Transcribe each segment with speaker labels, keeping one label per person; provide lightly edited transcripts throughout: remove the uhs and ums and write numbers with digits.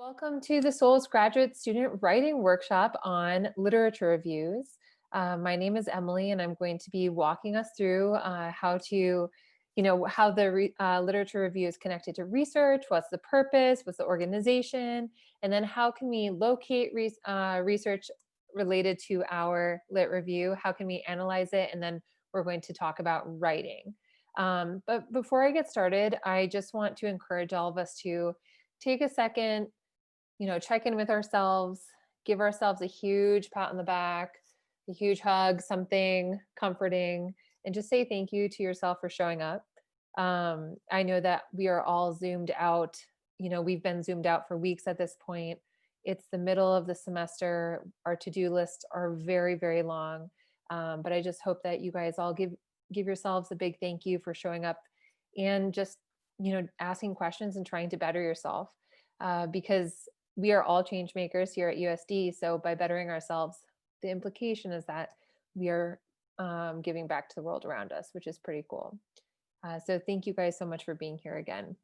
Speaker 1: Welcome to the Souls Graduate Student Writing Workshop on literature reviews. My name is Emily, and I'm going to be walking us through how the literature review is connected to research, what's the purpose, what's the organization, and then how can we locate research related to our lit review, how can we analyze it, and then we're going to talk about writing. But before I get started, I just want to encourage all of us to take a second, check in with ourselves, give ourselves a huge pat on the back, a huge hug, something comforting, and just say thank you to yourself for showing up. I know that we are all zoomed out. We've been zoomed out for weeks at this point. It's the middle of the semester. Our to-do lists are very, very long. But I just hope that you guys all give yourselves a big thank you for showing up and just, asking questions and trying to better yourself. Because we are all change makers here at USD. So by bettering ourselves, the implication is that we are giving back to the world around us, which is pretty cool. So thank you guys so much for being here again.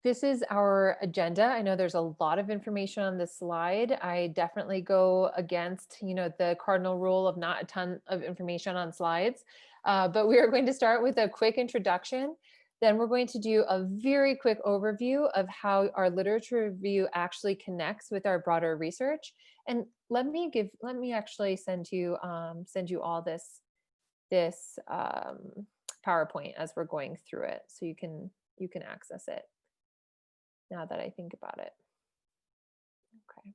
Speaker 1: This is our agenda. I know there's a lot of information on this slide. I definitely go against, the cardinal rule of not a ton of information on slides. But we are going to start with a quick introduction. Then we're going to do a very quick overview of how our literature review actually connects with our broader research. And let me actually send you all this PowerPoint as we're going through it, so you can access it. Now that I think about it. Okay.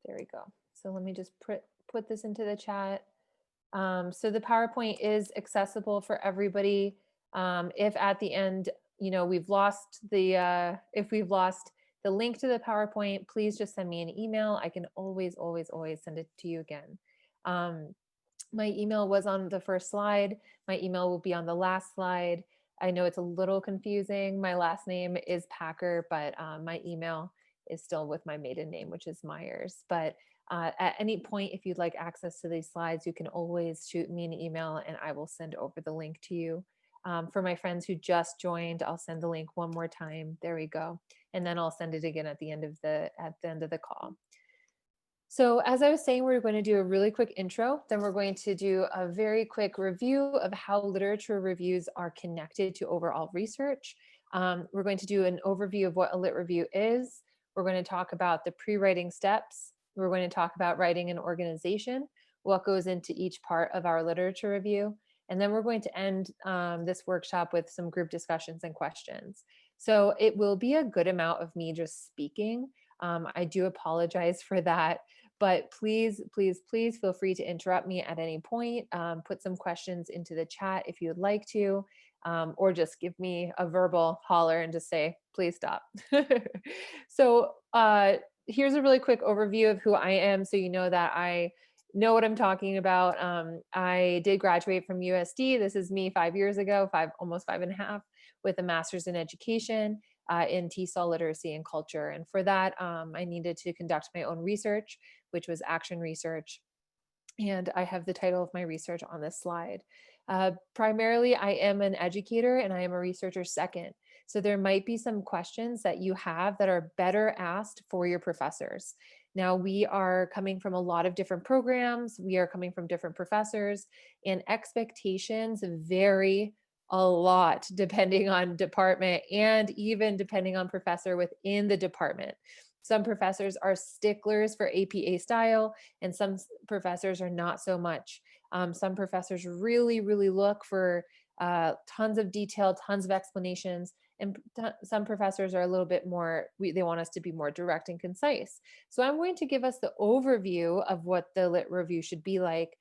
Speaker 1: There we go. So let me just put this into the chat. So the PowerPoint is accessible for everybody. If at the end, we've lost if we've lost the link to the PowerPoint, please just send me an email. I can always send it to you again. My email was on the first slide. My email will be on the last slide. I know it's a little confusing. My last name is Packer, but my email is still with my maiden name, which is Myers. But at any point, if you'd like access to these slides, you can always shoot me an email and I will send over the link to you. For my friends who just joined, I'll send the link one more time. There we go. And then I'll send it again at the end of the call. So as I was saying, we're going to do a really quick intro. Then we're going to do a very quick review of how literature reviews are connected to overall research. We're going to do an overview of what a lit review is. We're going to talk about the pre-writing steps. We're going to talk about writing an organization, what goes into each part of our literature review. And then we're going to end this workshop with some group discussions and questions. So it will be a good amount of me just speaking. I do apologize for that, but please feel free to interrupt me at any point. Put some questions into the chat if you would like to, or just give me a verbal holler and just say, please stop. So here's a really quick overview of who I am, so you know that I know what I'm talking about. I did graduate from USD. This is me 5 years ago, almost 5.5, with a master's in education in TESOL literacy and culture. And for that, I needed to conduct my own research, which was action research. And I have the title of my research on this slide. Primarily, I am an educator and I am a researcher second. So there might be some questions that you have that are better asked for your professors. Now, we are coming from a lot of different programs. We are coming from different professors, and expectations vary a lot depending on department and even depending on professor within the department. Some professors are sticklers for APA style, and some professors are not so much. Some professors really look for tons of detail, tons of explanations, and some professors are a little bit more, they want us to be more direct and concise. So I'm going to give us the overview of what the lit review should be like.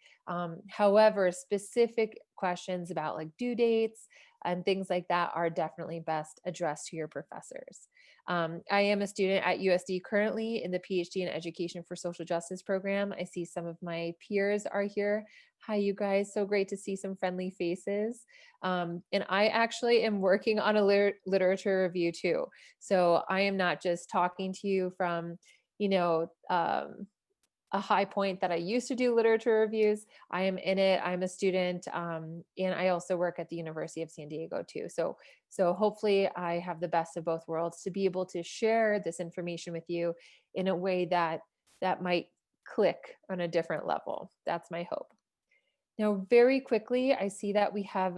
Speaker 1: However, specific questions about like due dates and things like that are definitely best addressed to your professors. I am a student at USD currently in the PhD in Education for Social Justice program. I see some of my peers are here. Hi, you guys. So great to see some friendly faces. And I actually am working on a literature review too. So I am not just talking to you from, a high point that I used to do literature reviews. I am in it. I'm a student, and I also work at the University of San Diego too. So hopefully, I have the best of both worlds to be able to share this information with you in a way that might click on a different level. That's my hope. Now, very quickly, I see that we have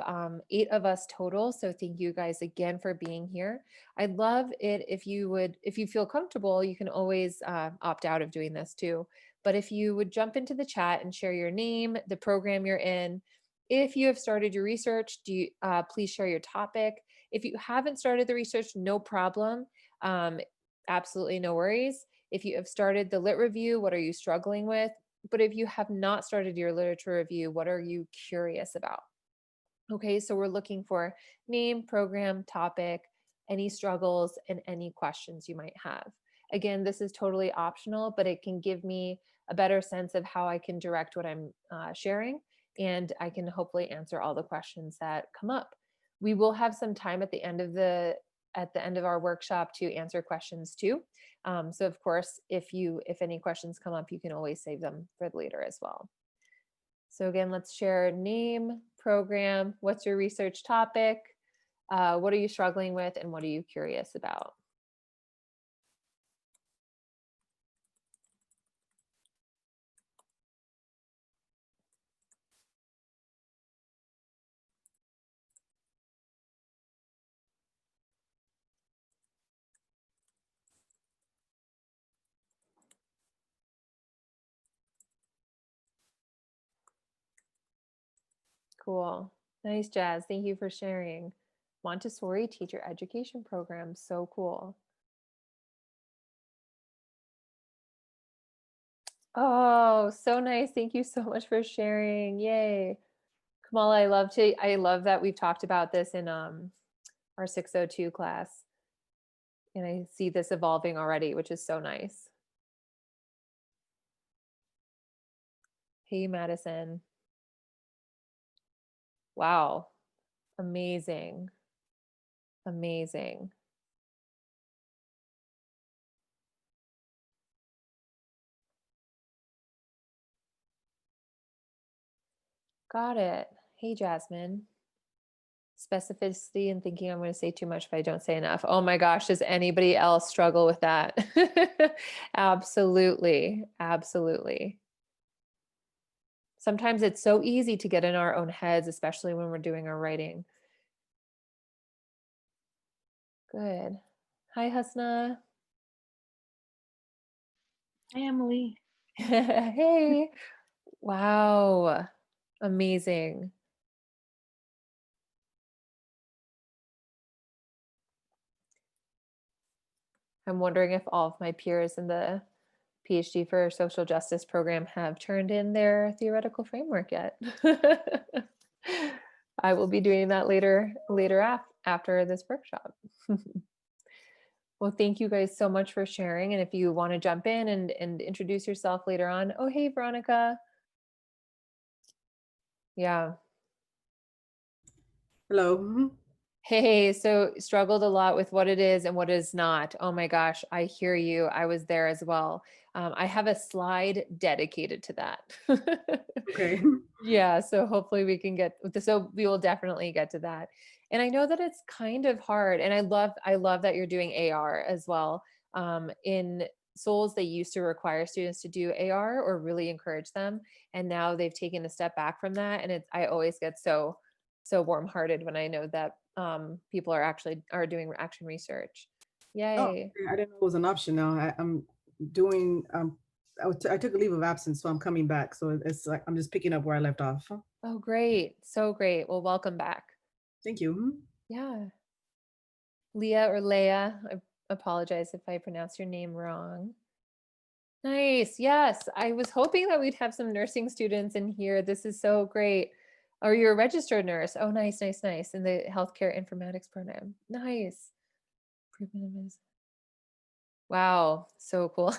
Speaker 1: 8 of us total. So thank you guys again for being here. I'd love it if you would, if you feel comfortable, you can always opt out of doing this too. But if you would jump into the chat and share your name, the program you're in, if you have started your research, please share your topic. If you haven't started the research, no problem. Um, Absolutely no worries. If you have started the lit review, what are you struggling with? But if you have not started your literature review, what are you curious about? Okay, so we're looking for name, program, topic, any struggles, and any questions you might have. Again, this is totally optional, but it can give me a better sense of how I can direct what I'm sharing, and I can hopefully answer all the questions that come up. We will have some time at the end of our workshop to answer questions too. So of course, if any questions come up, you can always save them for later as well. So again, let's share name, program, what's your research topic, what are you struggling with, and what are you curious about? Cool. Nice, Jazz. Thank you for sharing. Montessori teacher education program. So cool. Oh, so nice. Thank you so much for sharing. Yay. Kamala, I love that we've talked about this in our 602 class. And I see this evolving already, which is so nice. Hey, Madison. Wow. Amazing. Amazing. Got it. Hey, Jasmine. Specificity and thinking I'm going to say too much if I don't say enough. Oh my gosh, does anybody else struggle with that? Absolutely. Absolutely. Sometimes it's so easy to get in our own heads, especially when we're doing our writing. Good. Hi, Hasna.
Speaker 2: Hi, Emily.
Speaker 1: Hey. Wow. Amazing. I'm wondering if all of my peers in the PhD for social justice program have turned in their theoretical framework yet. I will be doing that after this workshop. Well, thank you guys so much for sharing. And if you want to jump in and introduce yourself later on. Oh, hey, Veronica. Yeah.
Speaker 2: Hello. Mhm.
Speaker 1: Hey, so struggled a lot with what it is and what is not. Oh my gosh, I hear you. I was there as well. I have a slide dedicated to that.
Speaker 2: Okay.
Speaker 1: Yeah, so hopefully so we will definitely get to that. And I know that it's kind of hard, and I love that you're doing AR as well. In Souls, they used to require students to do AR or really encourage them, and now they've taken a step back from that. And I always get so warm-hearted when I know that people are doing action research.
Speaker 2: Oh,
Speaker 1: Yay.
Speaker 2: okay. I didn't know it was an option now. I'm doing, I took a leave of absence, so I'm coming back. So it's like I'm just picking up where I left off.
Speaker 1: Oh, great. So great. Well, welcome back.
Speaker 2: Thank you. Mhm.
Speaker 1: Yeah. Leah or Leah. I apologize if I pronounce your name wrong. Nice. Yes. I was hoping that we'd have some nursing students in here. This is so great. Or you're a registered nurse. Oh, nice, nice, nice. In the healthcare informatics program. Nice. Improvement of medicine. Wow, so cool.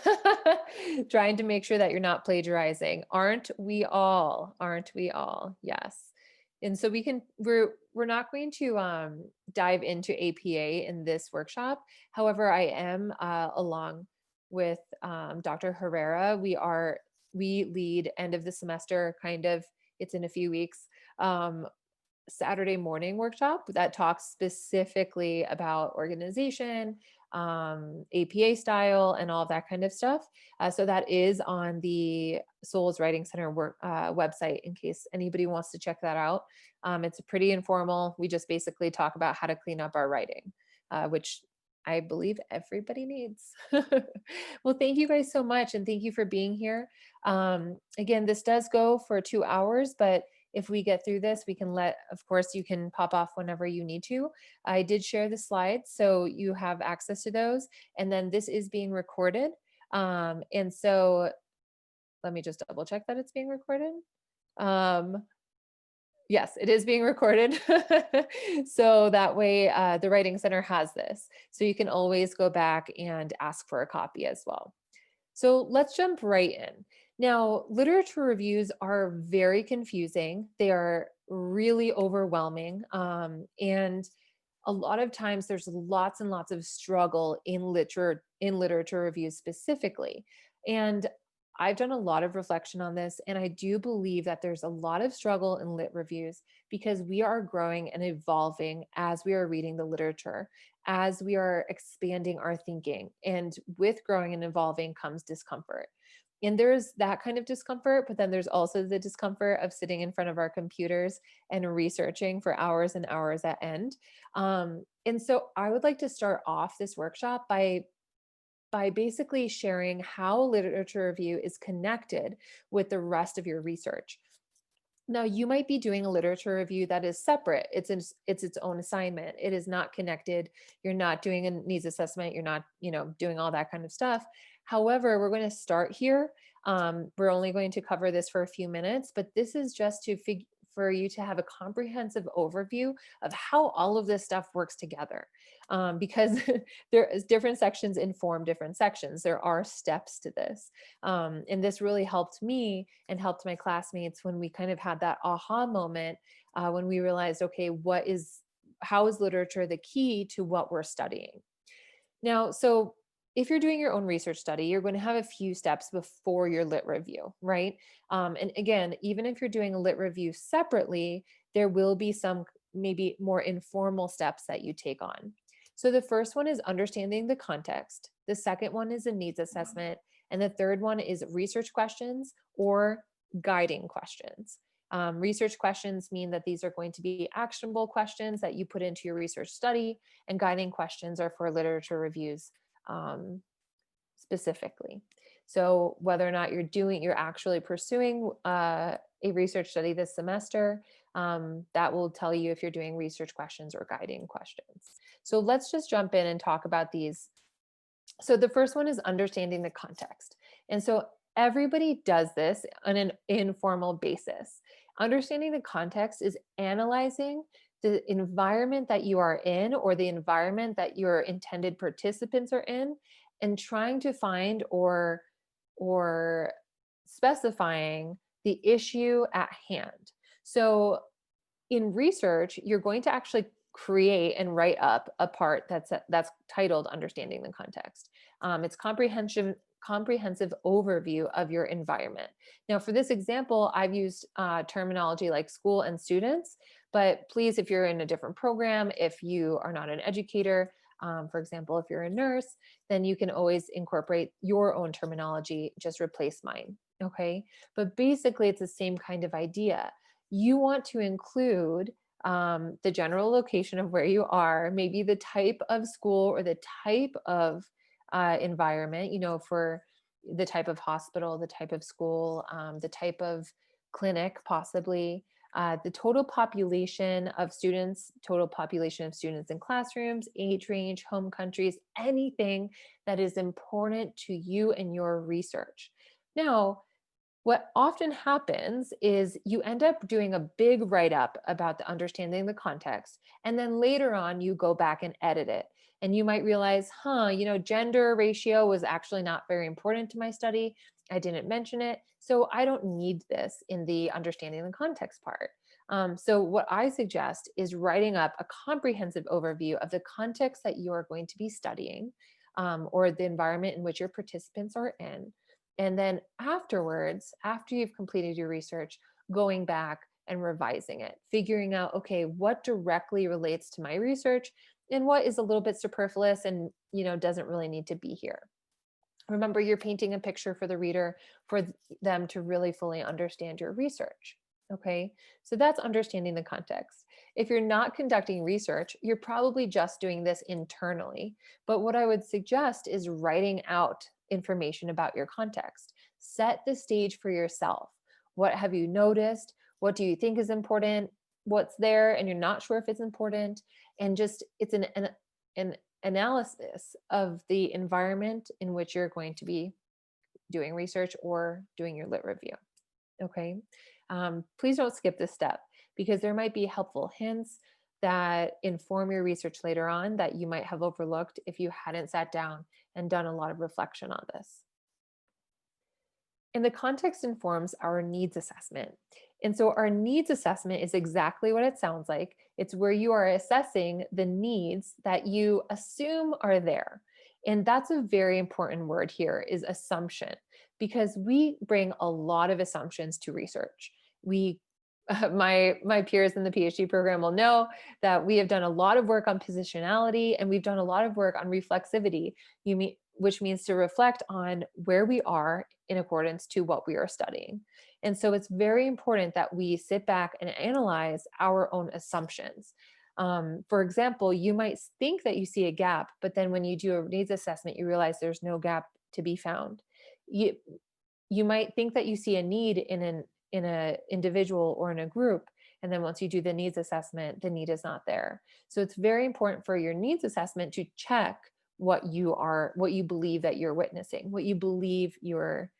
Speaker 1: Trying to make sure that you're not plagiarizing. Aren't we all? Aren't we all? Yes. And so we're not going to dive into APA in this workshop. However, I am along with Dr. Herrera. We are we lead end of the semester kind of, it's in a few weeks, um, Saturday morning workshop that talks specifically about organization, APA style, and all of that kind of stuff. So that is on the Souls Writing Center website in case anybody wants to check that out. It's pretty informal. We just basically talk about how to clean up our writing, which I believe everybody needs. Well, thank you guys so much. And thank you for being here. Again, this does go for 2 hours, but if we get through this, we can of course, you can pop off whenever you need to. I did share the slides, so you have access to those. And then this is being recorded. And so let me just double check that it's being recorded. Um, yes, it is being recorded. So that way the Writing Center has this. So you can always go back and ask for a copy as well. So let's jump right in. Now, literature reviews are very confusing. They are really overwhelming. And a lot of times there's lots and lots of struggle in literature reviews specifically. And I've done a lot of reflection on this, and I do believe that there's a lot of struggle in lit reviews because we are growing and evolving as we are reading the literature, as we are expanding our thinking. And with growing and evolving comes discomfort. And there's that kind of discomfort, but then there's also the discomfort of sitting in front of our computers and researching for hours and hours at end. And so I would like to start off this workshop by basically sharing how literature review is connected with the rest of your research. Now, you might be doing a literature review that is separate. It's its own assignment. It is not connected. You're not doing a needs assessment. You're not, doing all that kind of stuff. However, we're going to start here. We're only going to cover this for a few minutes, but this is just for you to have a comprehensive overview of how all of this stuff works together. Because there is different sections inform different sections. There are steps to this. And this really helped me and helped my classmates when we kind of had that aha moment when we realized, okay, how is literature the key to what we're studying? Now, so if you're doing your own research study, you're going to have a few steps before your lit review, right? And again, even if you're doing a lit review separately, there will be some maybe more informal steps that you take on. So the first one is understanding the context. The second one is a needs assessment. And the third one is research questions or guiding questions. Research questions mean that these are going to be actionable questions that you put into your research study, and guiding questions are for literature reviews specifically. So whether or not you're actually pursuing a research study this semester, that will tell you if you're doing research questions or guiding questions. So let's just jump in and talk about these. So the first one is understanding the context. And so everybody does this on an informal basis. Understanding the context is analyzing the environment that you are in or the environment that your intended participants are in, and trying to find or specifying the issue at hand. So in research, you're going to actually create and write up a part that's titled understanding the context. It's comprehensive overview of your environment. Now, for this example, I've used terminology like school and students, but please, if you're in a different program, if you are not an educator, for example, if you're a nurse, then you can always incorporate your own terminology, just replace mine. Okay. But basically, it's the same kind of idea. You want to include the general location of where you are, maybe the type of school or the type of environment, for the type of hospital, the type of school, the type of clinic, possibly. The total population of students in classrooms, age range, home countries, anything that is important to you and your research. Now, what often happens is you end up doing a big write-up about the understanding the context, and then later on you go back and edit it. And you might realize, gender ratio was actually not very important to my study. I didn't mention it, so I don't need this in the understanding the context part. So what I suggest is writing up a comprehensive overview of the context that you are going to be studying, or the environment in which your participants are in. And then afterwards, after you've completed your research, going back and revising it, figuring out, okay, what directly relates to my research and what is a little bit superfluous and, doesn't really need to be here. Remember, you're painting a picture for the reader for them to really fully understand your research. Okay, so that's understanding the context. If you're not conducting research, you're probably just doing this internally. But what I would suggest is writing out information about your context. Set the stage for yourself. What have you noticed? What do you think is important? What's there and you're not sure if it's important? And just it's an analysis of the environment in which you're going to be doing research or doing your lit review. Okay. Please don't skip this step because there might be helpful hints that inform your research later on that you might have overlooked if you hadn't sat down and done a lot of reflection on this. And the context informs our needs assessment. And so our needs assessment is exactly what it sounds like. It's where you are assessing the needs that you assume are there. And that's a very important word here is assumption, because we bring a lot of assumptions to research. We my peers in the PhD program will know that we have done a lot of work on positionality and we've done a lot of work on reflexivity, which means to reflect on where we are in accordance to what we are studying. And so it's very important that we sit back and analyze our own assumptions. For example, you might think that you see a gap, but then when you do a needs assessment, you realize there's no gap to be found. You might think that you see a need in a individual or in a group, and then once you do the needs assessment, the need is not there. So it's very important for your needs assessment to check what you believe that you're witnessing, what you believe you are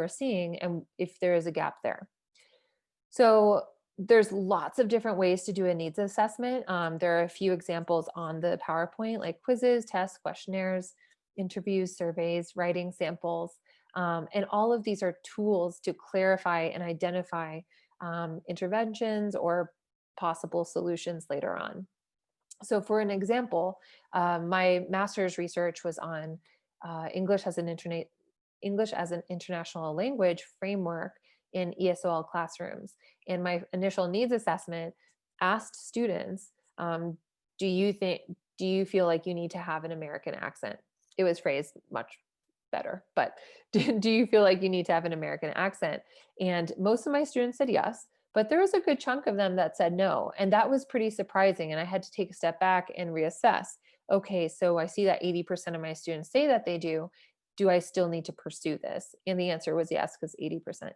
Speaker 1: seeing, and if there is a gap there. So there's lots of different ways to do a needs assessment. There are a few examples on the PowerPoint, like quizzes, tests, questionnaires, interviews, surveys, writing samples. And all of these are tools to clarify and identify interventions or possible solutions later on. So for an example, my master's research was on English as an international language framework in ESOL classrooms. And my initial needs assessment asked students, do you feel like you need to have an American accent? It was phrased much better, but do you feel like you need to have an American accent? And most of my students said yes, but there was a good chunk of them that said no. And that was pretty surprising. And I had to take a step back and reassess. Okay, so I see that 80% of my students say that they do. Do I still need to pursue this? And the answer was yes, because 80%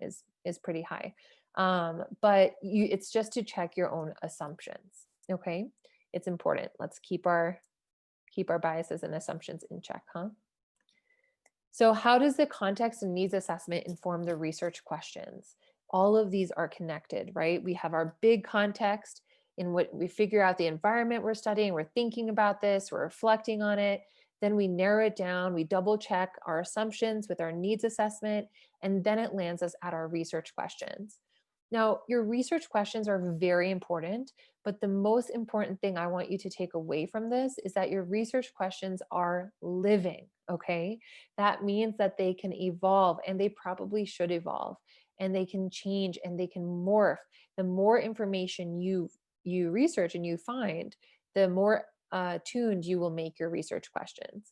Speaker 1: is pretty high. But it's just to check your own assumptions. Okay, it's important. Let's keep our biases and assumptions in check, huh? So how does the context and needs assessment inform the research questions? All of these are connected, right? We have our big context in what we figure out the environment we're studying, we're thinking about this, we're reflecting on it. Then we narrow it down, we double check our assumptions with our needs assessment, and then it lands us at our research questions. Now, your research questions are very important, but the most important thing I want you to take away from this is that your research questions are living, okay? That means that they can evolve and they probably should evolve and they can change and they can morph. The more information you research and you find, the more tuned you will make your research questions.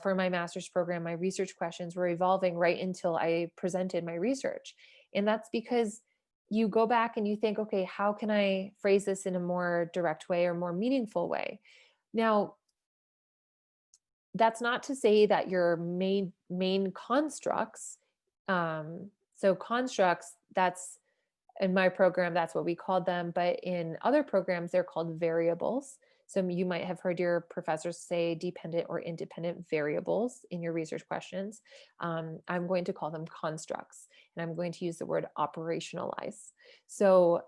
Speaker 1: For my master's program, my research questions were evolving right until I presented my research. And that's because you go back and you think, okay, how can I phrase this in a more direct way or more meaningful way? Now, that's not to say that your main constructs, so constructs, that's in my program, that's what we called them. But in other programs, they're called variables. So you might have heard your professors say dependent or independent variables in your research questions. I'm going to call them constructs, and I'm going to use the word operationalize. So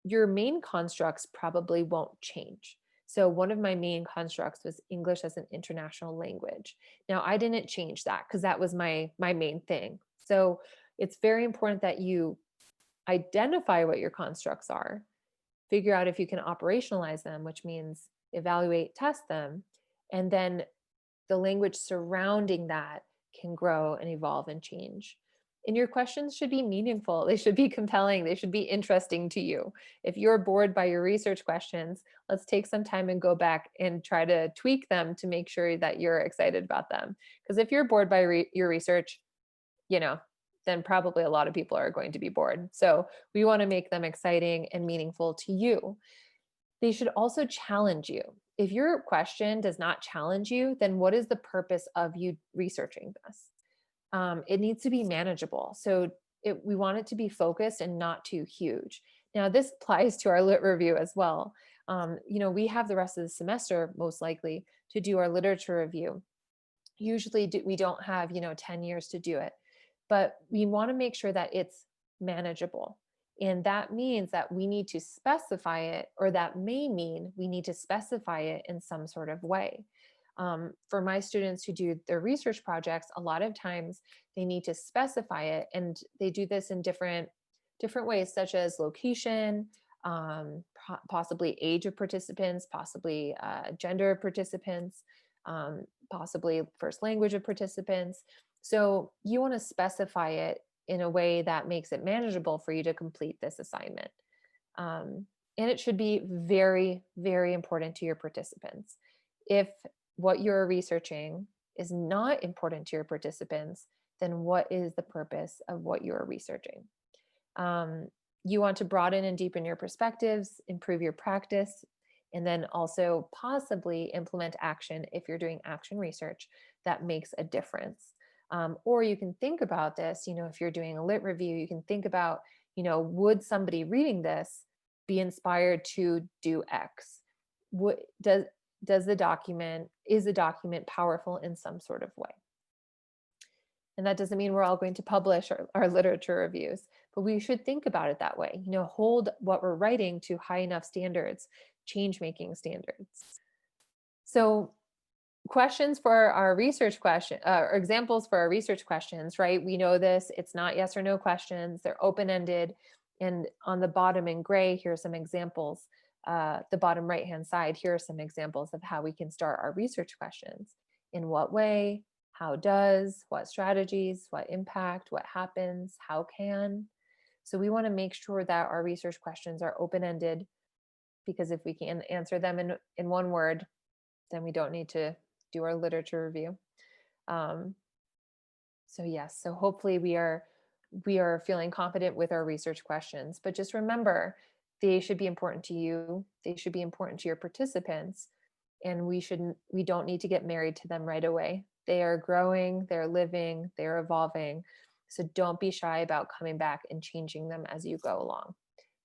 Speaker 1: your main constructs probably won't change. So one of my main constructs was English as an international language. Now I didn't change that because that was my main thing. So it's very important that you identify what your constructs are, figure out if you can operationalize them, which means evaluate, test them, and then the language surrounding that can grow and evolve and change. And your questions should be meaningful. They should be compelling. They should be interesting to you. If you're bored by your research questions, let's take some time and go back and try to tweak them to make sure that you're excited about them. Because if you're bored by your research, you know, then probably a lot of people are going to be bored. So we want to make them exciting and meaningful to you. They should also challenge you. If your question does not challenge you, then what is the purpose of you researching this? It needs to be manageable. So we want it to be focused and not too huge. Now, this applies to our lit review as well. We have the rest of the semester, most likely, to do our literature review. Usually we don't have 10 years to do it, but we want to make sure that it's manageable. And that means that we need to specify it, or that may mean we need to specify it in some sort of way. For my students who do their research projects, a lot of times they need to specify it, and they do this in different ways, such as location, possibly age of participants, possibly gender of participants, possibly first language of participants. So you want to specify it in a way that makes it manageable for you to complete this assignment. And it should be very, very important to your participants. If what you're researching is not important to your participants, then what is the purpose of what you're researching? You want to broaden and deepen your perspectives, improve your practice, and then also possibly implement action if you're doing action research that makes a difference. Or you can think about this, if you're doing a lit review, you can think about, would somebody reading this be inspired to do X? Is the document powerful in some sort of way? And that doesn't mean we're all going to publish our literature reviews, but we should think about it that way. Hold what we're writing to high enough standards, change-making standards. So questions for our research question, or examples for our research questions, right? We know this, it's not yes or no questions, they're open-ended. And on the bottom in gray, here are some examples. The bottom right-hand side, here are some examples of how we can start our research questions. In what way? How does? What strategies? What impact? What happens? How can? So we want to make sure that our research questions are open-ended, because if we can answer them in one word, then we don't need to do our literature review. So yes, so hopefully we are feeling confident with our research questions, but just remember, they should be important to you. They should be important to your participants, and we don't need to get married to them right away. They are growing, they're living, they're evolving. So don't be shy about coming back and changing them as you go along.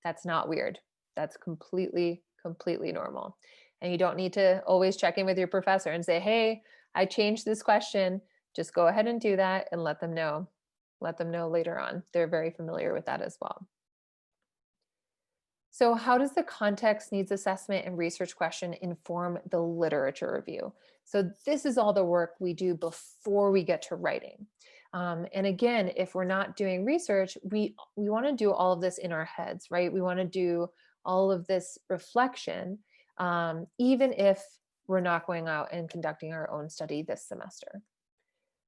Speaker 1: That's not weird. That's completely normal. And you don't need to always check in with your professor and say, hey, I changed this question. Just go ahead and do that and let them know. Let them know later on. They're very familiar with that as well. So how does the context, needs assessment, and research question inform the literature review? So this is all the work we do before we get to writing. And again, if we're not doing research, we want to do all of this in our heads, right? We want to do all of this reflection, even if we're not going out and conducting our own study this semester,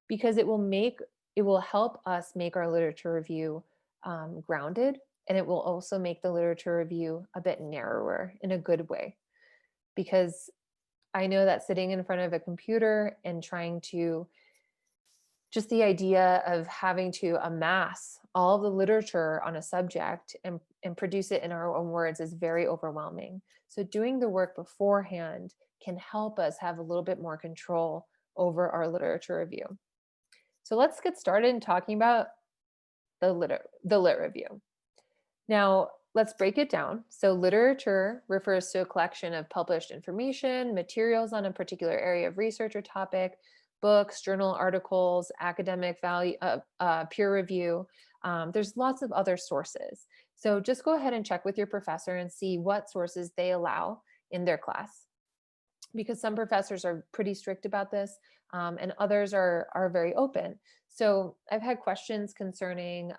Speaker 1: because it will help us make our literature review grounded, and it will also make the literature review a bit narrower in a good way. Because I know that sitting in front of a computer and trying to, just the idea of having to amass all the literature on a subject and produce it in our own words is very overwhelming. So doing the work beforehand can help us have a little bit more control over our literature review. So let's get started in talking about the lit review. Now, let's break it down. So literature refers to a collection of published information, materials on a particular area of research or topic, books, journal articles, academic value, peer review. There's lots of other sources. So just go ahead and check with your professor and see what sources they allow in their class, because some professors are pretty strict about this, and others are very open. So I've had questions concerning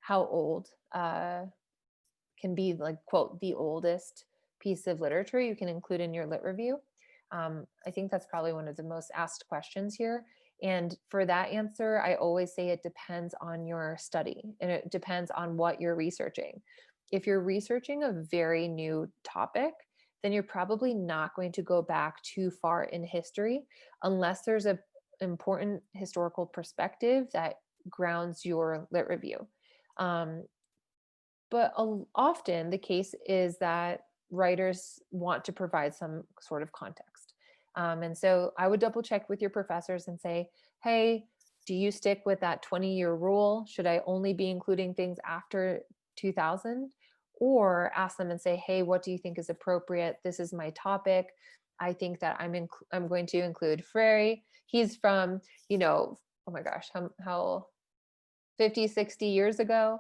Speaker 1: how old can be, like, quote, the oldest piece of literature you can include in your lit review. I think that's probably one of the most asked questions here. And for that answer, I always say it depends on your study and it depends on what you're researching. If you're researching a very new topic, then you're probably not going to go back too far in history unless there's a important historical perspective that grounds your lit review. Um, but often the case is that writers want to provide some sort of context. And so I would double check with your professors and say, hey, do you stick with that 20-year rule? Should I only be including things after 2000? Or ask them and say, hey, what do you think is appropriate? This is my topic. I think that I'm going to include Freire. He's from, oh my gosh, how 50, 60 years ago.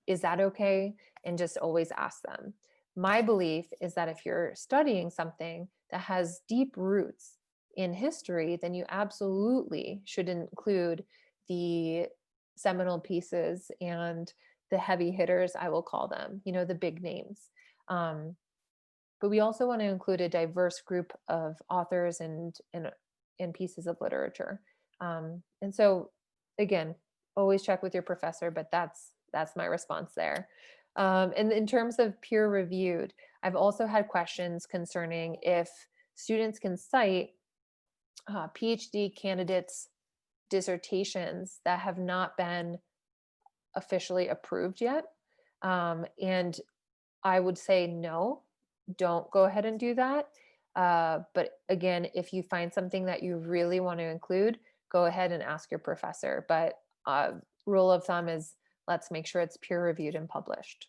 Speaker 1: Is that okay? And just always ask them. My belief is that if you're studying something that has deep roots in history, then you absolutely should include the seminal pieces and the heavy hitters, I will call them, the big names. But we also want to include a diverse group of authors and pieces of literature. And so, again, always check with your professor, but that's my response there. And in terms of peer reviewed, I've also had questions concerning if students can cite PhD candidates' dissertations that have not been officially approved yet. And I would say no, don't go ahead and do that. But again, if you find something that you really want to include, go ahead and ask your professor. But rule of thumb is let's make sure it's peer reviewed and published.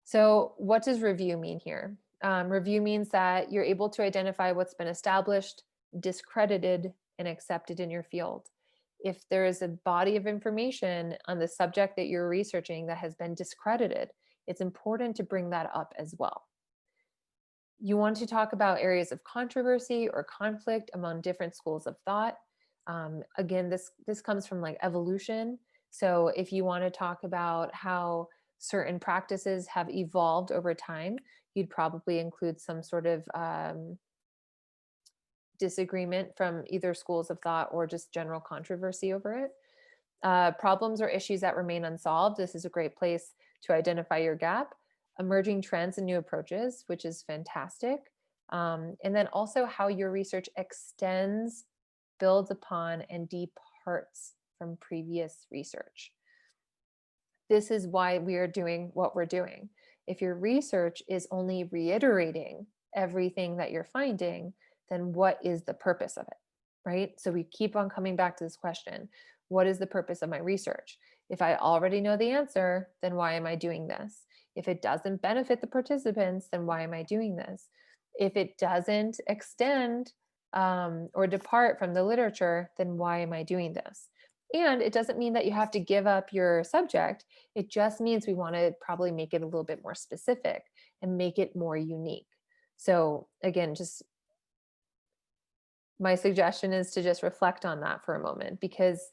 Speaker 1: So what does review mean here? Review means that you're able to identify what's been established, discredited, and accepted in your field. If there is a body of information on the subject that you're researching that has been discredited, it's important to bring that up as well. You want to talk about areas of controversy or conflict among different schools of thought. Again, this comes from like evolution. So if you want to talk about how certain practices have evolved over time, you'd probably include some sort of disagreement from either schools of thought or just general controversy over it. Problems or issues that remain unsolved. This is a great place to identify your gap. Emerging trends and new approaches, which is fantastic. And then also how your research extends, builds upon, and departs from previous research. This is why we are doing what we're doing. If your research is only reiterating everything that you're finding, then what is the purpose of it, right? So we keep on coming back to this question. What is the purpose of my research? If I already know the answer, then why am I doing this? If it doesn't benefit the participants, then why am I doing this? If it doesn't extend or depart from the literature, then why am I doing this? And it doesn't mean that you have to give up your subject. It just means we want to probably make it a little bit more specific and make it more unique. So again, just my suggestion is to just reflect on that for a moment, because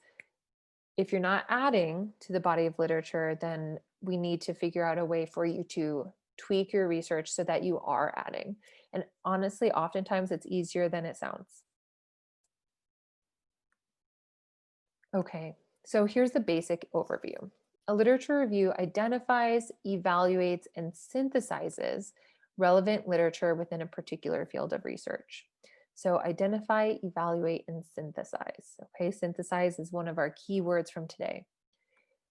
Speaker 1: if you're not adding to the body of literature, then we need to figure out a way for you to tweak your research so that you are adding. And honestly, oftentimes it's easier than it sounds. Okay, so here's the basic overview. A literature review identifies, evaluates, and synthesizes relevant literature within a particular field of research. So identify, evaluate, and synthesize. Okay, synthesize is one of our key words from today.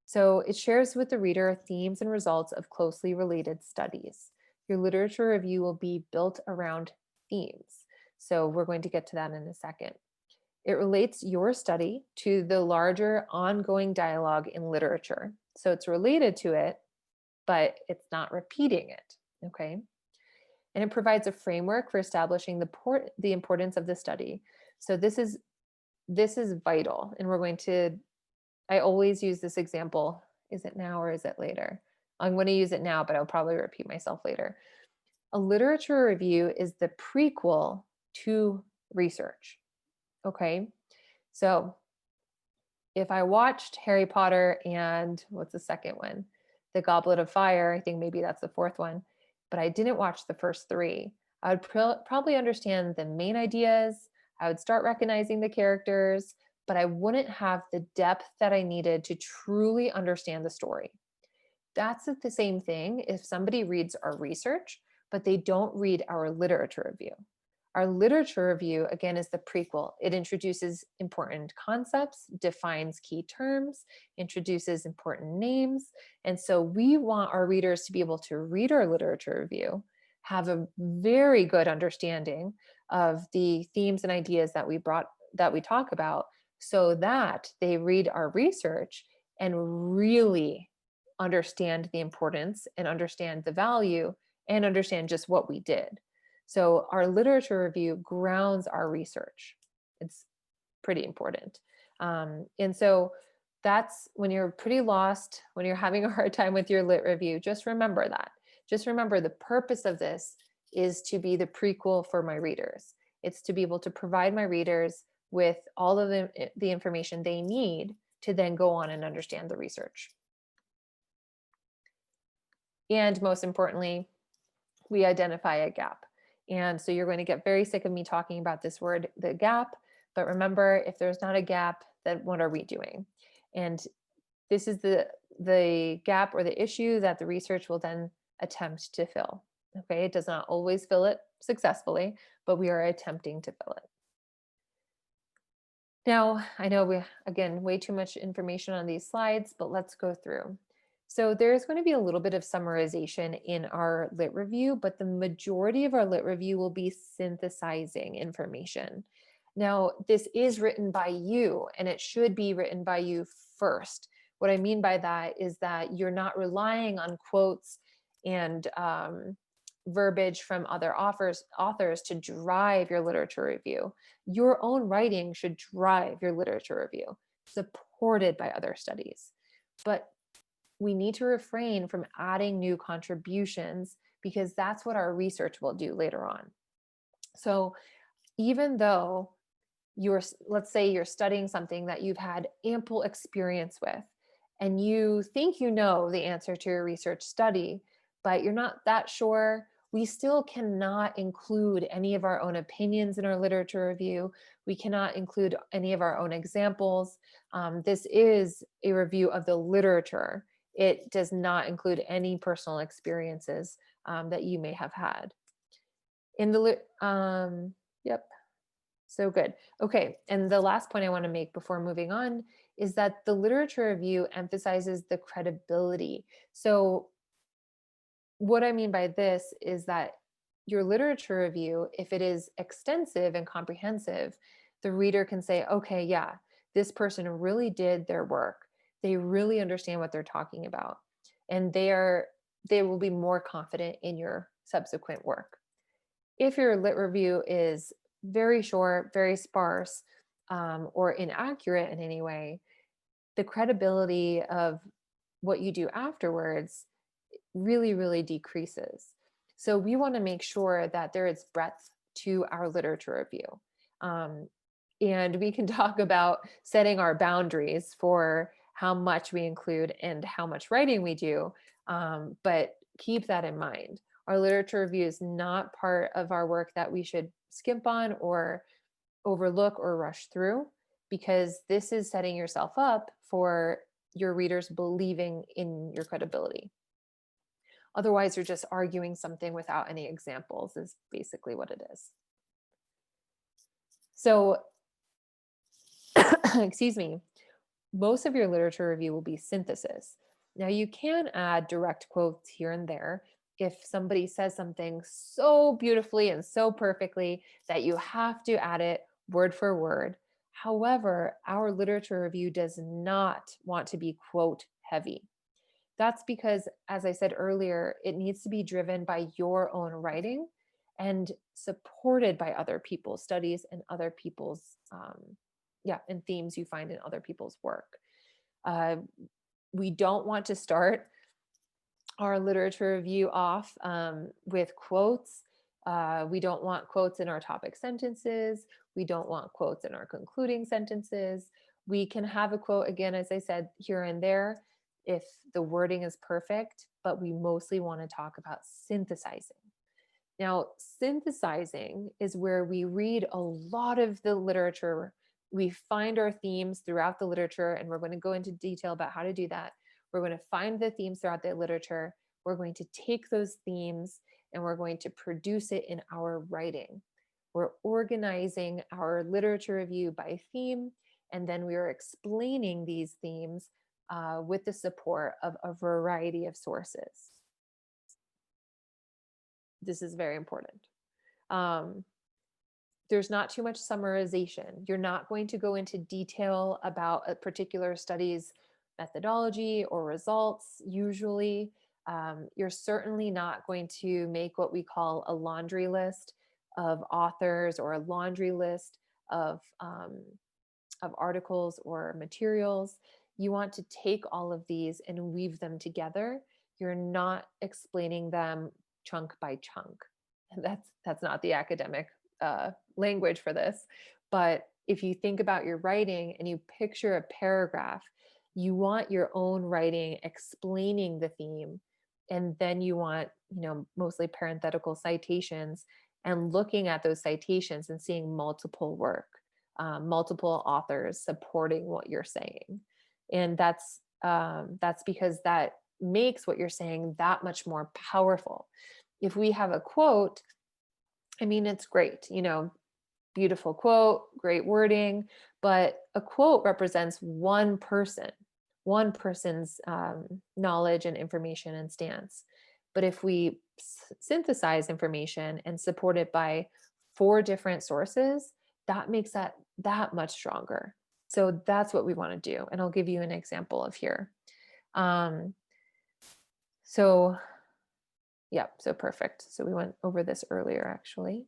Speaker 1: So it shares with the reader themes and results of closely related studies. Your literature review will be built around themes. So we're going to get to that in a second. It relates your study to the larger ongoing dialogue in literature. So it's related to it, but it's not repeating it, okay? And it provides a framework for establishing the importance of the study. So this is vital, and we're going to, I always use this example. Is it now or is it later? I'm going to use it now, but I'll probably repeat myself later. A literature review is the prequel to research. Okay, so if I watched Harry Potter and what's the second one? The Goblet of Fire, I think maybe that's the fourth one, but I didn't watch the first three. I would probably understand the main ideas. I would start recognizing the characters, but I wouldn't have the depth that I needed to truly understand the story. That's the same thing if somebody reads our research, but they don't read our literature review. Our literature review, again, is the prequel. It introduces important concepts, defines key terms, introduces important names. And so we want our readers to be able to read our literature review, have a very good understanding of the themes and ideas that we talk about, so that they read our research and really understand the importance and understand the value and understand just what we did. So our literature review grounds our research. It's pretty important. And so that's when you're pretty lost, when you're having a hard time with your lit review, just remember that. Just remember the purpose of this is to be the prequel for my readers. It's to be able to provide my readers with all of the information they need to then go on and understand the research. And most importantly, we identify a gap. And so you're going to get very sick of me talking about this word, the gap. But remember, if there's not a gap, then what are we doing? And this is the gap or the issue that the research will then attempt to fill. Okay, it does not always fill it successfully, but we are attempting to fill it. Now, I know we, again, way too much information on these slides, but let's go through. So there's going to be a little bit of summarization in our lit review, but the majority of our lit review will be synthesizing information. Now, this is written by you, and it should be written by you first. What I mean by that is that you're not relying on quotes and verbiage from other authors to drive your literature review. Your own writing should drive your literature review, supported by other studies. But we need to refrain from adding new contributions because that's what our research will do later on. So even though let's say you're studying something that you've had ample experience with, and you think you know the answer to your research study, but you're not that sure, we still cannot include any of our own opinions in our literature review. We cannot include any of our own examples. This is a review of the literature. It does not include any personal experiences that you may have had. Yep. So good. Okay. And the last point I want to make before moving on is that the literature review emphasizes the credibility. So what I mean by this is that your literature review, if it is extensive and comprehensive, the reader can say, okay, yeah, this person really did their work. They really understand what they're talking about. And they will be more confident in your subsequent work. If your lit review is very short, very sparse, or inaccurate in any way, the credibility of what you do afterwards really, really decreases. So we want to make sure that there is breadth to our literature review. And we can talk about setting our boundaries for how much we include and how much writing we do, but keep that in mind. Our literature review is not part of our work that we should skimp on or overlook or rush through, because this is setting yourself up for your readers believing in your credibility. Otherwise, you're just arguing something without any examples, is basically what it is. So, excuse me, most of your literature review will be synthesis. Now, you can add direct quotes here and there if somebody says something so beautifully and so perfectly that you have to add it word for word. However, our literature review does not want to be quote heavy. That's because, as I said earlier, it needs to be driven by your own writing and supported by other people's studies and other people's, and themes you find in other people's work. We don't want to start our literature review off with quotes. We don't want quotes in our topic sentences. We don't want quotes in our concluding sentences. We can have a quote, again, as I said, here and there, if the wording is perfect, but we mostly want to talk about synthesizing. Now, synthesizing is where we read a lot of the literature. We find our themes throughout the literature, and we're going to go into detail about how to do that. We're going to find the themes throughout the literature. We're going to take those themes and we're going to produce it in our writing. We're organizing our literature review by theme, and then we are explaining these themes with the support of a variety of sources. This is very important. Um, there's not too much summarization. You're not going to go into detail about a particular study's methodology or results, usually. You're certainly not going to make what we call a laundry list of authors or a laundry list of, um, of articles or materials. You want to take all of these and weave them together. You're not explaining them chunk by chunk. That's not the academic language for this. But if you think about your writing and you picture a paragraph, you want your own writing explaining the theme, and then you want, mostly parenthetical citations, and looking at those citations and seeing multiple work, multiple authors supporting what you're saying. And that's because that makes what you're saying that much more powerful. If we have a quote, I mean, it's great, beautiful quote, great wording, but a quote represents one person's knowledge and information and stance. But if we synthesize information and support it by four different sources, that makes that much stronger. So that's what we want to do. And I'll give you an example of here. Um, so, yeah, so perfect. So we went over this earlier, actually.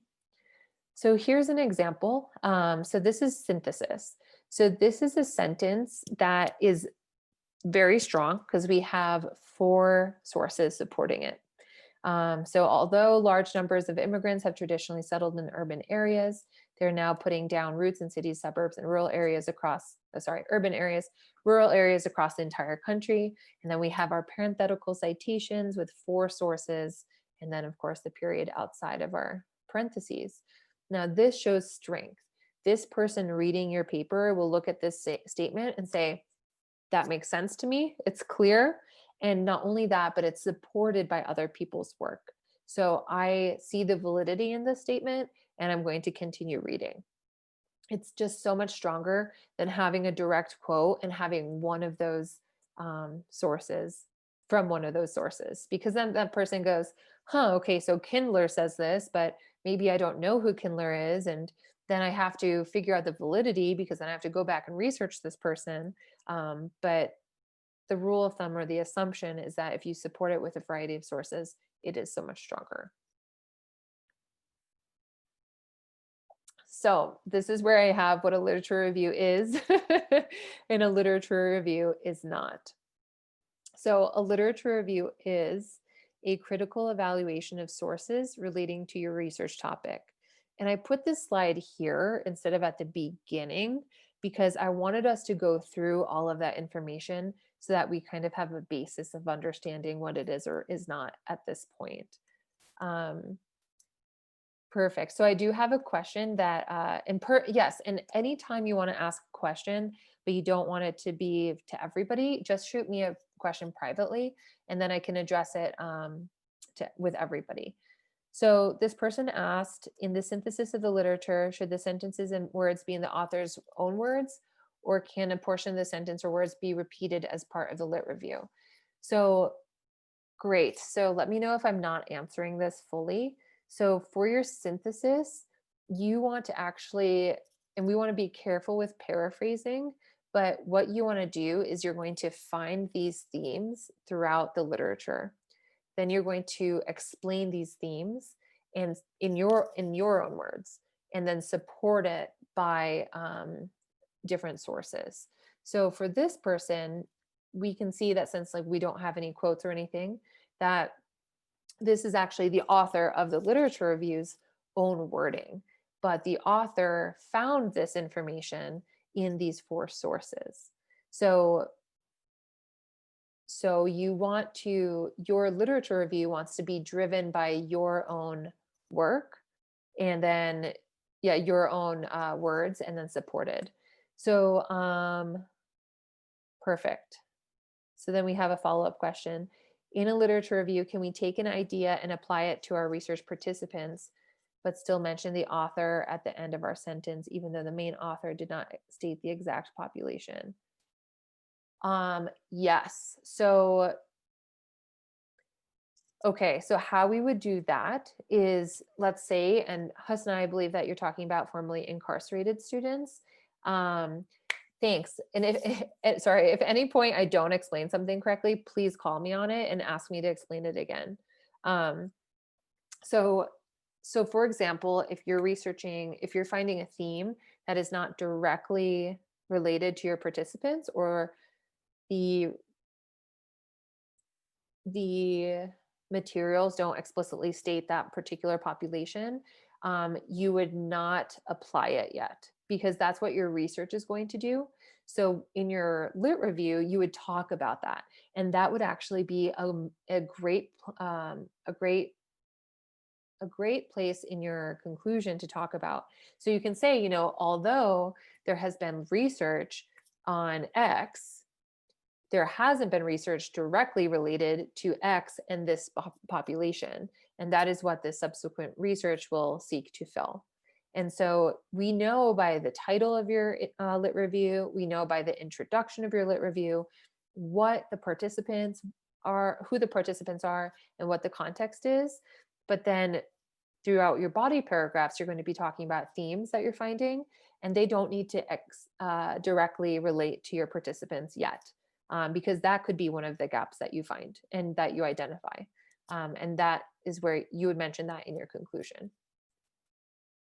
Speaker 1: So here's an example. So this is synthesis. So this is a sentence that is very strong because we have four sources supporting it. So although large numbers of immigrants have traditionally settled in urban areas, they're now putting down roots in cities, suburbs, and rural areas across, urban areas, rural areas across the entire country. And then we have our parenthetical citations with four sources, and then of course the period outside of our parentheses. Now this shows strength. This person reading your paper will look at this statement and say, that makes sense to me. It's clear. And not only that, but it's supported by other people's work. So I see the validity in this statement and I'm going to continue reading. It's just so much stronger than having a direct quote and having one of those sources from one of those sources, because then that person goes, okay, so Kindler says this, but maybe I don't know who Kindler is. And then I have to figure out the validity because then I have to go back and research this person. But the rule of thumb or the assumption is that if you support it with a variety of sources, it is so much stronger. So this is where I have what a literature review is and a literature review is not. So a literature review is a critical evaluation of sources relating to your research topic. And I put this slide here instead of at the beginning because I wanted us to go through all of that information so that we kind of have a basis of understanding what it is or is not at this point. Perfect. So I do have a question that, yes, and anytime you want to ask a question, but you don't want it to be to everybody, just shoot me a question privately, and then I can address it with everybody. So this person asked, in the synthesis of the literature, should the sentences and words be in the author's own words, or can a portion of the sentence or words be repeated as part of the lit review? So great. So let me know if I'm not answering this fully. So for your synthesis, you want to actually, and we want to be careful with paraphrasing, but what you want to do is you're going to find these themes throughout the literature. Then you're going to explain these themes and in your own words, and then support it by different sources. So for this person, we can see that since like we don't have any quotes or anything, that this is actually the author of the literature review's own wording, but the author found this information in these four sources. So your literature review wants to be driven by your own work, and then, yeah, your own words, and then supported. So, perfect. So then we have a follow-up question. In a literature review, can we take an idea and apply it to our research participants, but still mention the author at the end of our sentence, even though the main author did not state the exact population? Yes. So, okay. So how we would do that is, let's say, and Hassan, I believe that you're talking about formerly incarcerated students. Um, Thanks. And if, sorry, if at any point I don't explain something correctly, please call me on it and ask me to explain it again. Um, so, so for example, if you're researching, if you're finding a theme that is not directly related to your participants, or the the materials don't explicitly state that particular population, you would not apply it yet, because that's what your research is going to do. So in your lit review, you would talk about that, and that would actually be a great, a great, a great place in your conclusion to talk about. So you can say, although there has been research on X, there hasn't been research directly related to X and this population. And that is what this subsequent research will seek to fill. And so we know by the title of your lit review, we know by the introduction of your lit review, what the participants are, who the participants are, and what the context is. But then throughout your body paragraphs, you're going to be talking about themes that you're finding, and they don't need to directly relate to your participants yet, because that could be one of the gaps that you find and that you identify. And that is where you would mention that in your conclusion,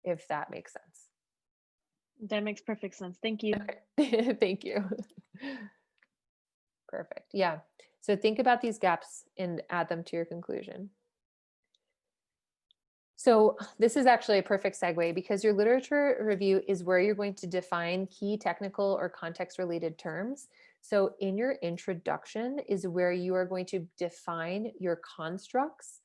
Speaker 1: if that makes sense.
Speaker 3: That makes perfect sense. Thank you.
Speaker 1: Okay. Thank you. Perfect. Yeah. So think about these gaps and add them to your conclusion. So this is actually a perfect segue, because your literature review is where you're going to define key technical or context related terms. So in your introduction is where you are going to define your constructs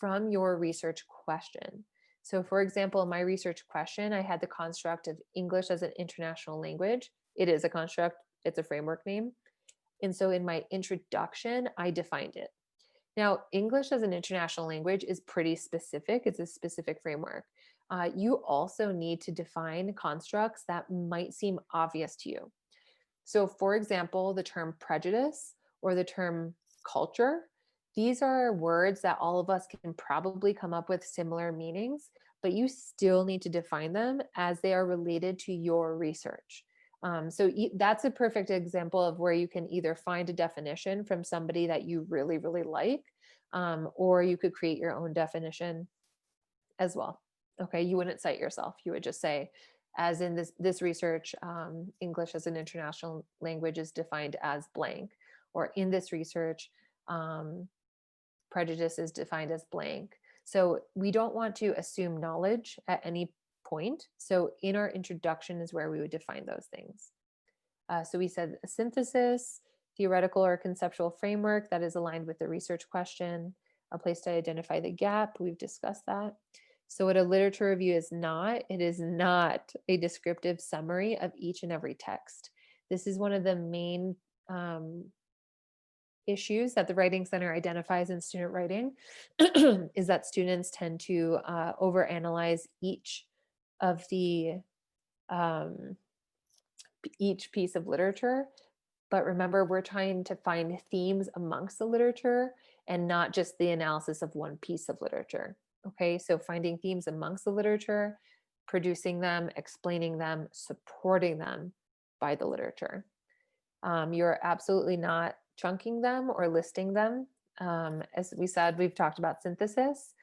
Speaker 1: from your research question. So for example, in my research question, I had the construct of English as an international language. It is a construct, it's a framework name. And so in my introduction, I defined it. Now, English as an international language is pretty specific. It's a specific framework. You also need to define constructs that might seem obvious to you. So, for example, the term prejudice or the term culture, these are words that all of us can probably come up with similar meanings, but you still need to define them as they are related to your research. So that's a perfect example of where you can either find a definition from somebody that you really, really like, or you could create your own definition as well. Okay, you wouldn't cite yourself. You would just say, as in this research, English as an international language is defined as blank, or in this research, prejudice is defined as blank. So we don't want to assume knowledge at any point. So in our introduction is where we would define those things. So we said a synthesis, theoretical or conceptual framework that is aligned with the research question, a place to identify the gap. We've discussed that. So what a literature review is not, it is not a descriptive summary of each and every text. This is one of the main issues that the Writing Center identifies in student writing, is that students tend to overanalyze each of the each piece of literature. But remember, we're trying to find themes amongst the literature and not just the analysis of one piece of literature. Okay, so finding themes amongst the literature, producing them, explaining them, supporting them by the literature. You're absolutely not chunking them or listing them. As we said, we've talked about synthesis.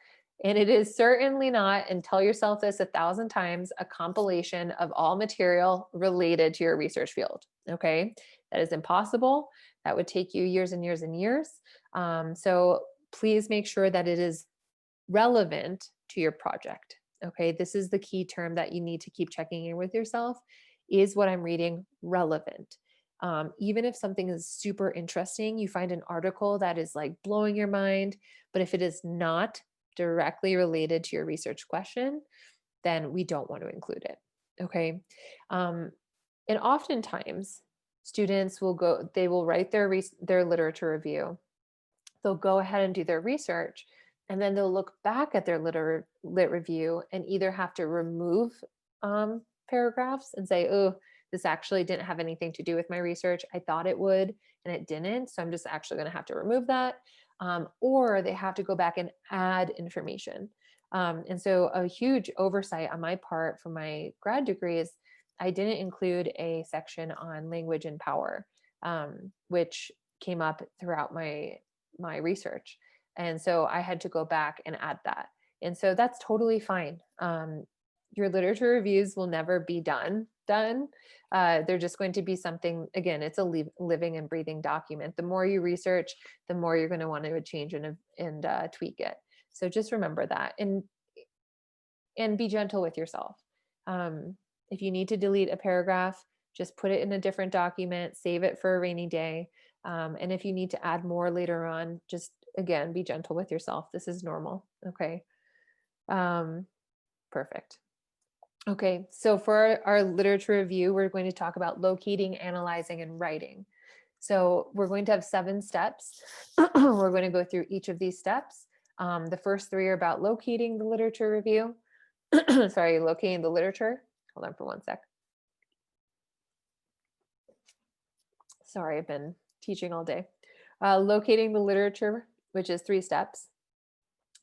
Speaker 1: And it is certainly not, and tell yourself this 1,000 times, a compilation of all material related to your research field. Okay, that is impossible. That would take you years and years and years. So please make sure that it is relevant to your project. Okay, this is the key term that you need to keep checking in with yourself. Is what I'm reading relevant? Even if something is super interesting, you find an article that is like blowing your mind, but if it is not directly related to your research question, then we don't want to include it. Okay. Um, and oftentimes students will go, they will write their literature review. They'll go ahead and do their research, and then they'll look back at their lit review and either have to remove paragraphs and say, oh, this actually didn't have anything to do with my research. I thought it would, and it didn't. So I'm just actually going to have to remove that. Or they have to go back and add information. And so a huge oversight on my part for my grad degree is I didn't include a section on language and power, which came up throughout my research. And so I had to go back and add that. And so that's totally fine. Your literature reviews will never be done. They're just going to be something, again, it's a living and breathing document. The more you research, the more you're going to want to change and tweak it. So just remember that, and be gentle with yourself. If you need to delete a paragraph, just put it in a different document, save it for a rainy day. And if you need to add more later on, just again, be gentle with yourself. This is normal. Okay. Perfect. Okay. So for our literature review, we're going to talk about locating, analyzing, and writing. So we're going to have 7 steps. We're going to go through each of these steps. The first 3 are about locating the literature review. Sorry, locating the literature. Hold on for 1 sec. Sorry, I've been teaching all day. Locating the literature, which is 3 steps.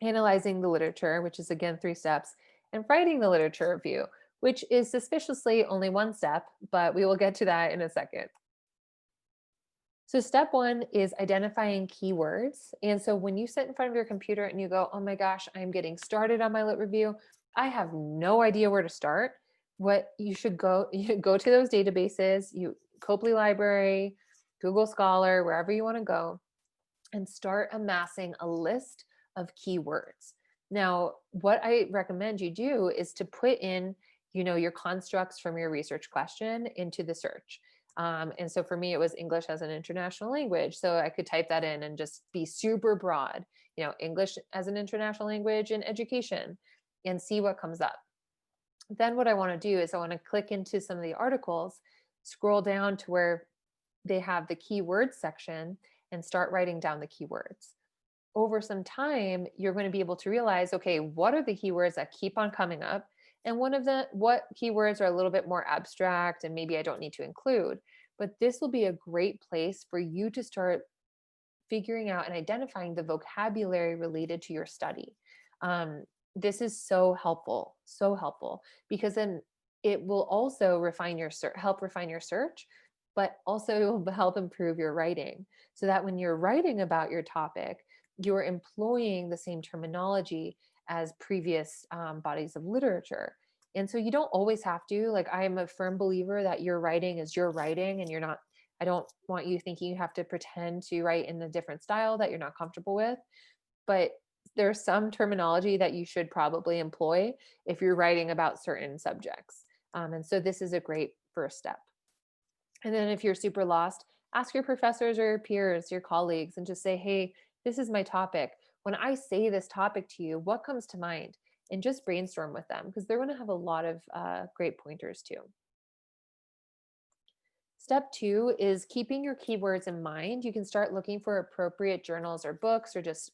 Speaker 1: Analyzing the literature, which is again 3 steps. And writing the literature review, which is suspiciously only 1 step, but we will get to that in a second. So step 1 is identifying keywords. And so when you sit in front of your computer and you go, oh my gosh, I'm getting started on my lit review, I have no idea where to start. What you should you go to those databases, Copley Library, Google Scholar, wherever you want to go, and start amassing a list of keywords. Now, what I recommend you do is to put in, your constructs from your research question into the search. And so for me, it was English as an international language. So I could type that in and just be super broad, English as an international language in education, and see what comes up. Then what I want to do is I want to click into some of the articles, scroll down to where they have the keywords section, and start writing down the keywords. Over some time, you're going to be able to realize, okay, what are the keywords that keep on coming up? And what keywords are a little bit more abstract and maybe I don't need to include. But this will be a great place for you to start figuring out and identifying the vocabulary related to your study. This is so helpful, because then it will also help refine your search, but also it will help improve your writing, so that when you're writing about your topic, you're employing the same terminology as previous bodies of literature. And so you don't always have to, like, I am a firm believer that your writing is your writing, and I don't want you thinking you have to pretend to write in a different style that you're not comfortable with. But there's some terminology that you should probably employ if you're writing about certain subjects. And so this is a great first step. And then if you're super lost, ask your professors or your peers, your colleagues, and just say, hey, this is my topic. When I say this topic to you, what comes to mind? And just brainstorm with them, because they're going to have a lot of great pointers too. Step 2 is keeping your keywords in mind. You can start looking for appropriate journals or books or just,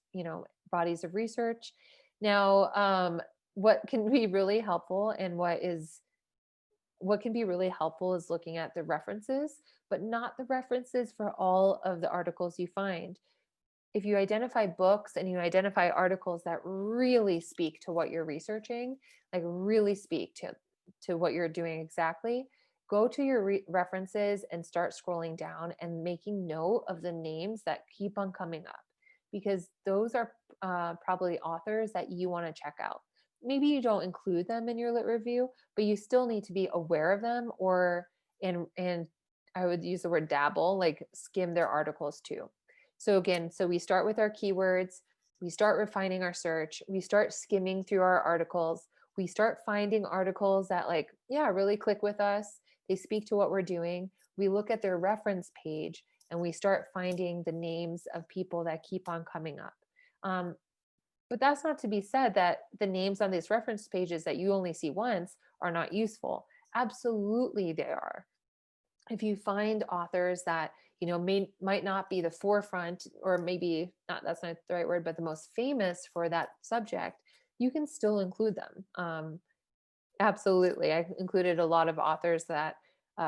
Speaker 1: bodies of research. Now, what can be really helpful and what can be really helpful is looking at the references, but not the references for all of the articles you find. If you identify books and you identify articles that really speak to what you're researching, like really speak to what you're doing exactly, go to your references and start scrolling down and making note of the names that keep on coming up, because those are probably authors that you want to check out. Maybe you don't include them in your lit review, but you still need to be aware of them, and I would use the word dabble, like skim their articles too. So again, we start with our keywords, we start refining our search, we start skimming through our articles, we start finding articles that really click with us, they speak to what we're doing. We look at their reference page and we start finding the names of people that keep on coming up. But that's not to be said that the names on these reference pages that you only see once are not useful. Absolutely they are. If you find authors that, might not be the forefront, or maybe not, that's not the right word, but the most famous for that subject, you can still include them. Absolutely. I included a lot of authors that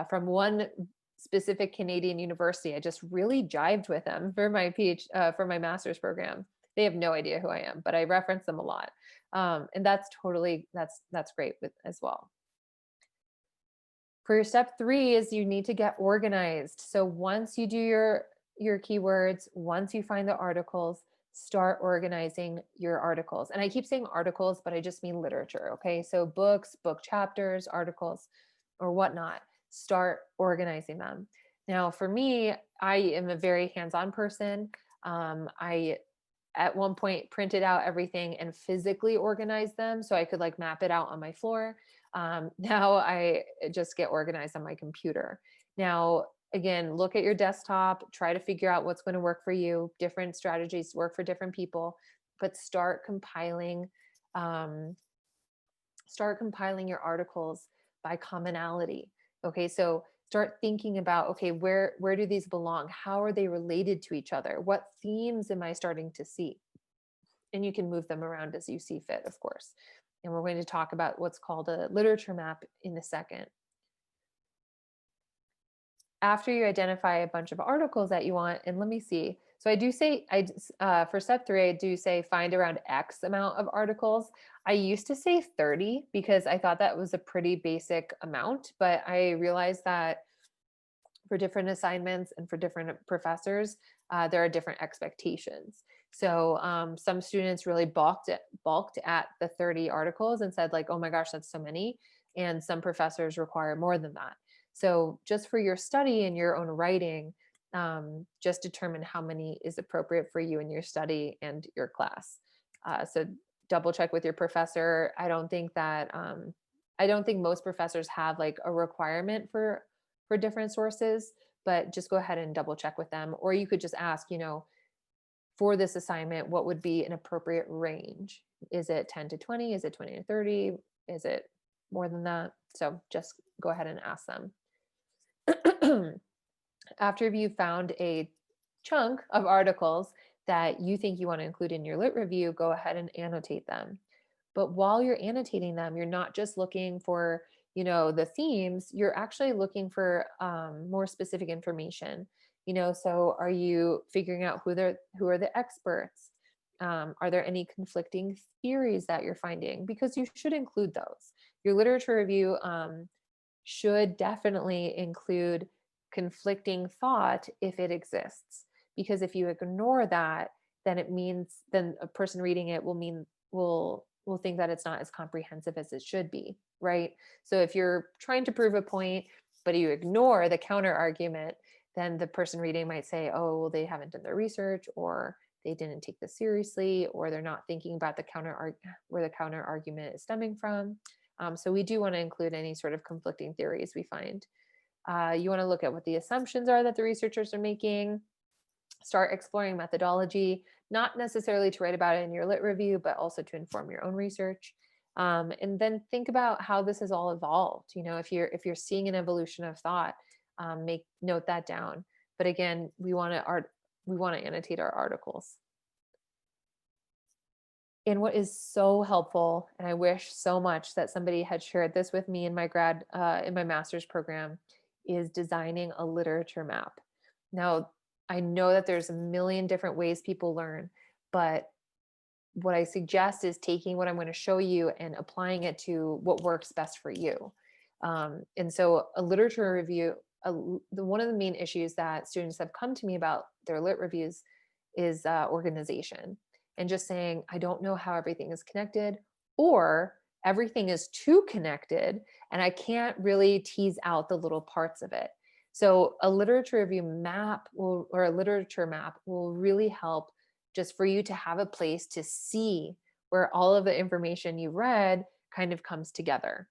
Speaker 1: from one specific Canadian university. I just really jived with them for my for my master's program. They have no idea who I am, but I reference them a lot. And that's great as well. For your step 3 is you need to get organized. So once you do your keywords, once you find the articles, start organizing your articles. And I keep saying articles, but I just mean literature. Okay. So books, book chapters, articles, or whatnot. Start organizing them. Now, for me, I am a very hands-on person. I at one point printed out everything and physically organized them so I could like map it out on my floor. Now I just get organized on my computer. Now, again, look at your desktop, try to figure out what's going to work for you. Different strategies work for different people, but start compiling your articles by commonality. Okay, so start thinking about, okay, where do these belong? How are they related to each other? What themes am I starting to see? And you can move them around as you see fit, of course. And we're going to talk about what's called a literature map in a second. After you identify a bunch of articles that you want, and let me see. So I do say, for step 3, I do say find around X amount of articles. I used to say 30 because I thought that was a pretty basic amount, but I realized that for different assignments and for different professors, there are different expectations. So some students really balked at the 30 articles and said like, oh my gosh, that's so many. And some professors require more than that. So just for your study and your own writing, just determine how many is appropriate for you in your study and your class. So double check with your professor. I don't think most professors have like a requirement for different sources, but just go ahead and double check with them. Or you could just ask, for this assignment, what would be an appropriate range? Is it 10 to 20? Is it 20 to 30? Is it more than that? So just go ahead and ask them. After you've found a chunk of articles that you think you want to include in your lit review, go ahead and annotate them. But while you're annotating them, you're not just looking for, the themes, you're actually looking for more specific information. So are you figuring out who are the experts? Are there any conflicting theories that you're finding? Because you should include those. Your literature review should definitely include conflicting thought if it exists. Because if you ignore that, then a person reading it will think that it's not as comprehensive as it should be, right? So if you're trying to prove a point, but you ignore the counter argument, then the person reading might say, oh, well, they haven't done their research, or they didn't take this seriously, or they're not thinking about where the counter argument is stemming from. So we do want to include any sort of conflicting theories we find. You want to look at what the assumptions are that the researchers are making. Start exploring methodology, not necessarily to write about it in your lit review, but also to inform your own research. And then think about how this has all evolved. If you're seeing an evolution of thought, note that down. But again, we want to annotate our articles. And what is so helpful, and I wish so much that somebody had shared this with me in my master's program, is designing a literature map. Now, I know that there's a million different ways people learn, but what I suggest is taking what I'm going to show you and applying it to what works best for you. And so a literature review, one of the main issues that students have come to me about their lit reviews is organization, and just saying, I don't know how everything is connected, or everything is too connected and I can't really tease out the little parts of it. So a literature review map or a literature map will really help just for you to have a place to see where all of the information you read kind of comes together.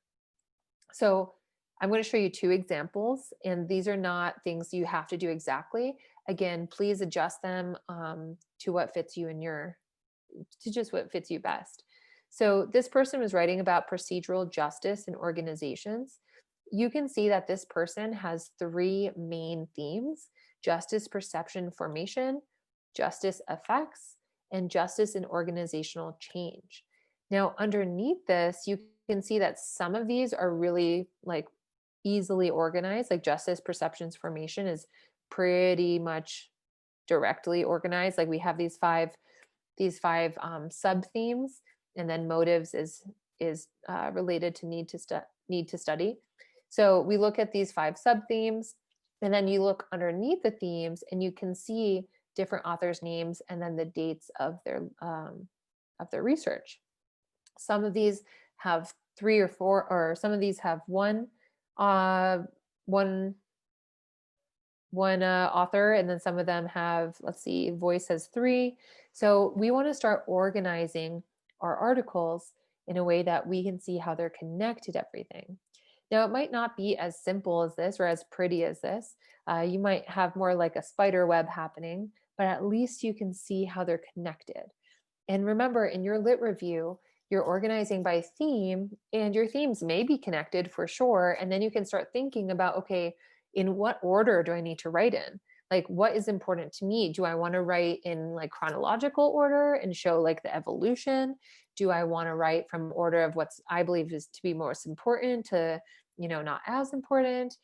Speaker 1: So I'm going to show you 2 examples, and these are not things you have to do exactly. Again, please adjust them to what fits you in your to just what fits you best. So this person was writing about procedural justice in organizations. You can see that this person has three main themes: justice perception formation, justice effects, and justice in organizational change. Now, underneath this, you can see that some of these are really like easily organized, like justice perceptions formation is pretty much directly organized. Like we have these five sub themes, and then motives is related to need to study. So we look at these five sub themes, and then you look underneath the themes, and you can see different authors' names and then the dates of their research. Some of these have three or four, or some of these have uh, one author, and then some of them have, let's see, Voice has three. So we want to start organizing our articles in a way that we can see how they're connected to everything. Now, it might not be as simple as this or as pretty as this. You might have more like a spider web happening, but at least you can see how they're connected. And remember, in your lit review, you're organizing by theme, and your themes may be connected for sure. And then you can start thinking about, okay, in what order do I need to write in? Like, what is important to me? Do I want to write in like chronological order and show like the evolution? Do I want to write from order of what's I believe is to be most important to, not as important?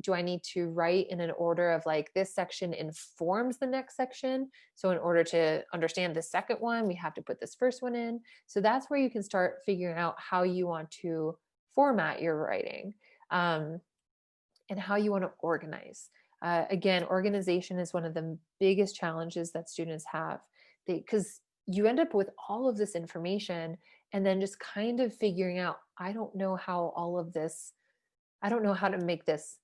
Speaker 1: Do I need to write in an order of like this section informs the next section? So in order to understand the second one, we have to put this first one in. So that's where you can start figuring out how you want to format your writing. And how you want to organize. Again, organization is one of the biggest challenges that students have, because you end up with all of this information and then just kind of figuring out, I don't know how to make this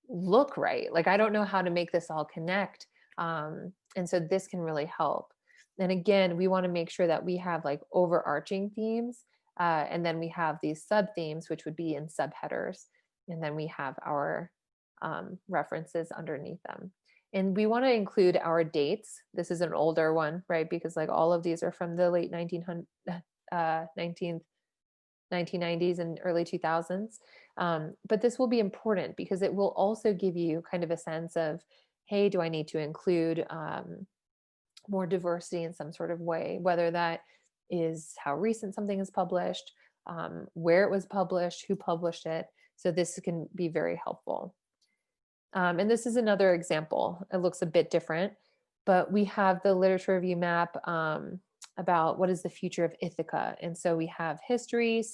Speaker 1: look right. Like, I don't know how to make this all connect. And so this can really help. And again, we want to make sure that we have like overarching themes. And then we have these sub themes, which would be in subheaders. And then we have our references underneath them. And we want to include our dates. This is an older one, right? Because like all of these are from the late 1990s and early 2000s. But this will be important because it will also give you kind of a sense of, hey, do I need to include more diversity in some sort of way, whether that is how recent something is published, where it was published, who published it. So this can be very helpful. And this is another example. It looks a bit different, but we have the literature review map about what is the future of Ithaca. And so we have history,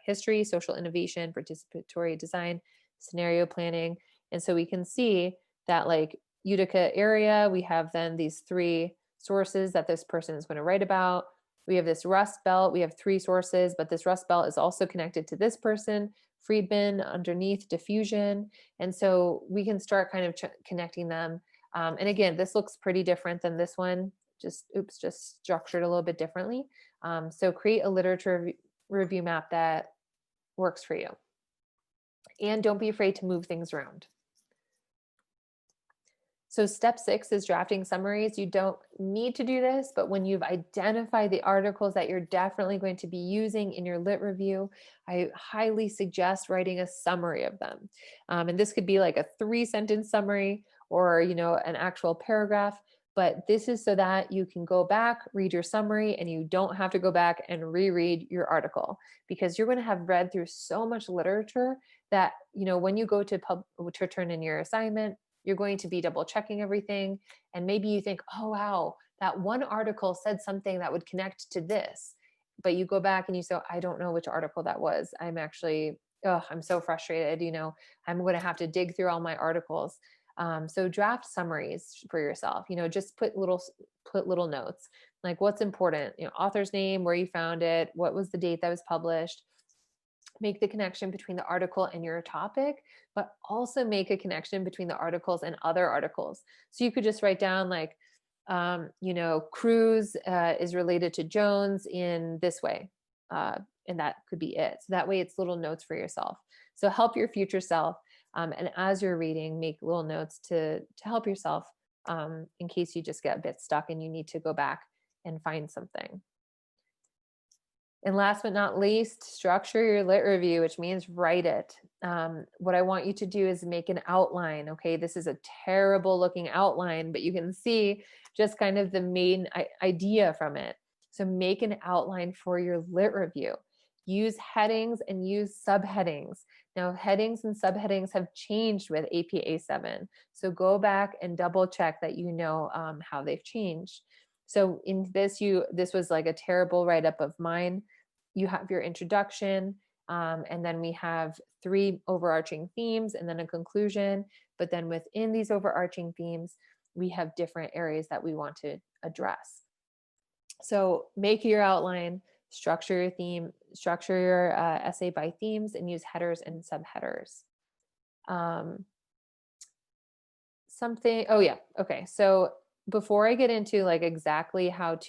Speaker 1: history, social innovation, participatory design, scenario planning. And so we can see that like Utica area, we have then these three sources that this person is going to write about. We have this Rust Belt, we have three sources, but this Rust Belt is also connected to this person, Friedman, underneath diffusion. And so we can start kind of connecting them. And again, this looks pretty different than this one, just structured a little bit differently. So create a literature review map that works for you. And don't be afraid to move things around. So step 6 is drafting summaries. You don't need to do this, but when you've identified the articles that you're definitely going to be using in your lit review, I highly suggest writing a summary of them. And this could be like a 3-sentence summary or, an actual paragraph, but this is so that you can go back, read your summary, and you don't have to go back and reread your article, because you're going to have read through so much literature that, when you go to turn in your assignment, you're going to be double checking everything. And maybe you think, oh, wow, that one article said something that would connect to this. But you go back and you say, I don't know which article that was. I'm so frustrated. I'm going to have to dig through all my articles. So draft summaries for yourself, just put little notes, like what's important, author's name, where you found it, what was the date that was published. Make the connection between the article and your topic, but also make a connection between the articles and other articles. So you could just write down like, Cruz is related to Jones in this way. And that could be it. So that way it's little notes for yourself. So help your future self. And as you're reading, make little notes to help yourself in case you just get a bit stuck and you need to go back and find something. And last but not least, structure your lit review, which means write it. What I want you to do is make an outline. Okay, this is a terrible looking outline, but you can see just kind of the main idea from it. So make an outline for your lit review. Use headings and use subheadings. Now, headings and subheadings have changed with APA 7. So go back and double check that you know how they've changed. So in this, this was like a terrible write-up of mine. You have your introduction, and then we have 3 overarching themes and then a conclusion. But then within these overarching themes, we have different areas that we want to address. So make your outline, structure your theme, structure your essay by themes, and use headers and subheaders. Oh yeah, okay. So before I get into like exactly how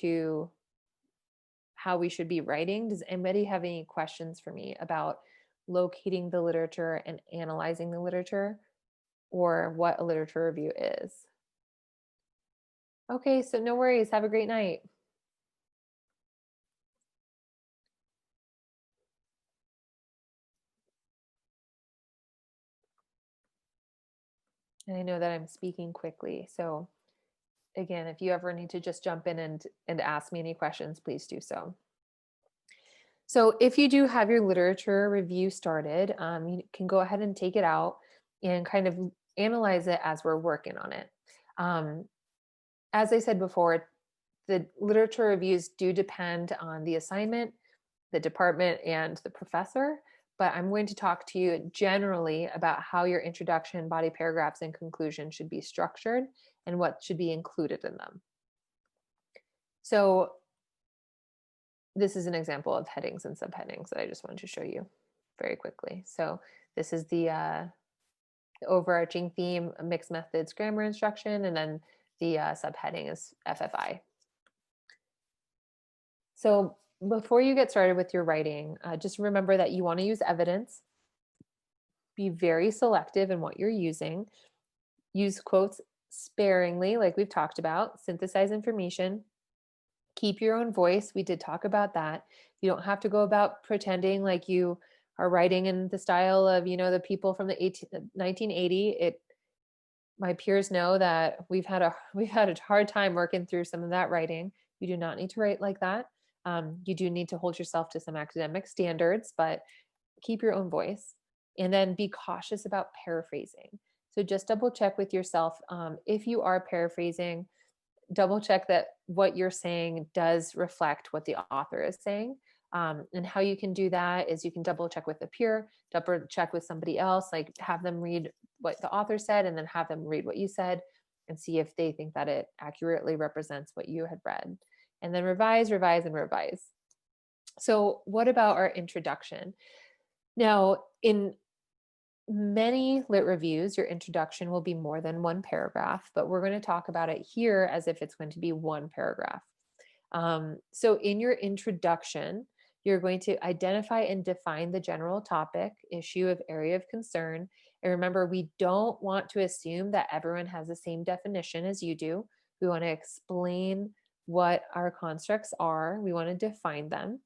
Speaker 1: we should be writing, does anybody have any questions for me about locating the literature and analyzing the literature, or what a literature review is? Okay, so no worries. Have a great night. And I know that I'm speaking quickly, so again, if you ever need to just jump in and ask me any questions, please do so. So if you do have your literature review started, you can go ahead and take it out and kind of analyze it as we're working on it. As I said before, the literature reviews do depend on the assignment, the department, and the professor, but I'm going to talk to you generally about how your introduction, body paragraphs, and conclusion should be structured and what should be included in them. So this is an example of headings and subheadings that I just wanted to show you very quickly. So this is the overarching theme, mixed methods grammar instruction, and then the subheading is FFI. So before you get started with your writing, just remember that you want to use evidence. Be very selective in what you're using. Use quotes sparingly, like we've talked about. Synthesize information. Keep your own voice. We did talk about that. You don't have to go about pretending like you are writing in the style of, the people from the 1980. My peers know that we've had a hard time working through some of that writing. You do not need to write like that. You do need to hold yourself to some academic standards, but keep your own voice. And then be cautious about paraphrasing. So just double check with yourself. If you are paraphrasing, double check that what you're saying does reflect what the author is saying. And how you can do that is you can double check with a peer, double check with somebody else, like have them read what the author said and then have them read what you said and see if they think that it accurately represents what you had read. And then revise, revise, and revise. So what about our introduction? Now, in many lit reviews, your introduction will be more than 1 paragraph, but we're going to talk about it here as if it's going to be 1 paragraph. So in your introduction, you're going to identify and define the general topic, issue of area of concern. And remember, we don't want to assume that everyone has the same definition as you do. We want to explain what our constructs are. We want to define them.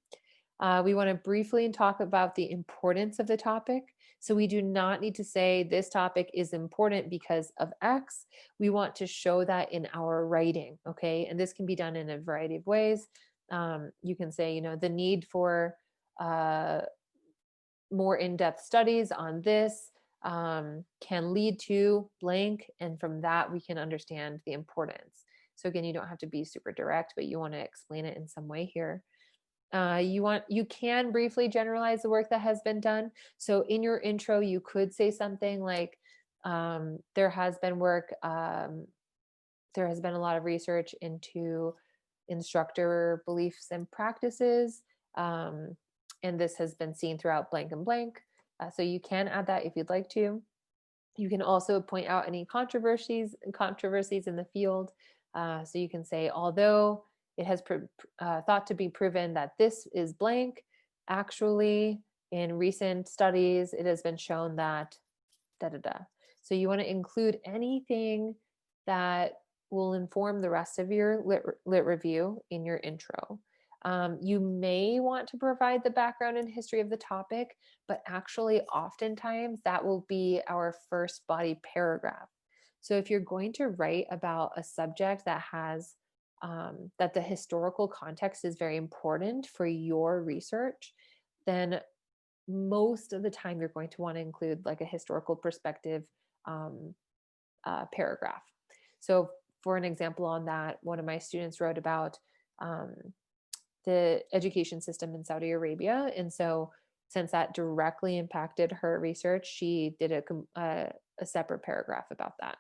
Speaker 1: We want to briefly talk about the importance of the topic. So we do not need to say this topic is important because of X. We want to show that in our writing, okay? And this can be done in a variety of ways. You can say, the need for more in-depth studies on this can lead to blank, and from that we can understand the importance. So again, you don't have to be super direct, but you want to explain it in some way here. You can briefly generalize the work that has been done. So in your intro, you could say something like, there has been work, there has been a lot of research into instructor beliefs and practices, and this has been seen throughout blank and blank. So you can add that if you'd like to. You can also point out any controversies in the field. So you can say, although it has thought to be proven that this is blank, actually, in recent studies, it has been shown that da-da-da. So you want to include anything that will inform the rest of your lit review in your intro. You may want to provide the background and history of the topic, but actually oftentimes that will be our first body paragraph. So if you're going to write about a subject that has that the historical context is very important for your research, then most of the time you're going to want to include like a historical perspective um, paragraph. So for an example on that, one of my students wrote about um, the education system in Saudi Arabia. And so since that directly impacted her research, she did a separate paragraph about that.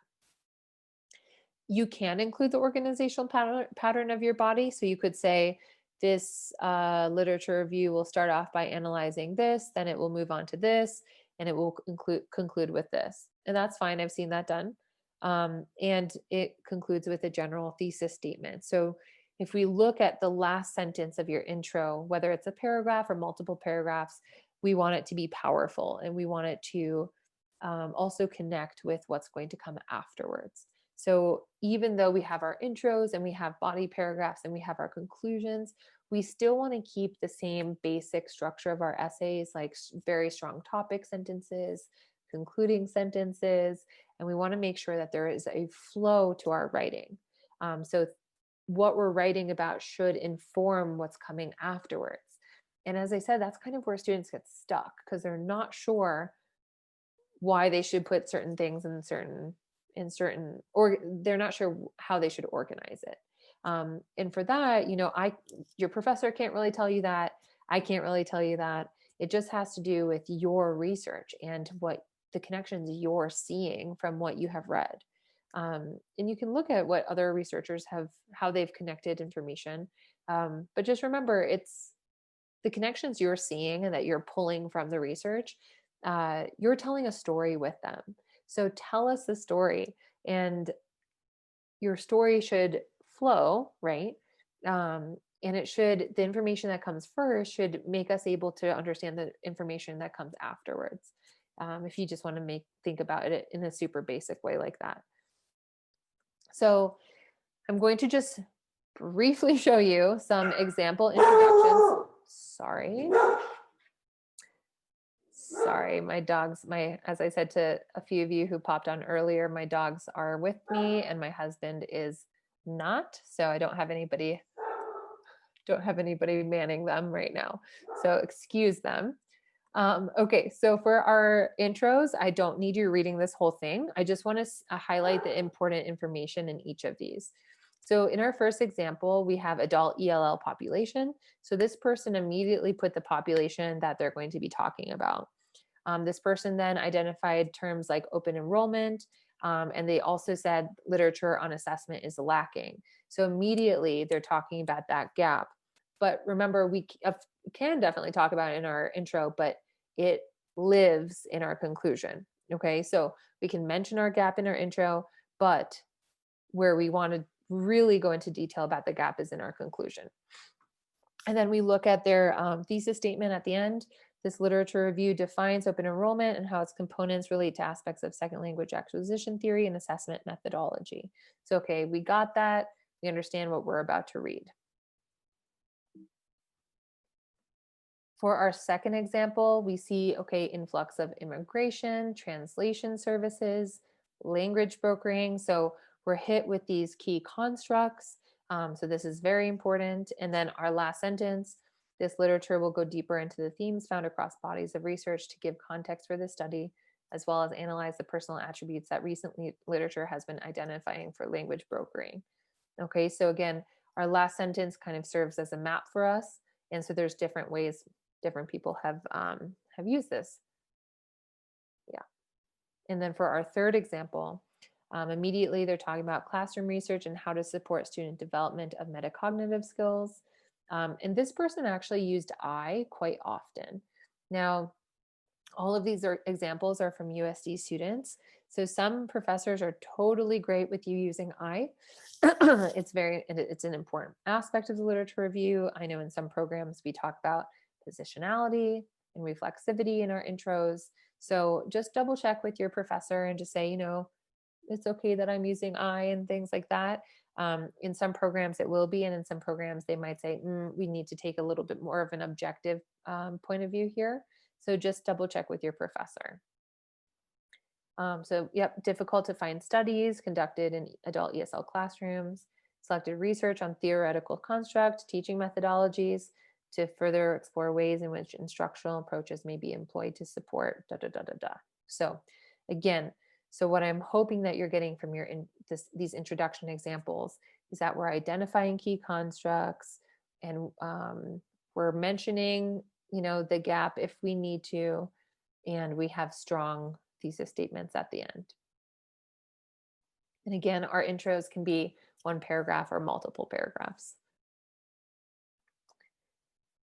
Speaker 1: You can include the organizational pattern of your body. So you could say, this literature review will start off by analyzing this, then it will move on to this, and it will conclude with this. And that's fine. I've seen that done. And it concludes with a general thesis statement. So if we look at the last sentence of your intro, whether it's a paragraph or multiple paragraphs, we want it to be powerful, and we want it to also connect with what's going to come afterwards. So even though we have our intros and we have body paragraphs and we have our conclusions, we still want to keep the same basic structure of our essays, like very strong topic sentences, concluding sentences, and we want to make sure that there is a flow to our writing. So what we're writing about should inform what's coming afterwards. And as I said, that's kind of where students get stuck, because they're not sure why they should put certain things in certain, or they're not sure how they should organize it. And for that, your professor can't really tell you that. I can't really tell you that. It just has to do with your research and what the connections you're seeing from what you have read. And you can look at what other researchers how they've connected information. But just remember, it's the connections you're seeing and that you're pulling from the research. You're telling a story with them. So tell us the story, and your story should flow, right? And the information that comes first should make us able to understand the information that comes afterwards. If you just want to think about it in a super basic way like that. So I'm going to just briefly show you some example introductions. Sorry, my dogs, as I said to a few of you who popped on earlier, my dogs are with me and my husband is not. So I don't have anybody manning them right now. So excuse them. Okay, so for our intros, I don't need you reading this whole thing. I just want to highlight the important information in each of these. So in our first example, we have adult ELL population. So this person immediately put the population that they're going to be talking about. This person then identified terms like open enrollment, and they also said literature on assessment is lacking. So immediately they're talking about that gap. But remember, we can definitely talk about it in our intro, but it lives in our conclusion. Okay, so we can mention our gap in our intro, but where we want to really go into detail about the gap is in our conclusion. And then we look at their thesis statement at the end. This literature review defines open enrollment and how its components relate to aspects of second language acquisition theory and assessment methodology. So, okay, we got that. We understand what we're about to read. For our second example, we see, okay, influx of immigration, translation services, language brokering. So we're hit with these key constructs. So this is very important. And then our last sentence, this literature will go deeper into the themes found across bodies of research to give context for the study, as well as analyze the personal attributes that recently literature has been identifying for language brokering. Okay, so again, our last sentence kind of serves as a map for us. And so there's different ways different people have used this. Yeah. And then for our third example, immediately they're talking about classroom research and how to support student development of metacognitive skills. And this person actually used I quite often. Now, all of these examples are from USD students. So some professors are totally great with you using I. It's an important aspect of the literature review. I know in some programs we talk about positionality and reflexivity in our intros. So just double check with your professor and just say, it's okay that I'm using I and things like that. In some programs it will be, and in some programs they might say, we need to take a little bit more of an objective point of view here. So just double check with your professor. So, yep, difficult to find studies conducted in adult ESL classrooms, selected research on theoretical construct, teaching methodologies to further explore ways in which instructional approaches may be employed to support da da da da da. So, again, so what I'm hoping that you're getting from these introduction examples is that we're identifying key constructs, and we're mentioning, the gap if we need to, and we have strong thesis statements at the end. And again, our intros can be one paragraph or multiple paragraphs.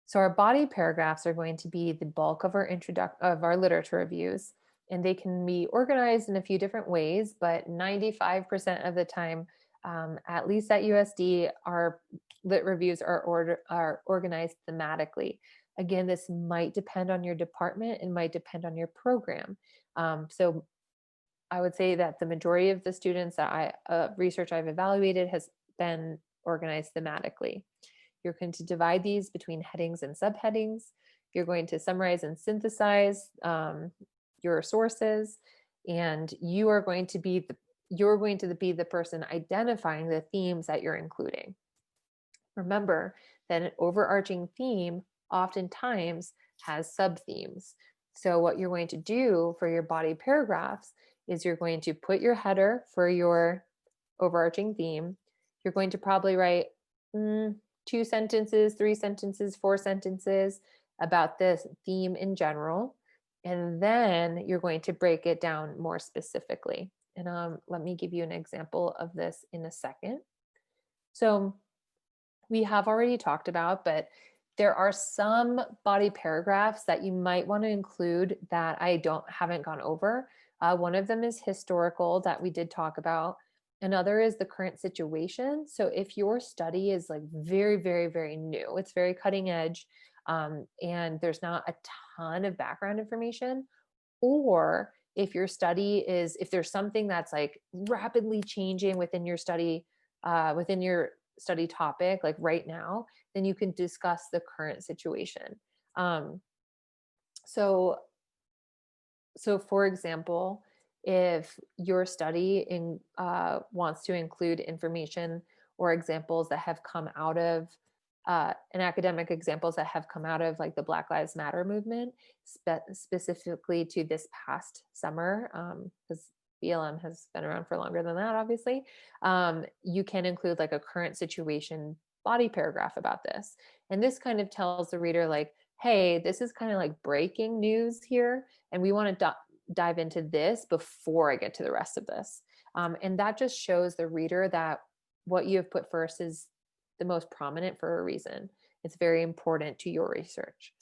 Speaker 1: So our body paragraphs are going to be the bulk of our literature reviews, and they can be organized in a few different ways, but 95% of the time, at least at USD, our lit reviews are organized thematically. Again, this might depend on your department and might depend on your program. So I would say that the majority of the students that research I've evaluated has been organized thematically. You're going to divide these between headings and subheadings. You're going to summarize and synthesize your sources, and you're going to be the person identifying the themes that you're including. Remember that an overarching theme oftentimes has sub-themes. So what you're going to do for your body paragraphs is you're going to put your header for your overarching theme. You're going to probably write 2 sentences, 3 sentences, 4 sentences about this theme in general. And then you're going to break it down more specifically. And let me give you an example of this in a second. So we have already talked about, but there are some body paragraphs that you might want to include that I haven't gone over. One of them is historical, that we did talk about. Another is the current situation. So if your study is like very, very, very new, it's very cutting edge, and there's not a ton of background information, or if there's something that's like rapidly changing within your study topic, like right now, then you can discuss the current situation. So for example, if your study wants to include information or examples that have come out of academic examples that have come out of like the Black Lives Matter movement, specifically to this past summer, because BLM has been around for longer than that, obviously, you can include like a current situation body paragraph about this. And this kind of tells the reader like, hey, this is kind of like breaking news here, and we want to dive into this before I get to the rest of this. And that just shows the reader that what you have put first is the most prominent for a reason. It's very important to your research.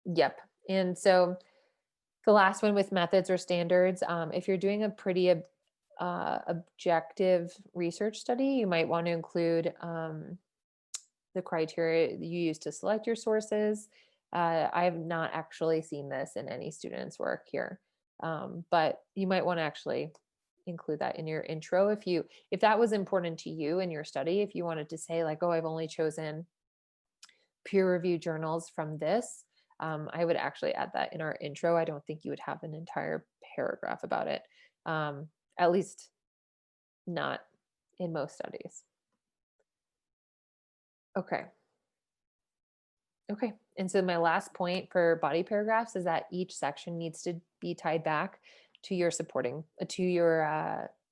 Speaker 1: Yep. And so the last one with methods or standards, if you're doing a pretty objective research study, you might want to include the criteria you use to select your sources. I have not actually seen this in any student's work here, but you might want to actually include that in your intro if that was important to you in your study. If you wanted to say like, oh, I've only chosen peer-reviewed journals from this, I would actually add that in our intro. I don't think you would have an entire paragraph about it, at least not in most studies. Okay. And so my last point for body paragraphs is that each section needs to be tied back to your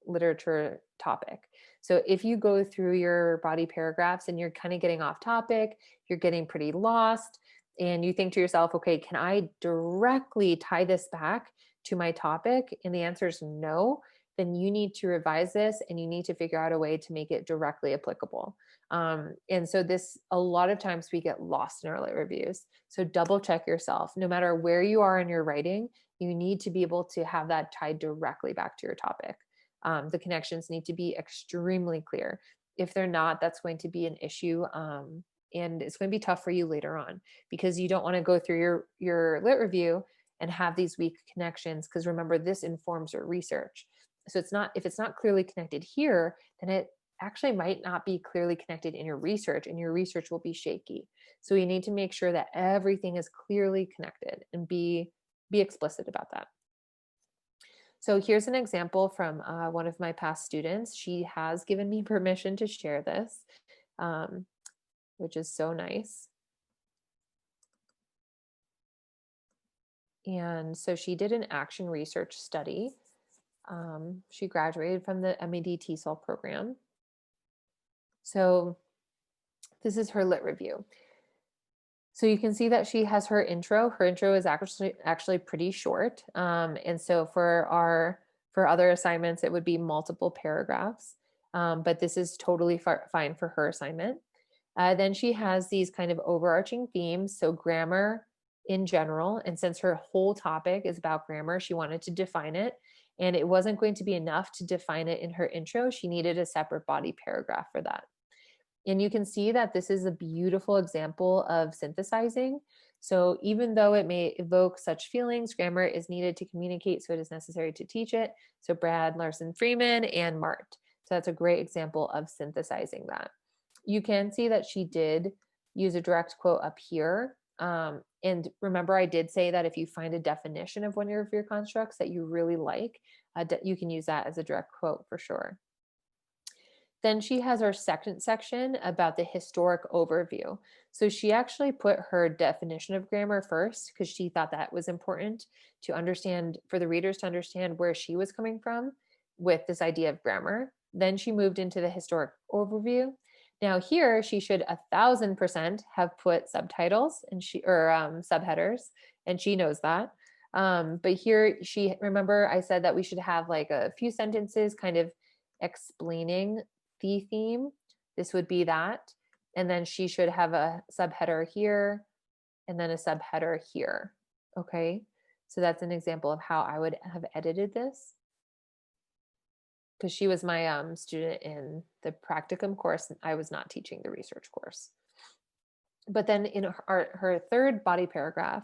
Speaker 1: literature topic. So if you go through your body paragraphs and you're kind of getting off topic, you're getting pretty lost, and you think to yourself, okay, can I directly tie this back to my topic? And the answer is no, then you need to revise this and you need to figure out a way to make it directly applicable. And so a lot of times we get lost in our lit reviews. So double check yourself. No matter where you are in your writing, you need to be able to have that tied directly back to your topic. The connections need to be extremely clear. If they're not, that's going to be an issue. And it's going to be tough for you later on, because you don't want to go through your lit review and have these weak connections, because remember, this informs your research. So if it's not clearly connected here, then it actually might not be clearly connected in your research, and your research will be shaky. So you need to make sure that everything is clearly connected and be explicit about that. So here's an example from one of my past students. She has given me permission to share this, which is so nice. And so she did an action research study. She graduated from the MED TESOL program. So this is her lit review. So you can see that she has her intro. Her intro is actually pretty short. And so for other assignments, it would be multiple paragraphs. But this is totally fine for her assignment. Then she has these kind of overarching themes. So grammar in general. And since her whole topic is about grammar, she wanted to define it. And it wasn't going to be enough to define it in her intro. She needed a separate body paragraph for that. And you can see that this is a beautiful example of synthesizing. So even though it may evoke such feelings, grammar is needed to communicate, so it is necessary to teach it. So Brad, Larson, Freeman, and Mart. So that's a great example of synthesizing that. You can see that she did use a direct quote up here. And remember, I did say that if you find a definition of one of your constructs that you really like, you can use that as a direct quote for sure. Then she has our second section about the historic overview. So she actually put her definition of grammar first because she thought that was important to understand, for the readers to understand where she was coming from with this idea of grammar. Then she moved into the historic overview. Now here she should 1,000% have put subtitles and subheaders, and she knows that. But here remember I said that we should have like a few sentences kind of explaining the theme. This would be that. And then she should have a subheader here and then a subheader here. Okay. So that's an example of how I would have edited this. Because she was my student in the practicum course, and I was not teaching the research course. But then in her third body paragraph,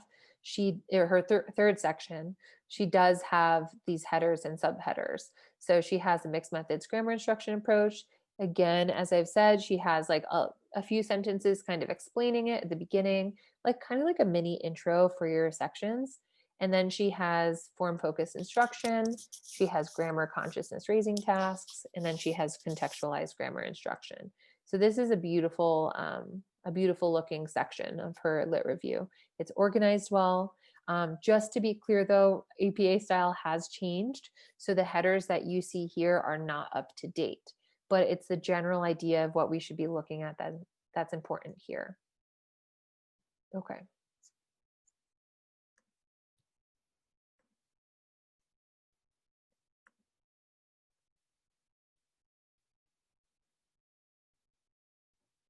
Speaker 1: third section, she does have these headers and subheaders. So she has a mixed methods grammar instruction approach. Again, as I've said, she has like a few sentences kind of explaining it at the beginning, like kind of like a mini intro for your sections. And then she has form focused instruction. She has grammar consciousness raising tasks, and then she has contextualized grammar instruction. So this is a beautiful looking section of her lit review. It's organized well. Just to be clear though, APA style has changed. So the headers that you see here are not up to date, but it's the general idea of what we should be looking at that's important here. Okay.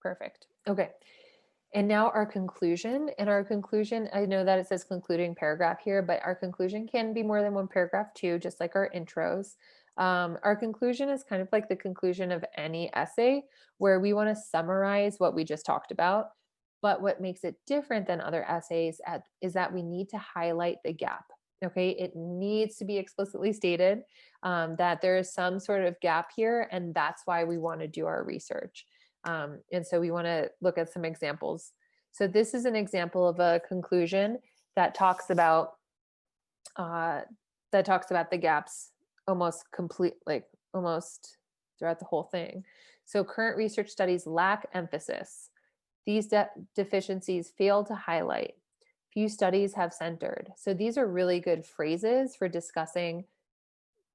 Speaker 1: Perfect. Okay. And now our conclusion. And our conclusion, I know that it says concluding paragraph here, but our conclusion can be more than one paragraph too, just like our intros. Our conclusion is kind of like the conclusion of any essay where we want to summarize what we just talked about. But what makes it different than other essays is that we need to highlight the gap. Okay, it needs to be explicitly stated that there is some sort of gap here, and that's why we want to do our research. And so we want to look at some examples. So this is an example of a conclusion that talks about the gaps almost throughout the whole thing. So current research studies lack emphasis. These deficiencies fail to highlight. Few studies have centered. So these are really good phrases for discussing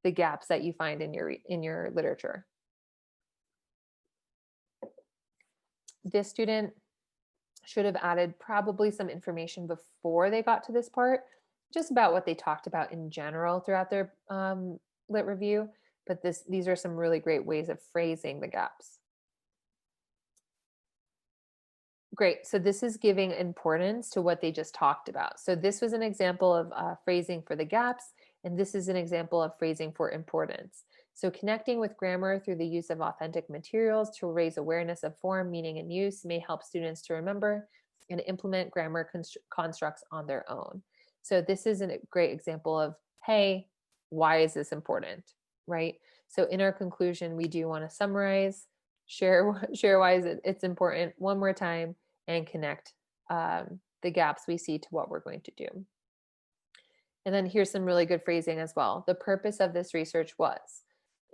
Speaker 1: the gaps that you find in your literature. This student should have added probably some information before they got to this part, just about what they talked about in general throughout their lit review. But these are some really great ways of phrasing the gaps. Great. So this is giving importance to what they just talked about. So this was an example of phrasing for the gaps, and this is an example of phrasing for importance. So connecting with grammar through the use of authentic materials to raise awareness of form, meaning, and use may help students to remember and implement grammar constructs on their own. So this is a great example of, hey, why is this important, right? So in our conclusion, we do want to summarize, share why it's important one more time, and connect the gaps we see to what we're going to do. And then here's some really good phrasing as well. The purpose of this research was,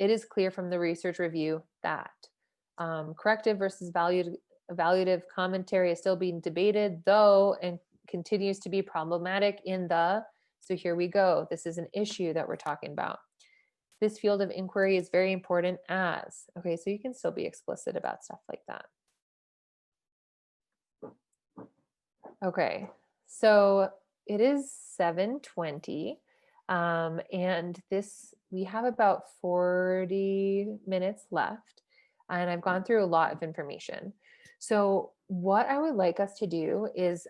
Speaker 1: it is clear from the research review that corrective versus evaluative commentary is still being debated, though, and continues to be problematic in the, so here we go. This is an issue that we're talking about. This field of inquiry is very important as, okay, so you can still be explicit about stuff like that. Okay, so it is 7:20, and we have about 40 minutes left, and I've gone through a lot of information. So what I would like us to do is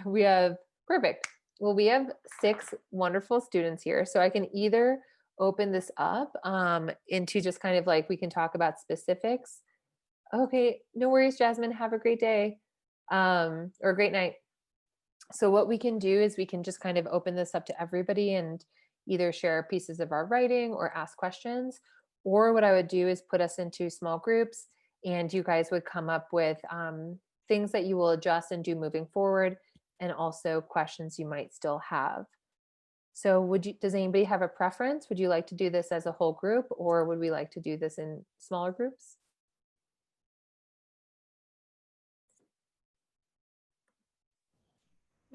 Speaker 1: we have, perfect. Well, we have 6 wonderful students here, so I can either open this up into just kind of like, we can talk about specifics. Okay, no worries, Jasmine, have a great day. Or a great night. So what we can do is we can just kind of open this up to everybody and either share pieces of our writing or ask questions. Or what I would do is put us into small groups, and you guys would come up with things that you will adjust and do moving forward, and also questions you might still have. So does anybody have a preference? Would you like to do this as a whole group, or would we like to do this in smaller groups?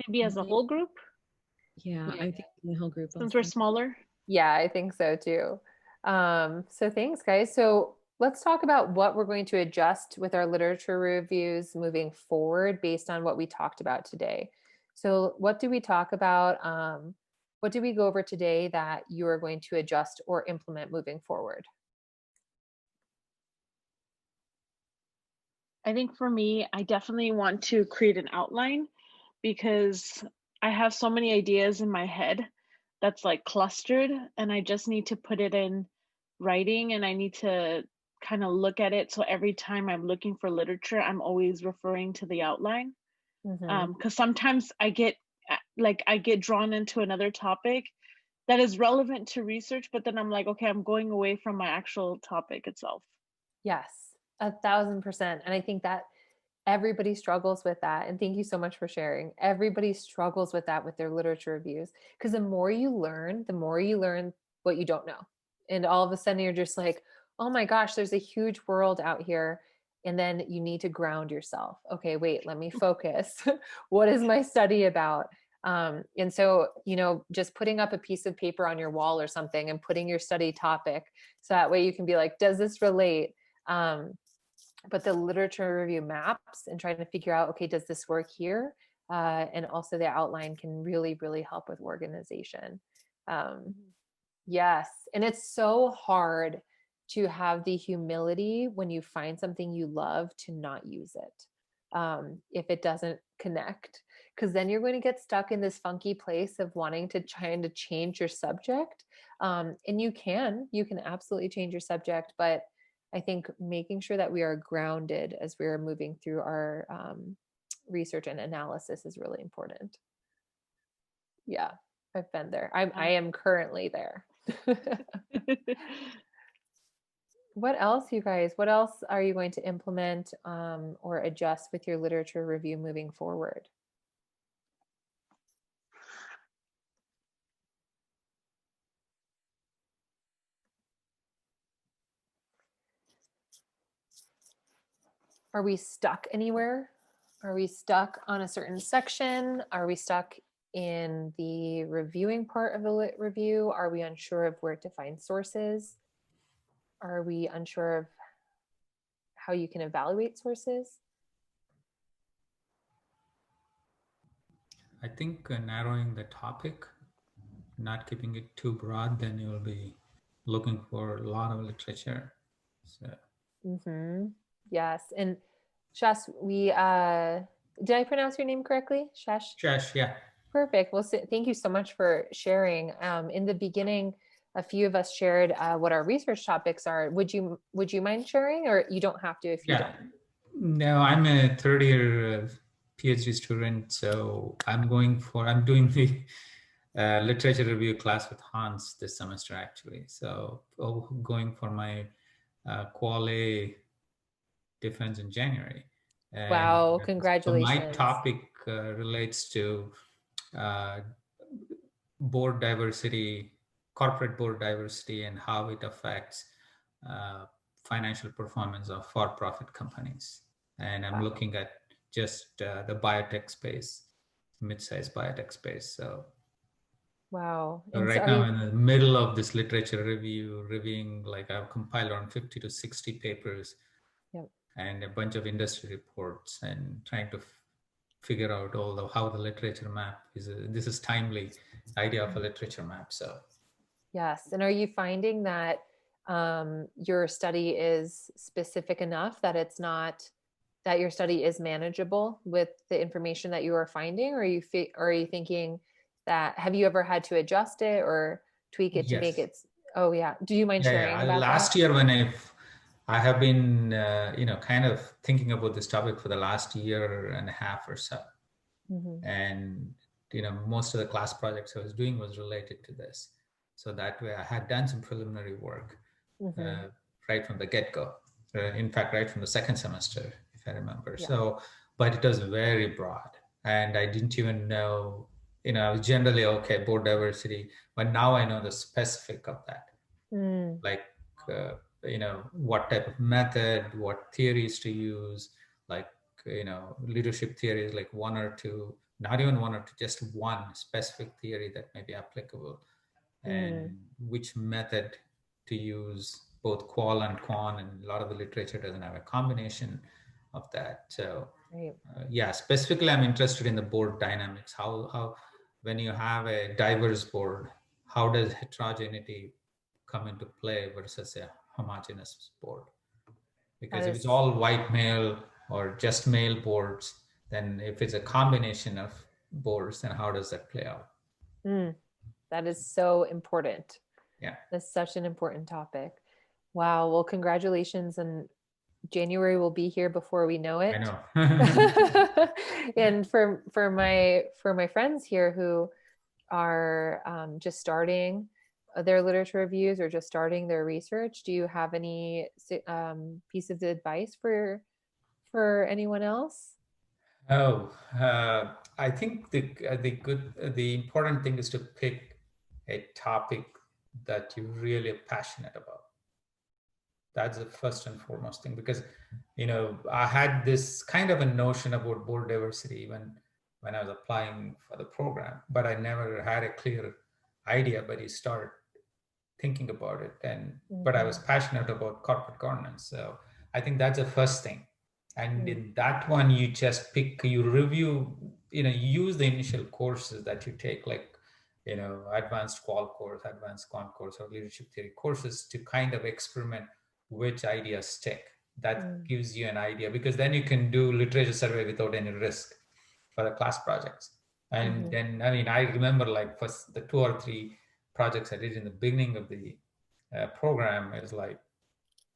Speaker 3: Maybe as a whole group,
Speaker 4: Yeah, I think the whole group.
Speaker 3: since we're
Speaker 4: also.
Speaker 3: smaller.
Speaker 1: Yeah, I think so too. So thanks, guys. So let's talk about what we're going to adjust with our literature reviews moving forward based on what we talked about today. So what do we talk about? What did we go over today that you are going to adjust or implement moving forward?
Speaker 3: I think for me, I definitely want to create an outline because I have so many ideas in my head that's like clustered, and I just need to put it in writing, and I need to kind of look at it. So every time I'm looking for literature, I'm always referring to the outline.
Speaker 1: Mhm.
Speaker 3: Because sometimes I get drawn into another topic that is relevant to research, but then I'm like, okay, I'm going away from my actual topic itself.
Speaker 1: Yes, 1,000%. And I think that everybody struggles with that. And thank you so much for sharing. Everybody struggles with that with their literature reviews, because the more you learn what you don't know. And all of a sudden you're just like, oh my gosh, there's a huge world out here. And then you need to ground yourself. Okay, wait, let me focus. What is my study about? And so, just putting up a piece of paper on your wall or something and putting your study topic, so that way you can be like, does this relate? But the literature review maps and trying to figure out, okay, does this work here? And also the outline can really, really help with organization. Yes. And it's so hard to have the humility when you find something you love to not use it if it doesn't connect, because then you're going to get stuck in this funky place of wanting to trying to change your subject. And you can absolutely change your subject, but I think making sure that we are grounded as we are moving through our research and analysis is really important. Yeah, I've been there. I am currently there. What else, you guys? What else are you going to implement or adjust with your literature review moving forward? Are we stuck anywhere? Are we stuck on a certain section? Are we stuck in the reviewing part of the lit review? Are we unsure of where to find sources? Are we unsure of how you can evaluate sources?
Speaker 5: I think narrowing the topic, not keeping it too broad, then you'll be looking for a lot of literature. So.
Speaker 1: Yes. And Shash, did I pronounce your name correctly?
Speaker 5: Shash, yeah.
Speaker 1: Perfect. Well, thank you so much for sharing. In the beginning, a few of us shared what our research topics are. Would you mind sharing, or you don't have to if you don't?
Speaker 5: No, I'm a third year PhD student, so I'm doing the literature review class with Hans this semester actually. So going for my Qual A defense in January. And
Speaker 1: Wow,
Speaker 5: so my
Speaker 1: congratulations.
Speaker 5: topic relates to board diversity, corporate board diversity, and how it affects financial performance of for-profit companies. And I'm
Speaker 1: Wow.
Speaker 5: looking at just the biotech space, mid-sized biotech space. So
Speaker 1: Wow.
Speaker 5: so
Speaker 1: And so
Speaker 5: right
Speaker 1: are
Speaker 5: now
Speaker 1: you,
Speaker 5: in the middle of this literature review, reviewing, like I've compiled around 50 to 60 papers
Speaker 1: Yep.
Speaker 5: and a bunch of industry reports and trying to figure out how the literature map this is timely idea of a literature map. So
Speaker 1: yes. And are you finding that your study is specific enough that it's not, that your study is manageable with the information that you are finding? Or are you thinking that, have you ever had to adjust it or tweak it to make
Speaker 5: yes.
Speaker 1: it? Oh yeah. Do you mind sharing about
Speaker 5: Last
Speaker 1: that?
Speaker 5: year when I have been kind of thinking about this topic for the last year and a half or so.
Speaker 1: Mm-hmm.
Speaker 5: And most of the class projects I was doing was related to this, so that way I had done some preliminary work right from the get-go, in fact right from the second semester if I remember.
Speaker 1: Yeah.
Speaker 5: So but it was very broad and I didn't even know, I was generally okay, board diversity, but now I know the specific of that. Like what type of method, what theories to use, like leadership theories, like one or two, not even one or two, just one specific theory that may be applicable, and which method to use, both qual and quant, and a lot of the literature doesn't have a combination of that. So
Speaker 1: Right.
Speaker 5: specifically I'm interested in the board dynamics, how when you have a diverse board, how does heterogeneity come into play versus a homogeneous board? Because if it's all white male or just male boards, then if it's a combination of boards, then how does that play out?
Speaker 1: That is so important.
Speaker 5: Yeah.
Speaker 1: That's such an important topic. Wow. Well, congratulations. And January will be here before we know it.
Speaker 5: I know.
Speaker 1: And for my friends here who are just starting their literature reviews or just starting their research, do you have any piece of advice for anyone else?
Speaker 5: I think the important thing is to pick a topic that you really are passionate about. That's the first and foremost thing, because I had this kind of a notion about board diversity when I was applying for the program, but I never had a clear idea. But you start thinking about it, but I was passionate about corporate governance, so I think that's the first thing. And in that one, you just you review, you use the initial courses that you take, like advanced qual course, advanced quant course, or leadership theory courses, to kind of experiment which ideas stick. That gives you an idea, because then you can do literature survey without any risk for the class projects. And then, I remember, like, first the 2 or 3 projects I did in the beginning of the program is like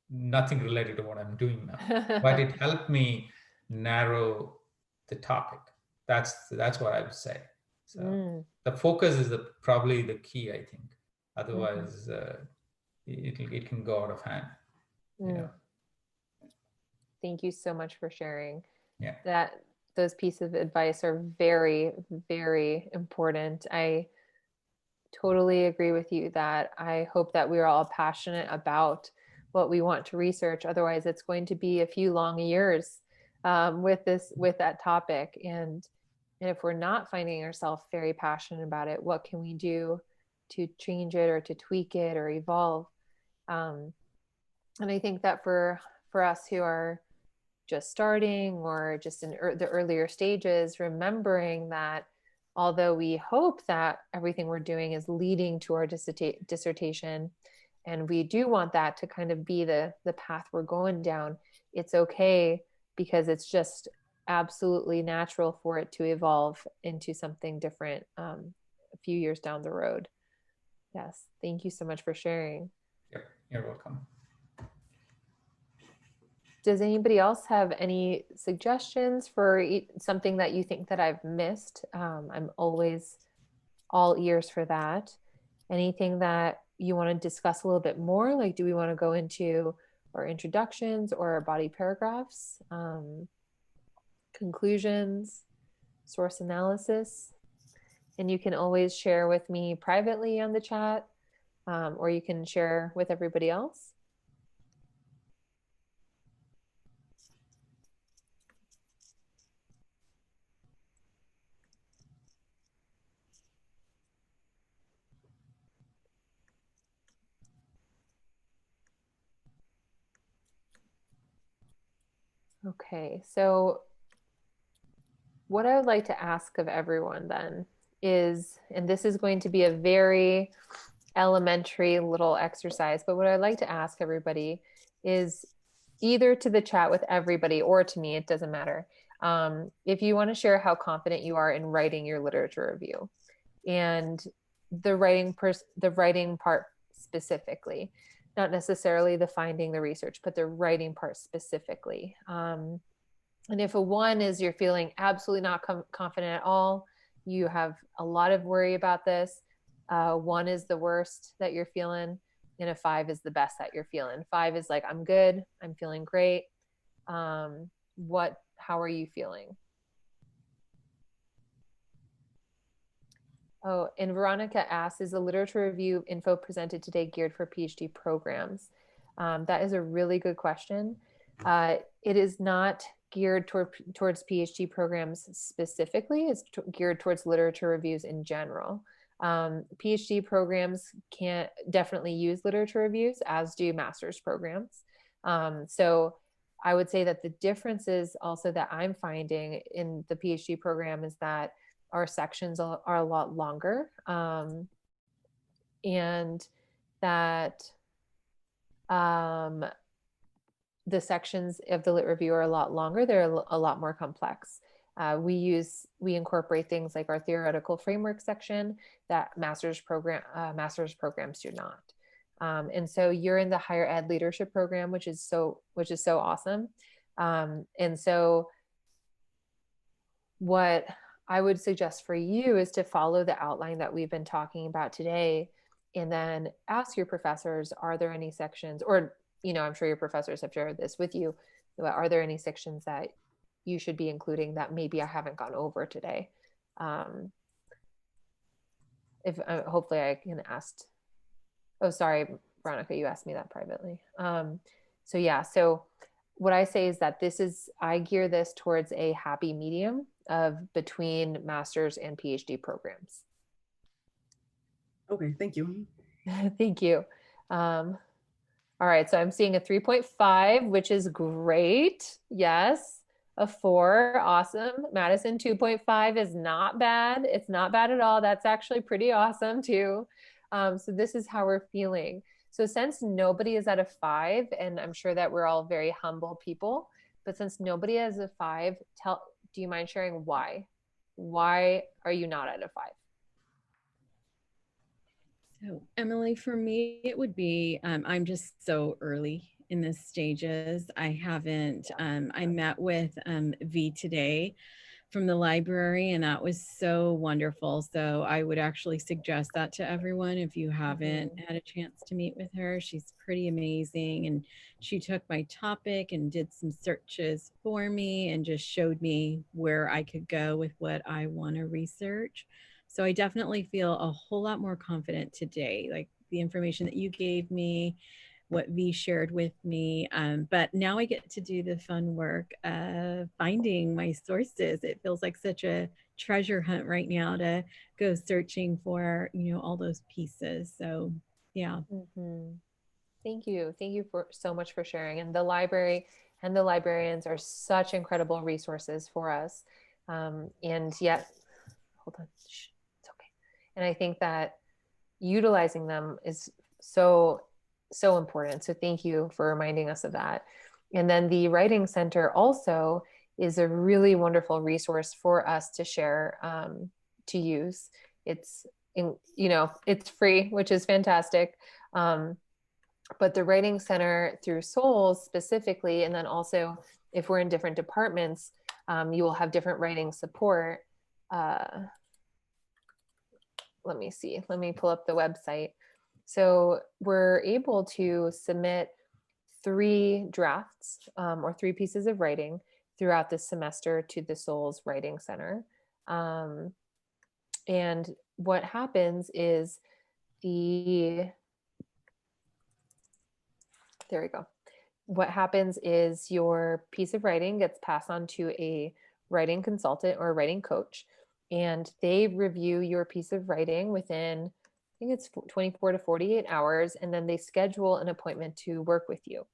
Speaker 5: nothing related to what I'm doing now, but it helped me narrow the topic. That's what I would say. So the focus is probably the key, I think. Otherwise, it can go out of hand.
Speaker 1: Thank you so much for sharing.
Speaker 5: Yeah.
Speaker 1: Those pieces of advice are very, very important. I totally agree with you that I hope that we're all passionate about what we want to research. Otherwise, it's going to be a few long years with that topic. And if we're not finding ourselves very passionate about it, what can we do to change it or to tweak it or evolve? And I think that for us who are just starting or just in the earlier stages, remembering that although we hope that everything we're doing is leading to our dissertation, and we do want that to kind of be the path we're going down, it's okay, because it's just absolutely natural for it to evolve into something different a few years down the road. Yes. Thank you so much for sharing.
Speaker 5: Yep. You're welcome.
Speaker 1: Does anybody else have any suggestions for something that you think that I've missed? I'm always all ears for that. Anything that you want to discuss a little bit more? Like, do we want to go into our introductions or our body paragraphs, conclusions, source analysis? And you can always share with me privately on the chat, or you can share with everybody else. Okay, so what I would like to ask of everyone then is, and this is going to be a very elementary little exercise, but what I'd like to ask everybody is either to the chat with everybody or to me, it doesn't matter. If you want to share how confident you are in writing your literature review and the writing part specifically, not necessarily the finding the research, but the writing part specifically. And if a 1 is you're feeling absolutely not confident at all, you have a lot of worry about this. 1 is the worst that you're feeling, and a 5 is the best that you're feeling. 5 is like, I'm good, I'm feeling great. How are you feeling? Oh, and Veronica asks, is the literature review info presented today geared for PhD programs? That is a really good question. It is not geared towards PhD programs specifically. It's geared towards literature reviews in general. PhD programs can definitely use literature reviews, as do master's programs. So I would say that the differences also that I'm finding in the PhD program is that our sections are a lot longer, and that the sections of the lit review are a lot longer. They're a lot more complex. We incorporate things like our theoretical framework section that master's programs do not. And so you're in the higher ed leadership program, which is so awesome. And so what I would suggest for you is to follow the outline that we've been talking about today, and then ask your professors, are there any sections, or, I'm sure your professors have shared this with you, but are there any sections that you should be including that maybe I haven't gone over today? Hopefully I can ask. Oh, sorry, Veronica, you asked me that privately. So what I say is that I gear this towards a happy medium of between master's and PhD programs.
Speaker 2: Okay, thank you.
Speaker 1: Thank you. All right, so I'm seeing a 3.5, which is great. Yes, a 4, awesome. Madison, 2.5 is not bad. It's not bad at all. That's actually pretty awesome too. So this is how we're feeling. So since nobody is at a 5, and I'm sure that we're all very humble people, but since nobody has a 5, do you mind sharing why? Why are you not at a 5?
Speaker 4: So Emily, for me, it would be, I'm just so early in the stages. I haven't, I met with V today from the library, and that was so wonderful. So I would actually suggest that to everyone if you haven't had a chance to meet with her. She's pretty amazing, and she took my topic and did some searches for me and just showed me where I could go with what I want to research. So I definitely feel a whole lot more confident today, like the information that you gave me, what V shared with me. But now I get to do the fun work of finding my sources. It feels like such a treasure hunt right now to go searching for, all those pieces. So yeah.
Speaker 1: Mm-hmm. Thank you. Thank you so much for sharing. And the library and the librarians are such incredible resources for us. And yet, hold on, it's okay. And I think that utilizing them is so important. So thank you for reminding us of that. And then the Writing Center also is a really wonderful resource for us to share, to use. It's it's free, which is fantastic. But the Writing Center through Souls specifically, and then also if we're in different departments, you will have different writing support. Let me see, let me pull up the website. So we're able to submit 3 drafts or 3 pieces of writing throughout the semester to the Souls Writing Center. And what happens is there we go. What happens is your piece of writing gets passed on to a writing consultant or a writing coach, and they review your piece of writing within, I think it's 24 to 48 hours, and then they schedule an appointment to work with you.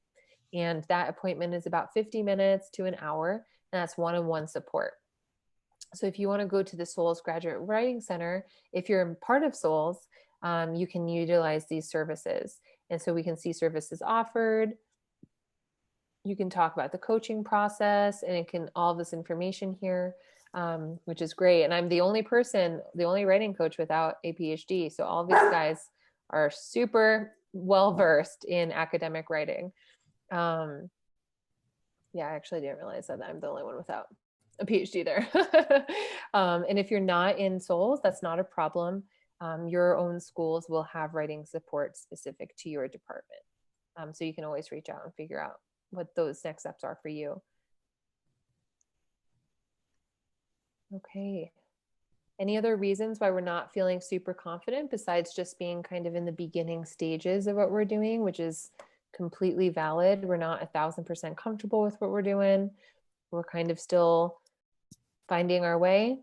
Speaker 1: And that appointment is about 50 minutes to an hour, and that's one-on-one support. So if you want to go to the Souls Graduate Writing Center, if you're part of Souls, you can utilize these services. And so we can see services offered. You can talk about the coaching process, and it can all this information here, which is great. And I'm the only writing coach without a PhD. So all these guys are super well versed in academic writing. Yeah, I actually didn't realize that I'm the only one without a PhD there. And if you're not in Souls, that's not a problem. Your own schools will have writing support specific to your department. So you can always reach out and figure out what those next steps are for you. Okay. Any other reasons why we're not feeling super confident besides just being kind of in the beginning stages of what we're doing, which is completely valid? We're not 1,000% comfortable with what we're doing. We're kind of still finding our way.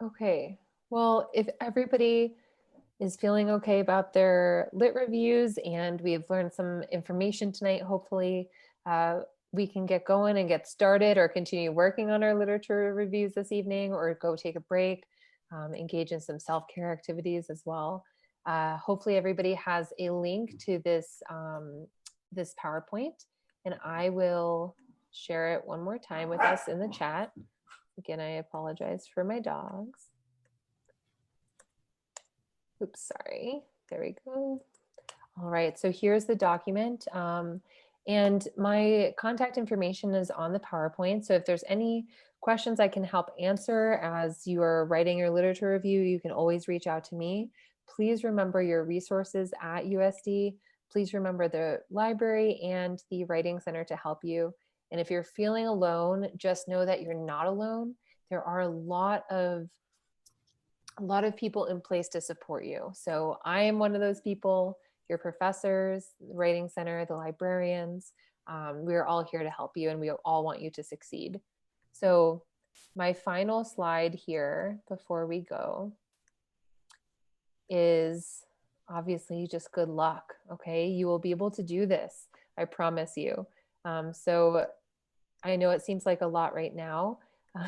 Speaker 1: Okay, well, if everybody is feeling okay about their lit reviews and we've learned some information tonight, hopefully we can get going and get started or continue working on our literature reviews this evening, or go take a break, engage in some self-care activities as well. Hopefully everybody has a link to this, this PowerPoint, and I will share it one more time with us in the chat. Again, I apologize for my dogs. Oops, sorry. There we go. All right, so here's the document. And my contact information is on the PowerPoint. So if there's any questions I can help answer as you are writing your literature review, you can always reach out to me. Please remember your resources at USD. Please remember the library and the Writing Center to help you. And if you're feeling alone, just know that you're not alone. There are a lot of people in place to support you. So I am one of those people, your professors, the Writing Center, the librarians. We're all here to help you, and we all want you to succeed. So my final slide here before we go is obviously just good luck. Okay, you will be able to do this. I promise you. So I know it seems like a lot right now.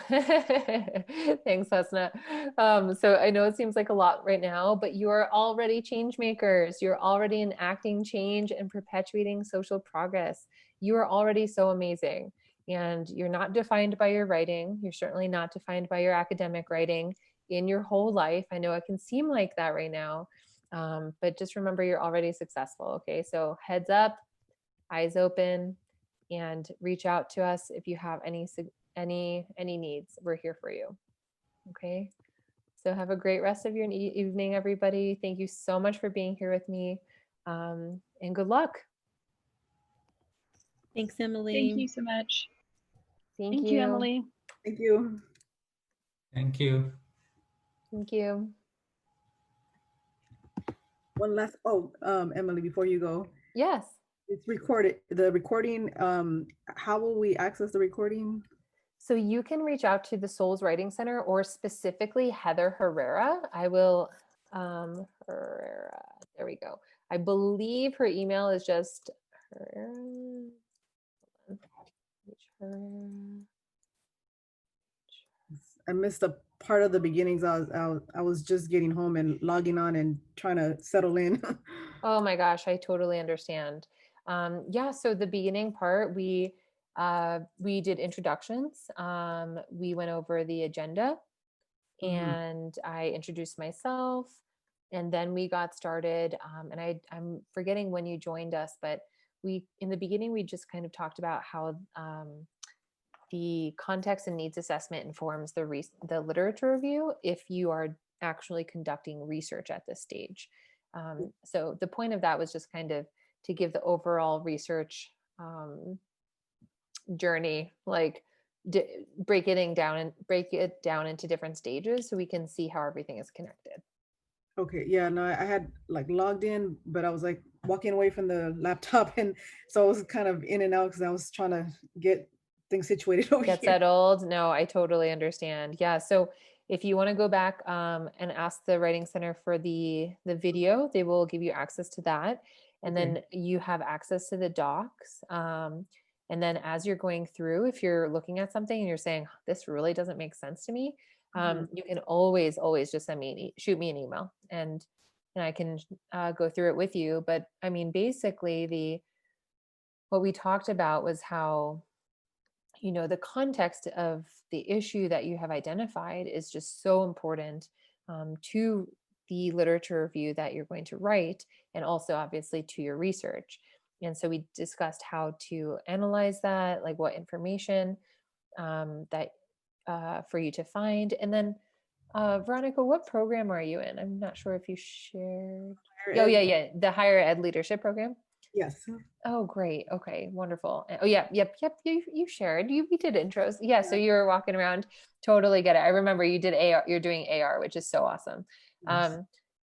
Speaker 1: Thanks, Hasna. So I know it seems like a lot right now, but you are already change makers. You're already enacting change and perpetuating social progress. You are already so amazing, and you're not defined by your writing. You're certainly not defined by your academic writing in your whole life. I know it can seem like that right now, but just remember you're already successful. Okay, so heads up, eyes open, and reach out to us if you have any needs. We're here for you. Okay, so have a great rest of your evening, everybody. Thank you so much for being here with me, and good luck.
Speaker 4: Thanks, Emily.
Speaker 3: Thank you so much.
Speaker 1: Thank you,
Speaker 3: Emily.
Speaker 2: Thank you.
Speaker 5: Thank you.
Speaker 1: Thank you.
Speaker 2: One last, Emily, before you go,
Speaker 1: Yes.
Speaker 2: it's recorded, the recording, how will we access the recording?
Speaker 1: So you can reach out to the Souls Writing Center, or specifically Heather Herrera. I will, Herrera, there we go. I believe her email is just Herrera.
Speaker 2: I missed a part of the beginnings. I was just getting home and logging on and trying to settle in.
Speaker 1: Oh my gosh, I totally understand. Yeah, so the beginning part, we we did introductions. We went over the agenda, and I introduced myself, and then we got started. And I'm forgetting when you joined us, but in the beginning, we just kind of talked about how the context and needs assessment informs the literature review if you are actually conducting research at this stage. So the point of that was just kind of to give the overall research journey, like break it down into different stages so we can see how everything is connected.
Speaker 2: Okay, yeah, no, I had like logged in, but I was like walking away from the laptop, and so I was kind of in and out because I was trying to get things situated over
Speaker 1: Get
Speaker 2: here.
Speaker 1: settled. No, I totally understand. Yeah. So if you want to go back and ask the Writing Center for the video, they will give you access to that. And
Speaker 2: Okay.
Speaker 1: then you have access to the docs. And then as you're going through, if you're looking at something and you're saying, this really doesn't make sense to me, you can always just shoot me an email, and I can go through it with you. But I mean, basically what we talked about was how, the context of the issue that you have identified is just so important to the literature review that you're going to write, and also obviously to your research. And so we discussed how to analyze that, like what information that for you to find. And then Veronica, what program are you in? I'm not sure if you shared.
Speaker 2: Higher
Speaker 1: Oh
Speaker 2: ed-
Speaker 1: yeah, the higher ed leadership program.
Speaker 2: Yes.
Speaker 1: Oh, great. Okay, wonderful. Oh, yeah, yep. You shared. We did intros. Yeah, so you were walking around. Totally get it. I remember you did AR. You're doing AR, which is so awesome.
Speaker 2: Yes.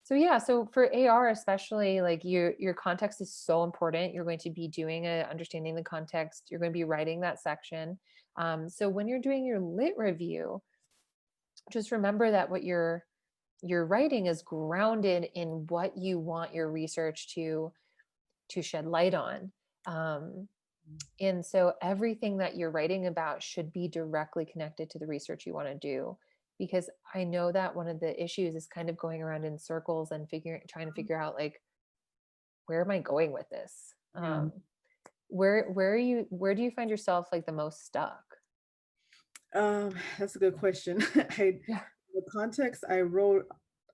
Speaker 1: So yeah, so for AR especially, like your context is so important. You're going to be doing understanding the context. You're going to be writing that section. So when you're doing your lit review, just remember that what you're writing is grounded in what you want your research to shed light on. And so everything that you're writing about should be directly connected to the research you want to do. Because I know that one of the issues is kind of going around in circles and trying to figure out, like, where am I going with this?
Speaker 2: Yeah.
Speaker 1: Where do you find yourself like the most stuck?
Speaker 2: That's a good question.
Speaker 1: Yeah.
Speaker 2: The context, I wrote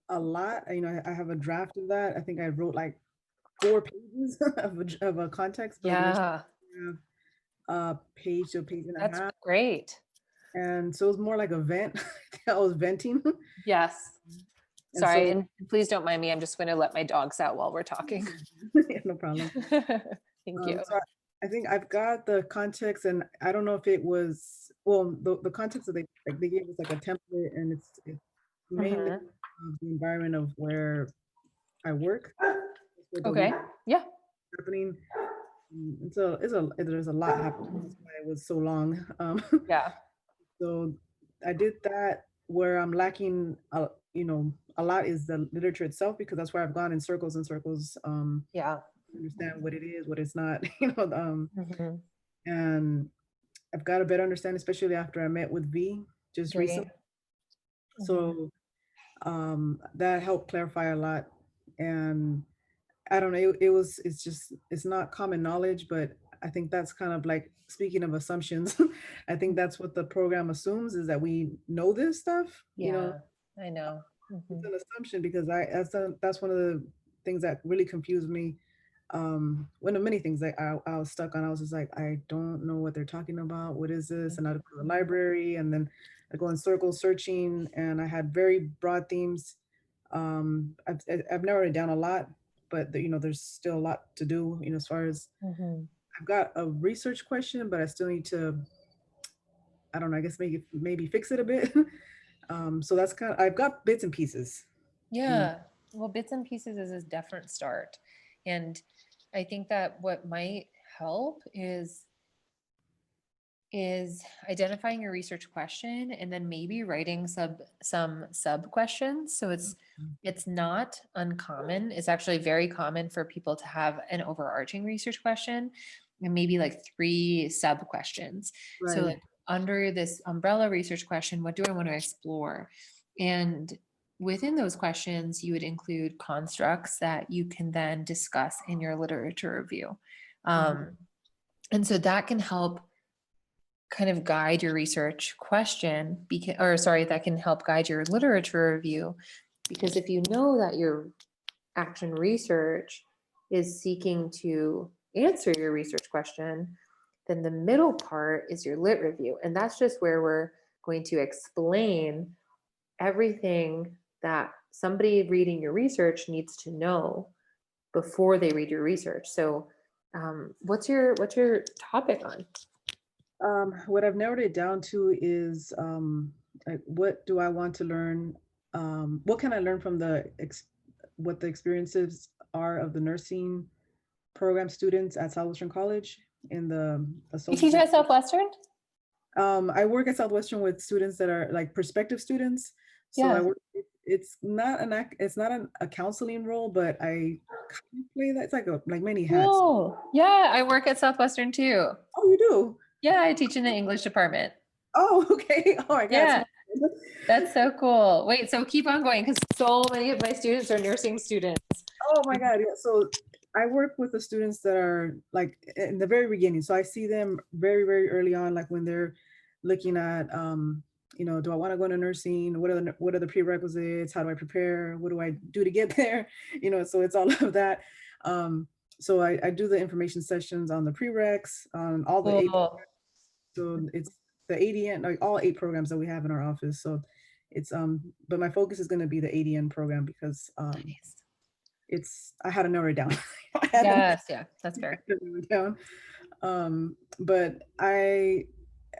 Speaker 2: a lot. I have a draft of that. I think I wrote like 4 pages of a context, but you're
Speaker 1: Yeah,
Speaker 2: supposed to have a page to a page and a
Speaker 1: that's
Speaker 2: half.
Speaker 1: great.
Speaker 2: And so it was more like a vent. I was venting.
Speaker 1: Yes.
Speaker 2: And
Speaker 1: Sorry,
Speaker 2: so,
Speaker 1: and please don't mind me. I'm just going to let my dogs out while we're talking.
Speaker 2: yeah, no problem.
Speaker 1: Thank you.
Speaker 2: So I think I've got the context, and I don't know if it was, well, the context that they gave us like a template, and it's mainly
Speaker 1: Mhm.
Speaker 2: of the environment of where I work.
Speaker 1: Okay. Yeah.
Speaker 2: Happening. And so there's a lot happening. That's why it was so long.
Speaker 1: Yeah.
Speaker 2: So I did that. Where I'm lacking, a lot is the literature itself, because that's where I've gone in circles and circles.
Speaker 1: Yeah.
Speaker 2: Understand what it is, what it's not,
Speaker 1: Mhm.
Speaker 2: and I've got a better understanding, especially after I met with V just
Speaker 1: Great.
Speaker 2: recently. So that helped clarify a lot. And I don't know, it's not common knowledge, but I think that's kind of like, speaking of assumptions, I think that's what the program assumes, is that we know this stuff.
Speaker 1: Yeah, I know.
Speaker 2: It's
Speaker 1: Mhm.
Speaker 2: an assumption, because that's one of the things that really confused me. One of many things that I was stuck on. I was just like, I don't know what they're talking about. What is this? And I'd go to the library, and then I go in circles searching, and I had very broad themes. I've narrowed it down a lot, but there's still a lot to do. As far as,
Speaker 1: Mhm.
Speaker 2: I've got a research question, but I still need to, I don't know, I guess maybe fix it a bit. So that's I've got bits and pieces.
Speaker 1: Yeah. Well, bits and pieces is a definite start. And I think that what might help is identifying your research question and then maybe writing some sub questions. So it's not uncommon. It's actually very common for people to have an overarching research question and maybe like 3 sub questions. So
Speaker 2: Right.
Speaker 1: like, under this umbrella research question, what do I want to explore? And within those questions, you would include constructs that you can then discuss in your literature review. And so that can help kind of guide your research question, because, or sorry, that can help guide your literature review. Because if you know that your action research is seeking to answer your research question, then the middle part is your lit review. And that's just where we're going to explain everything that somebody reading your research needs to know before they read your research. So what's your topic on?
Speaker 2: What I've narrowed it down to is like, what do I want to learn? What can I learn from what the experiences are of the nursing program students at Southwestern College in the
Speaker 1: You teach at Southwestern?
Speaker 2: I work at Southwestern with students that are like prospective students. So
Speaker 1: Yeah.
Speaker 2: I work, it's not a counseling role, but I kind of play that. It's like many hats.
Speaker 1: Oh, yeah, I work at Southwestern too.
Speaker 2: Oh, you do?
Speaker 1: Yeah, I teach in the English department.
Speaker 2: Oh, okay. Oh my God.
Speaker 1: Yeah, that's so cool. Wait, so keep on going because so many of my students are nursing students.
Speaker 2: Oh my God. Yeah. So I work with the students that are like in the very beginning. So I see them very, very early on, like when they're looking at, do I want to go into nursing? What are the prerequisites? How do I prepare? What do I do to get there? So it's all of that. So I do the information sessions on the prereqs, on all the eight.
Speaker 1: Cool.
Speaker 2: So it's the ADN, like all 8 programs that we have in our office. So it's but my focus is going to be the ADN program because
Speaker 1: Nice.
Speaker 2: I had to narrow it down.
Speaker 1: Yes, yeah, that's fair.
Speaker 2: Down. But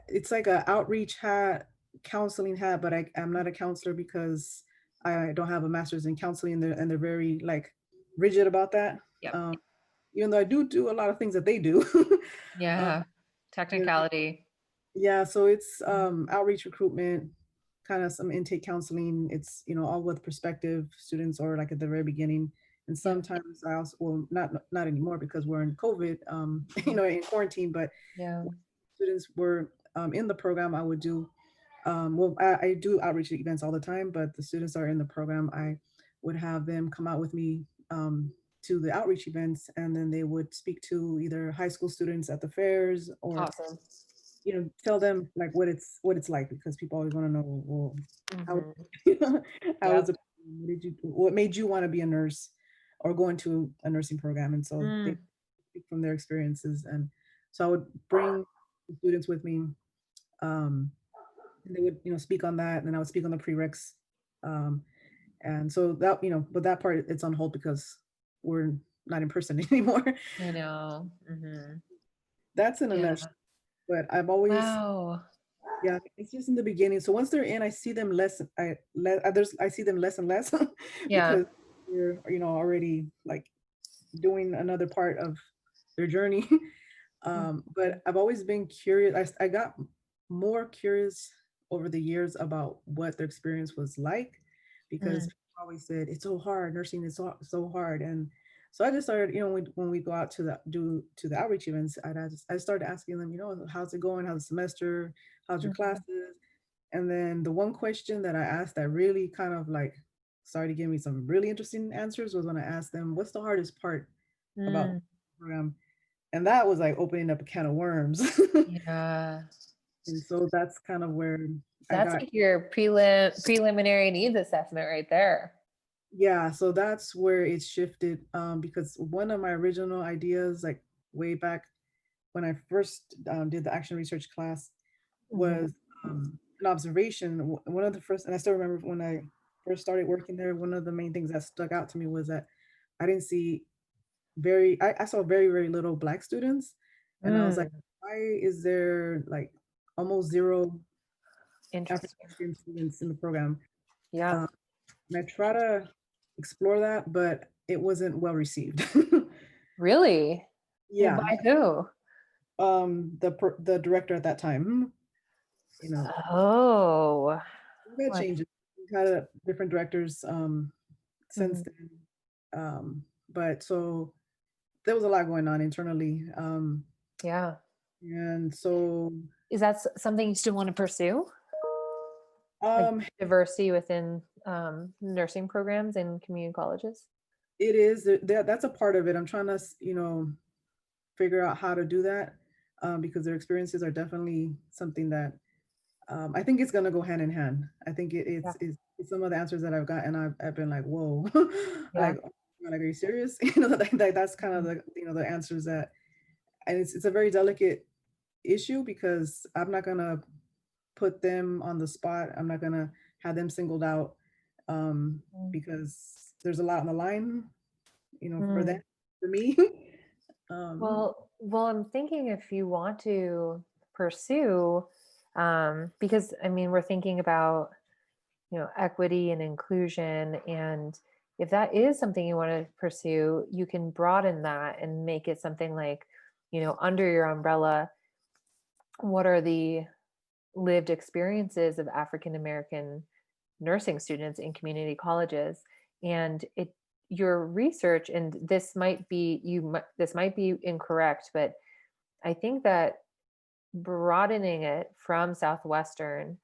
Speaker 2: it's like a outreach hat, counseling hat, but I'm not a counselor because I don't have a master's in counseling, and they're very like rigid about that.
Speaker 1: Yep.
Speaker 2: Even though I do a lot of things that they do.
Speaker 1: Yeah, technicality.
Speaker 2: Yeah, so it's outreach, recruitment, kind of some intake counseling. It's all with prospective students or like at the very beginning. And sometimes I also, well, not anymore because we're in COVID, in quarantine. But
Speaker 1: Yeah.
Speaker 2: when students were in the program, I would do, I do outreach events all the time. But the students are in the program, I would have them come out with me to the outreach events, and then they would speak to either high school students at the fairs or
Speaker 1: Awesome.
Speaker 2: tell them like what it's like, because people always want to know, well, how,
Speaker 1: Mhm.
Speaker 2: how is it, what made you want to be a nurse or go into a nursing program? And so they speak from their experiences. And so I would bring the students with me, and they would speak on that, and then I would speak on the prereqs. And so that, but that part, it's on hold because we're not in person anymore.
Speaker 1: I know. Mhm.
Speaker 2: That's in a
Speaker 1: Yeah.
Speaker 2: nutshell. But I've always,
Speaker 1: Wow.
Speaker 2: yeah, it's just in the beginning. So once they're in, I see them less. I see them less and less
Speaker 1: Yeah.
Speaker 2: because they're already like doing another part of their journey. But I've always been curious. I got more curious over the years about what their experience was like, because people always said it's so hard. Nursing is so hard. And so I just started, when we go out to the outreach events, I started asking them, how's it going? How's the semester? How's your classes? And then the one question that I asked that really kind of like started to give me some really interesting answers was when I asked them, what's the hardest part about the program? And that was like opening up a can of worms.
Speaker 1: Yeah.
Speaker 2: And so that's kind of where
Speaker 1: That's like your preliminary needs assessment right there.
Speaker 2: Yeah, so that's where it shifted, because one of my original ideas, like way back when I first did the action research class, was an observation. One of the first, and I still remember when I first started working there, one of the main things that stuck out to me was that I didn't see I saw very, very little Black students. And I was like, why is there like almost zero
Speaker 1: Interesting.
Speaker 2: African students in the program?
Speaker 1: Yeah.
Speaker 2: And I try to explore that, but it wasn't well received.
Speaker 1: Really?
Speaker 2: Yeah.
Speaker 1: By who?
Speaker 2: The director at that time.
Speaker 1: Oh.
Speaker 2: We've had changes. We've had different directors since then. But so there was a lot going on internally.
Speaker 1: Yeah.
Speaker 2: And so
Speaker 1: Is that something you still want to pursue? Like diversity within nursing programs and community colleges?
Speaker 2: it is that's a part of it. I'm trying to figure out how to do that. because their experiences are definitely something that I think it's gonna go hand in hand. I think
Speaker 1: Yeah.
Speaker 2: it's some of the answers that I've gotten. I've been like, whoa,
Speaker 1: Yeah.
Speaker 2: like, oh, like, are you serious? That's kind of
Speaker 1: Mhm.
Speaker 2: the answers that, and it's a very delicate issue because I'm not gonna put them on the spot. I'm not gonna have them singled out
Speaker 1: Mm.
Speaker 2: because there's a lot on the line, for them,
Speaker 1: Mm.
Speaker 2: for me. um,
Speaker 1: Well, I'm thinking if you want to pursue, because I mean, we're thinking about, equity and inclusion, and if that is something you want to pursue, you can broaden that and make it something like, under your umbrella, what are the lived experiences of African American nursing students in community colleges? And your research, and this might be incorrect, but I think that broadening it from Southwestern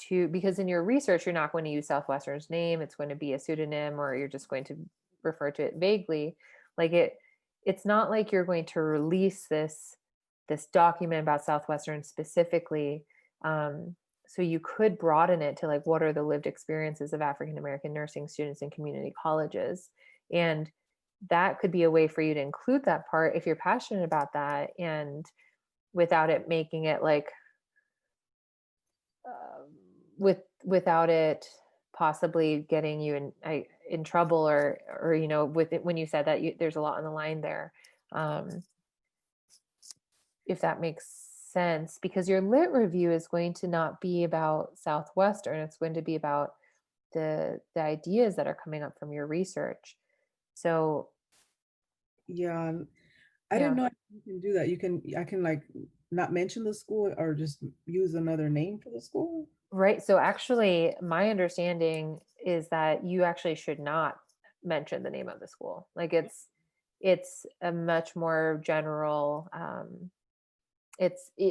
Speaker 1: to, because in your research you're not going to use Southwestern's name, it's going to be a pseudonym, or you're just going to refer to it vaguely. Like it's not like you're going to release this document about Southwestern specifically. So you could broaden it to like, what are the lived experiences of African American nursing students in community colleges? And that could be a way for you to include that part if you're passionate about that, and without it making it like, um, without it possibly getting you in trouble, or with it, when you said that there's a lot on the line there. um, if that makes sense, because your lit review is going to not be about Southwestern, it's going to be about the ideas that are coming up from your research. So
Speaker 2: yeah, I didn't
Speaker 1: yeah.
Speaker 2: know you can do that. I can like not mention the school or just use another name for the school.
Speaker 1: Right. So actually, my understanding is that you actually should not mention the name of the school. Like it's a much more general,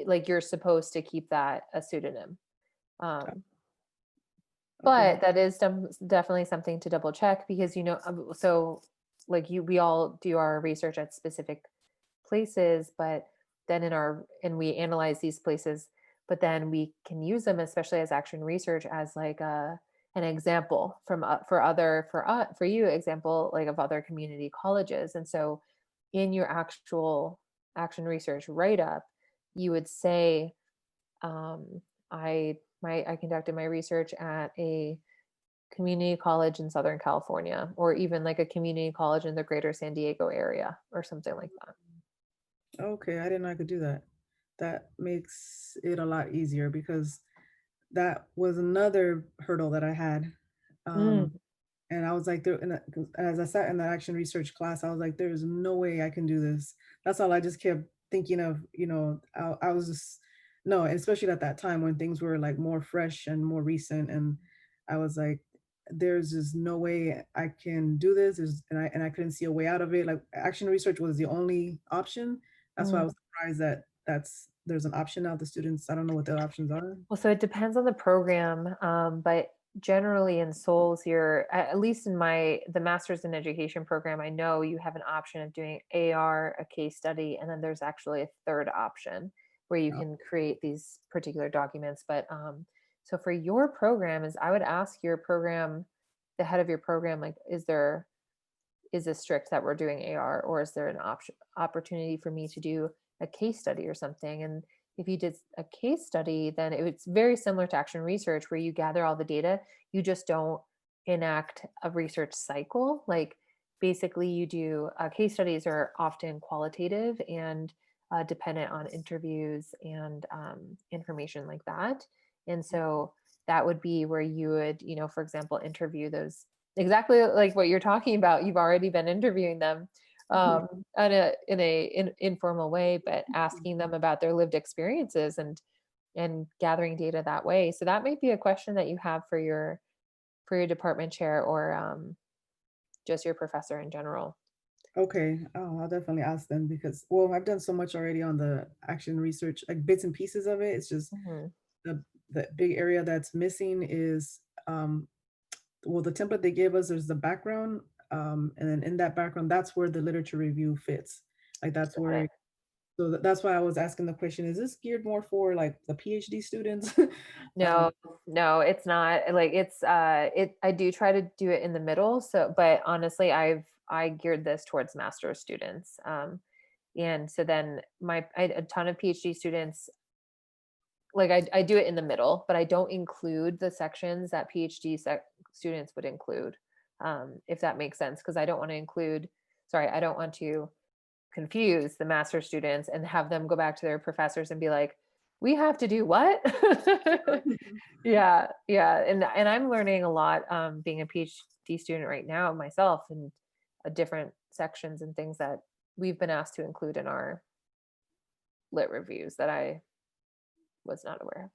Speaker 1: like you're supposed to keep that a pseudonym. Um,
Speaker 2: Okay.
Speaker 1: but that is definitely something to double check, because so like we all do our research at specific places, but then we analyze these places, but then we can use them, especially as action research, as like an example from for you example, like of other community colleges. And so in your actual action research write up, you would say, um, I conducted my research at a community college in Southern California, or even like a community college in the greater San Diego area, or something like that.
Speaker 2: Okay, I didn't know I could do that. That makes it a lot easier because that was another hurdle that I had.
Speaker 1: Mm.
Speaker 2: And I was like, as I sat in the action research class, I was like, there's no way I can do this. That's all I just kept thinking of, I was just, no, especially at that time when things were like more fresh and more recent. And I was like, there's just no way I can do this. And I couldn't see a way out of it. Like action research was the only option. That's why I
Speaker 1: Mm.
Speaker 2: was surprised that there's an option now. The students, I don't know what the options are.
Speaker 1: Well, so it depends on the program, but generally in Souls, you're at least in the Master's in Education program. I know you have an option of doing AR, a case study, and then there's actually a third option where you
Speaker 2: Oh,
Speaker 1: can create these particular documents. But so for your program, is I would ask your program, the head of your program, like, is this strict that we're doing AR, or is there an opportunity for me to do a case study or something? And if you did a case study, then it's very similar to action research, where you gather all the data, you just don't enact a research cycle. Like basically you do case studies are often qualitative and dependent on interviews and information like that. And so that would be where you would, for example, interview those, exactly like what you're talking about. You've already been interviewing them in informal way, but asking them about their lived experiences and gathering data that way. So that might be a question that you have for your department chair, or just your professor in general.
Speaker 2: okay. Oh, I'll definitely ask them because, well, I've done so much already on the action research, like bits and pieces of it. It's just
Speaker 1: Mhm.
Speaker 2: the big area that's missing is, well, the template they gave us, there's the background, and then in that background, that's where the literature review fits. Like that's
Speaker 1: Got
Speaker 2: where
Speaker 1: it.
Speaker 2: So that's why I was asking the question, is this geared more for like the PhD students?
Speaker 1: No, no, it's not. Like I do try to do it in the middle. So, but honestly, I geared this towards master's students. And so then I had a ton of PhD students. Like I do it in the middle, but I don't include the sections that students would include, if that makes sense. Because I don't want to I don't want to confuse the master students and have them go back to their professors and be like, we have to do what? Yeah, and I'm learning a lot, being a PhD student right now myself, and different sections and things that we've been asked to include in our lit reviews that I was not aware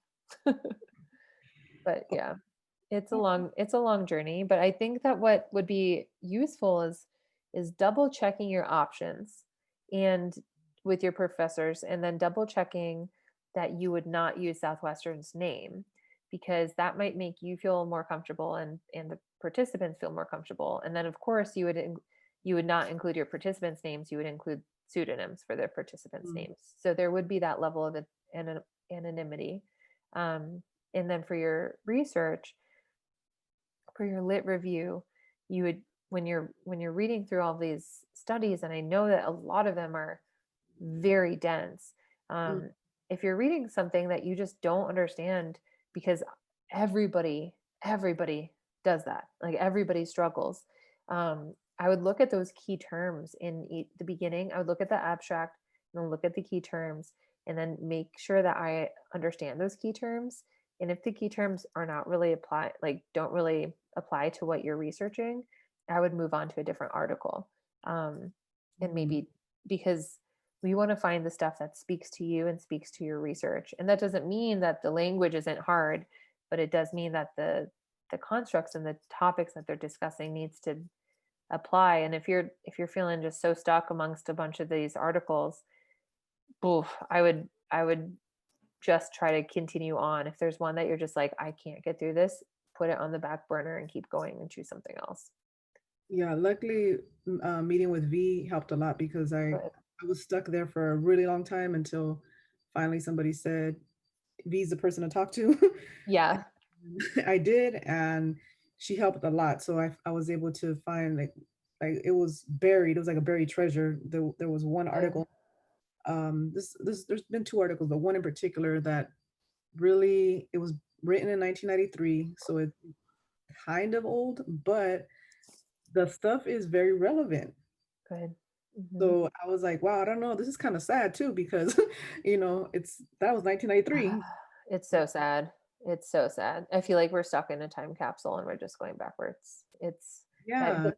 Speaker 1: of. But yeah, it's a long journey, but I think that what would be useful is double checking your options and with your professors, and then double checking that you would not use Southwestern's name, because that might make you feel more comfortable, and the participants feel more comfortable. And then of course you would not include your participants' names, you would include pseudonyms for their participants'
Speaker 2: Mm.
Speaker 1: names. So there would be that level of anonymity. And then for your research, for your lit review, you would, when you're reading through all these studies, and I know that a lot of them are very dense,
Speaker 2: Mm.
Speaker 1: if you're reading something that you just don't understand, because everybody does that, like everybody struggles, I would look at those key terms in the beginning. I would look at the abstract and then look at the key terms, and then make sure that I understand those key terms. And if the key terms are not really don't really apply to what you're researching, I would move on to a different article. And
Speaker 2: Mm.
Speaker 1: maybe, because we want to find the stuff that speaks to you and speaks to your research. And that doesn't mean that the language isn't hard, but it does mean that the constructs and the topics that they're discussing needs to apply. And if you're feeling just so stuck amongst a bunch of these articles, oof, I would just try to continue on. If there's one that you're just like, I can't get through this, put it on the back burner and keep going and choose something else.
Speaker 2: Yeah, luckily, meeting with V helped a lot because
Speaker 1: But
Speaker 2: I was stuck there for a really long time until finally somebody said V's the person to talk to.
Speaker 1: yeah.
Speaker 2: I did, and she helped a lot. So I was able to find like it was buried. It was like a buried treasure. There was one
Speaker 1: Good.
Speaker 2: article. This there's been two articles, but one in particular that really, it was written in 1993, so it's kind of old, but the stuff is very relevant.
Speaker 1: Good. Hmm.
Speaker 2: So I was like, wow, I don't know, this is kind of sad too because that was 1993.
Speaker 1: It's so sad. It's so sad. I feel like we're stuck in a time capsule and we're just going backwards. It's that,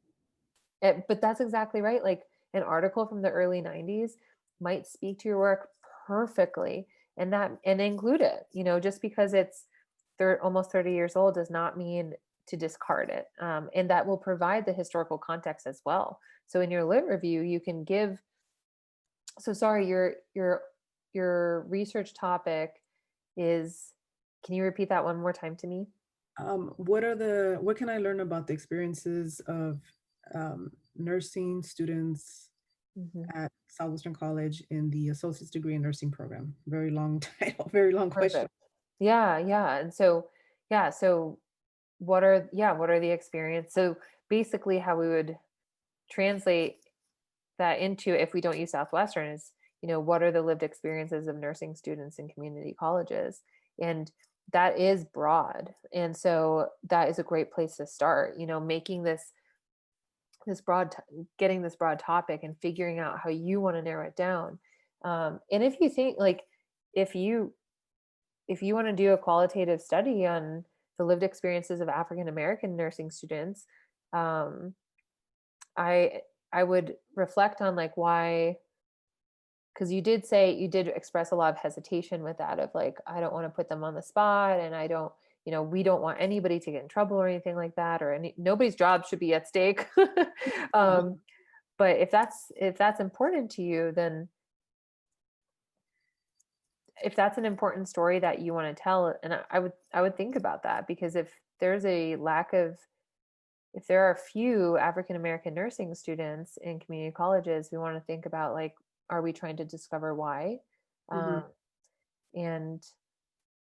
Speaker 2: Yeah.
Speaker 1: but that's exactly right. Like an article from the early 90s might speak to your work perfectly, and include it. Just because it's almost 30 years old does not mean to discard it. And that will provide the historical context as well. So in your lit review, you can give. So sorry, your research topic is. Can you repeat that one more time to me?
Speaker 2: What can I learn about the experiences of nursing students
Speaker 1: Mhm.
Speaker 2: at Southwestern College in the associate's degree in nursing program? Very long title, very long question.
Speaker 1: Perfect. Yeah. And so, yeah, so what are the experience? So basically how we would translate that into, if we don't use Southwestern, is, what are the lived experiences of nursing students in community colleges? And that is broad. And so that is a great place to start, making getting this broad topic and figuring out how you want to narrow it down. And if you think like, if you want to do a qualitative study on the lived experiences of African American nursing students, um, I I would reflect on like why, because you did express a lot of hesitation with that, of like, I don't want to put them on the spot, and I don't, we don't want anybody to get in trouble or anything like that, or nobody's job should be at stake. um, but if that's important to you, then if that's an important story that you want to tell, and I would think about that, because there's a lack of if there are few African American nursing students in community colleges, we want to think about like, are we trying to discover why?
Speaker 2: Mhm.
Speaker 1: And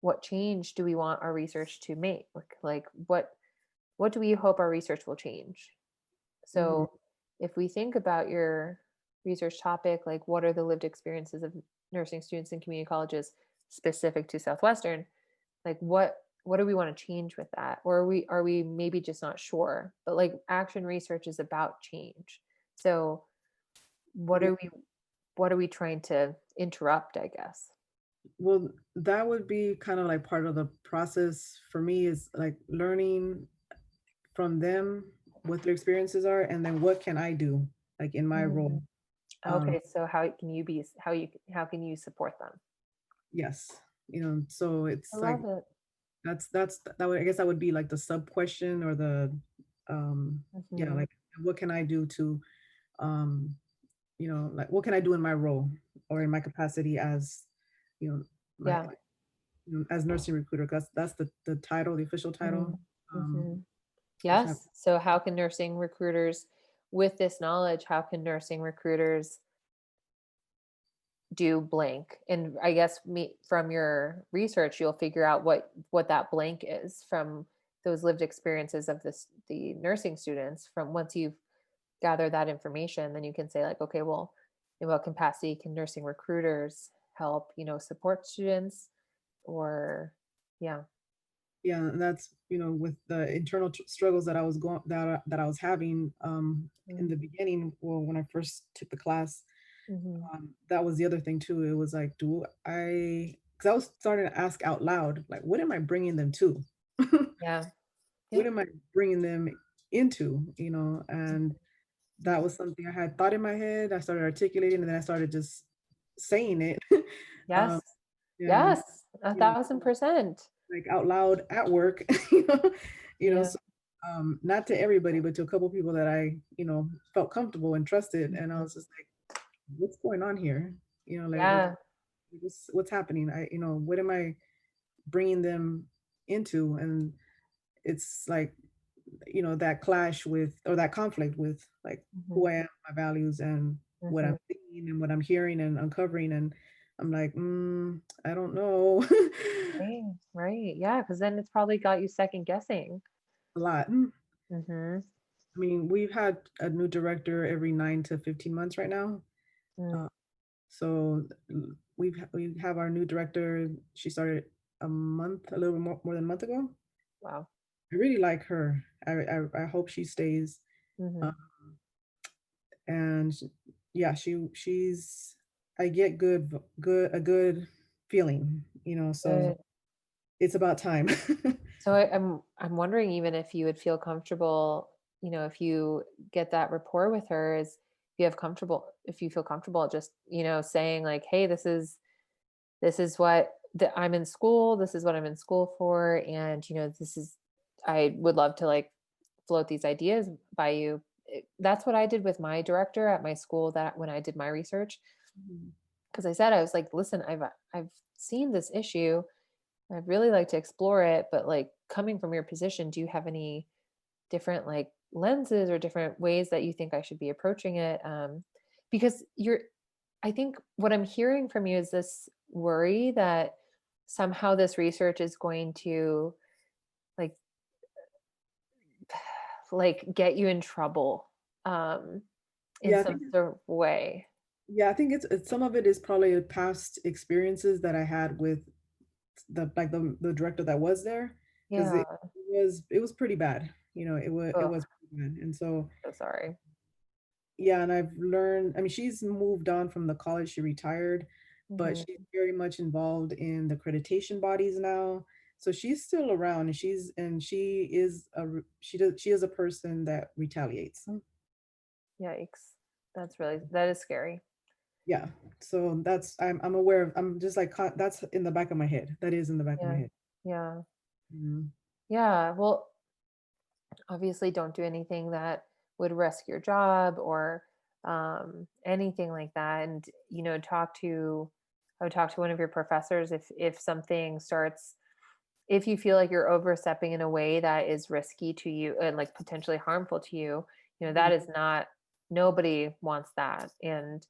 Speaker 1: what change do we want our research to make? Like what do we hope our research will change?
Speaker 2: Mhm.
Speaker 1: So if we think about your research topic, like what are the lived experiences of nursing students in community colleges specific to Southwestern, like what do we want to change with that? Or are we maybe just not sure? But like action research is about change. So what
Speaker 2: Yeah.
Speaker 1: are we trying to interrupt, I guess?
Speaker 2: Well, that would be kind of like part of the process for me, is like learning from them what their experiences are, and then what can I do like in my role.
Speaker 1: Mm.
Speaker 2: Um,
Speaker 1: Okay, so how can you support them?
Speaker 2: yes, so
Speaker 1: I
Speaker 2: it's like
Speaker 1: love it.
Speaker 2: that would, I guess that would be like the sub question, or the yeah,
Speaker 1: Hmm.
Speaker 2: like what can I do to um like what can I do in my role or in my capacity as you know my
Speaker 1: Yeah.
Speaker 2: as nursing recruiter, because that's the title, the official title. um
Speaker 1: Mm-hmm.
Speaker 2: I just have
Speaker 1: Yes. So how can nursing recruiters, with this knowledge, how can nursing recruiters do blank? And I guess from your research, you'll figure out what that blank is from those lived experiences of the nursing students. From once you've gathered that information, then you can say like, okay, well, in what capacity can nursing recruiters help, support students? Or yeah.
Speaker 2: Yeah, and that's with the internal struggles that I was going that I was having in the beginning, well, when I first took the class.
Speaker 1: Mm-hmm.
Speaker 2: That was the other thing too. It was like, because I was starting to ask out loud, like, what am I bringing them to?
Speaker 1: Yeah.
Speaker 2: What
Speaker 1: Yeah.
Speaker 2: am I bringing them into? And that was something I had thought in my head. I started articulating, and then I started just saying it.
Speaker 1: Yes.
Speaker 2: um, and
Speaker 1: Yes. a
Speaker 2: you know,
Speaker 1: thousand percent.
Speaker 2: like out loud at work.
Speaker 1: Yeah.
Speaker 2: So, not to everybody, but to a couple people that I, felt comfortable and trusted. And I
Speaker 1: Mhm.
Speaker 2: was just like, what's going on here? Like
Speaker 1: Yeah.
Speaker 2: what's happening? What am I bringing them into? And it's like, that clash with, or that conflict with, like,
Speaker 1: Mhm.
Speaker 2: who I am, my values, and what I'm
Speaker 1: Mhm.
Speaker 2: seeing and what I'm hearing and uncovering. And I'm like, I don't know.
Speaker 1: Right. Right. Yeah. Because then it's probably got you second guessing.
Speaker 2: A lot.
Speaker 1: Mm-hmm.
Speaker 2: I mean, we've had a new director every 9 to 15 months right now.
Speaker 1: Mm.
Speaker 2: Uh, so we have our new director. She started a little more than a month ago.
Speaker 1: Wow.
Speaker 2: I really like her. I hope she stays.
Speaker 1: Mm-hmm.
Speaker 2: Um, and yeah, she's. I get a good feeling. So
Speaker 1: Good.
Speaker 2: it's about time.
Speaker 1: So I'm wondering even if you would feel comfortable, if you get that rapport with her, is if you feel comfortable just, saying like, hey, this is what I'm in school, this is what I'm in school for, and I would love to like float these ideas by you. That's what I did with my director at my school, that when I did my research,
Speaker 2: Mhm.
Speaker 1: because I was like, listen, I've seen this issue. I'd really like to explore it, but like coming from your position, do you have any different like lenses or different ways that you think I should be approaching it? Because I think what I'm hearing from you is this worry that somehow this research is going to like get you in trouble, um, in
Speaker 2: Yeah,
Speaker 1: some sort of way.
Speaker 2: I think it's some of it is probably past experiences that I had with the director that was there, because
Speaker 1: Yeah.
Speaker 2: it was pretty bad. It
Speaker 1: Oh,
Speaker 2: was pretty bad. And so
Speaker 1: so sorry.
Speaker 2: yeah, and I've learned, I mean, she's moved on from the college, she retired, but
Speaker 1: Hmm.
Speaker 2: she's very much involved in the accreditation bodies now. So she's still around, and she is a person that retaliates.
Speaker 1: Yikes. That is scary.
Speaker 2: Yeah. So I'm aware of, I'm just like that's in the back of my head. That is in the back of my
Speaker 1: Yeah.
Speaker 2: head.
Speaker 1: Yeah.
Speaker 2: Mhm.
Speaker 1: Yeah. Well, obviously don't do anything that would risk your job or anything like that. And I would talk to one of your professors if something starts, if you feel like you're overstepping in a way that is risky to you and like potentially harmful to you. That
Speaker 2: Mhm.
Speaker 1: is not, nobody wants that. And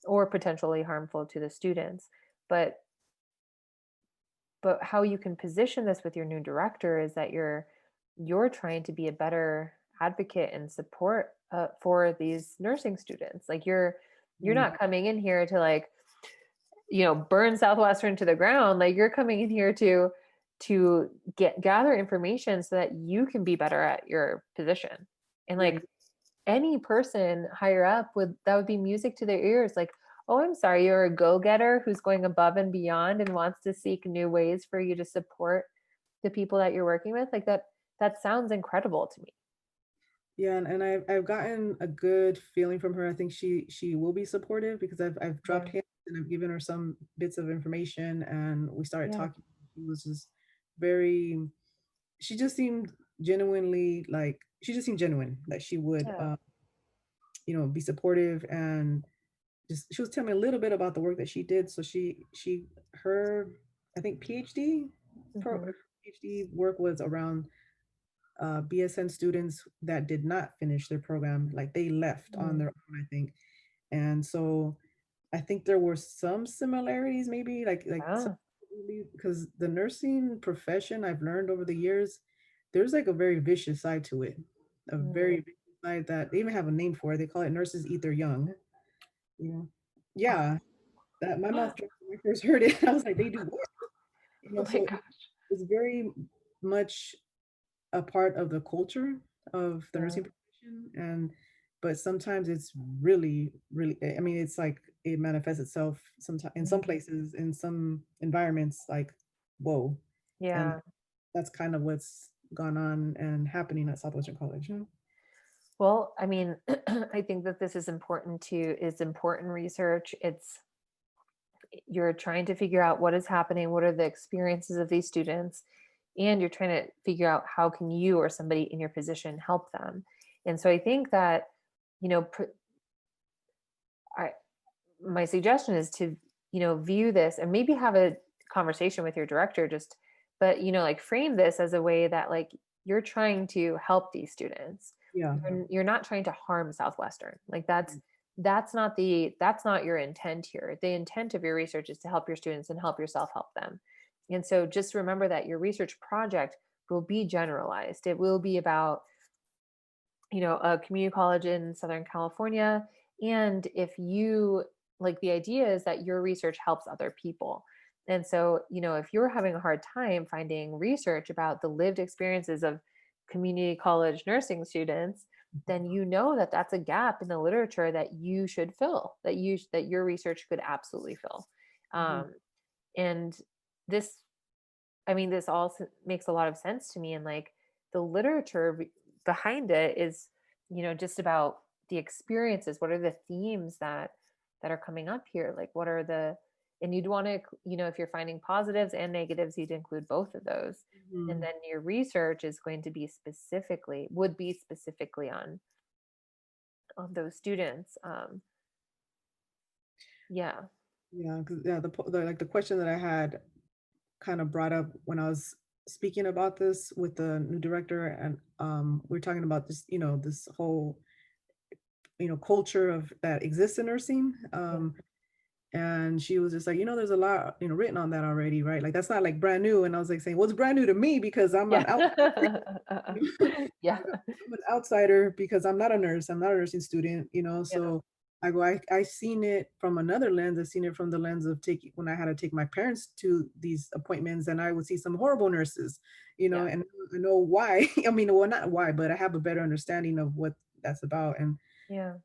Speaker 1: or potentially harmful to the students. But how you can position this with your new director is that you're trying to be a better advocate and support for these nursing students. Like you're
Speaker 2: Mm,
Speaker 1: not coming in here to like, burn Southwestern to the ground. Like you're coming in here to gather information so that you can be better at your position. And like
Speaker 2: right.
Speaker 1: any person higher up would be music to their ears. Like, oh, I'm sorry, you're a go-getter who's going above and beyond and wants to seek new ways for you to support the people that you're working with. Like that sounds incredible to me.
Speaker 2: Yeah, and I've gotten a good feeling from her. I think she will be supportive because I've dropped
Speaker 1: Yeah.
Speaker 2: hints and I've given her some bits of information and we started
Speaker 1: Yeah.
Speaker 2: talking. She was just very, she just seemed genuinely like she just seemed genuine that she would
Speaker 1: Yeah.
Speaker 2: be supportive, and just she was telling me a little bit about the work that she did. So her I think
Speaker 1: Mhm.
Speaker 2: PhD work was around BSN students that did not finish their program, like they left on
Speaker 1: Mm.
Speaker 2: their own, I think. And so I think there were some similarities, maybe
Speaker 1: Yeah.
Speaker 2: because the nursing profession, I've learned over the years, there's like a very vicious side to it, a very
Speaker 1: Mm.
Speaker 2: vicious side that they even have a name for it. They call it nurses eat their young. You know, yeah, that my mouth dropped when I first heard it. I was like, they do what?
Speaker 1: Oh my
Speaker 2: So
Speaker 1: gosh.
Speaker 2: it's very much a part of the culture of the
Speaker 1: Yeah.
Speaker 2: nursing profession, and but sometimes it's really really, I mean, it's like it manifests itself sometimes in some
Speaker 1: Mhm.
Speaker 2: places, in some environments, like whoa. And
Speaker 1: Yeah.
Speaker 2: that's kind of what's gone on and happening at Southwestern College, you know?
Speaker 1: Well, I mean, I think that this is important too. It's important research. You're trying to figure out what is happening, what are the experiences of these students, and you're trying to figure out how can you or somebody in your position help them. And so I think that, you know, I my suggestion is to, view this and maybe have a conversation with your director, just but like frame this as a way that like you're trying to help these students.
Speaker 2: Yeah.
Speaker 1: You're not trying to harm Southwestern. Like that's not your intent here. The intent of your research is to help your students and help yourself help them. And so just remember that your research project will be generalized. It will be about, a community college in Southern California. And if you like, the idea is that your research helps other people. And so, if you're having a hard time finding research about the lived experiences of community college nursing students, then that that's a gap in the literature that you should fill, that your research could absolutely fill.
Speaker 2: Mhm.
Speaker 1: And this I mean, this all makes a lot of sense to me. And like the literature behind it is, just about the experiences. What are the themes that are coming up here? Like, what are and you'd want to, if you're finding positives and negatives, you'd include both of those. And
Speaker 2: Mhm.
Speaker 1: then your research is going to be would be specifically on those students. Yeah.
Speaker 2: Yeah, 'cause yeah, like the question that I had kind of brought up when I was speaking about this with the new director, and we are talking about this, this whole, culture of that exists in nursing.
Speaker 1: Yeah.
Speaker 2: And she was just like, there's a lot, written on that already, right? Like that's not like brand new. And I was like saying, what's brand new to me because I'm
Speaker 1: Yeah.
Speaker 2: an outsider.
Speaker 1: Yeah.
Speaker 2: I'm an outsider because I'm not a nurse. I'm not a nursing student,
Speaker 1: Yeah.
Speaker 2: so I go, I seen it from another lens. I seen it from the lens of taking when I had to take my parents to these appointments, and I would see some horrible nurses,
Speaker 1: Yeah.
Speaker 2: and I know why. I mean, well, not why, but I have a better understanding of what that's about. And
Speaker 1: Yeah.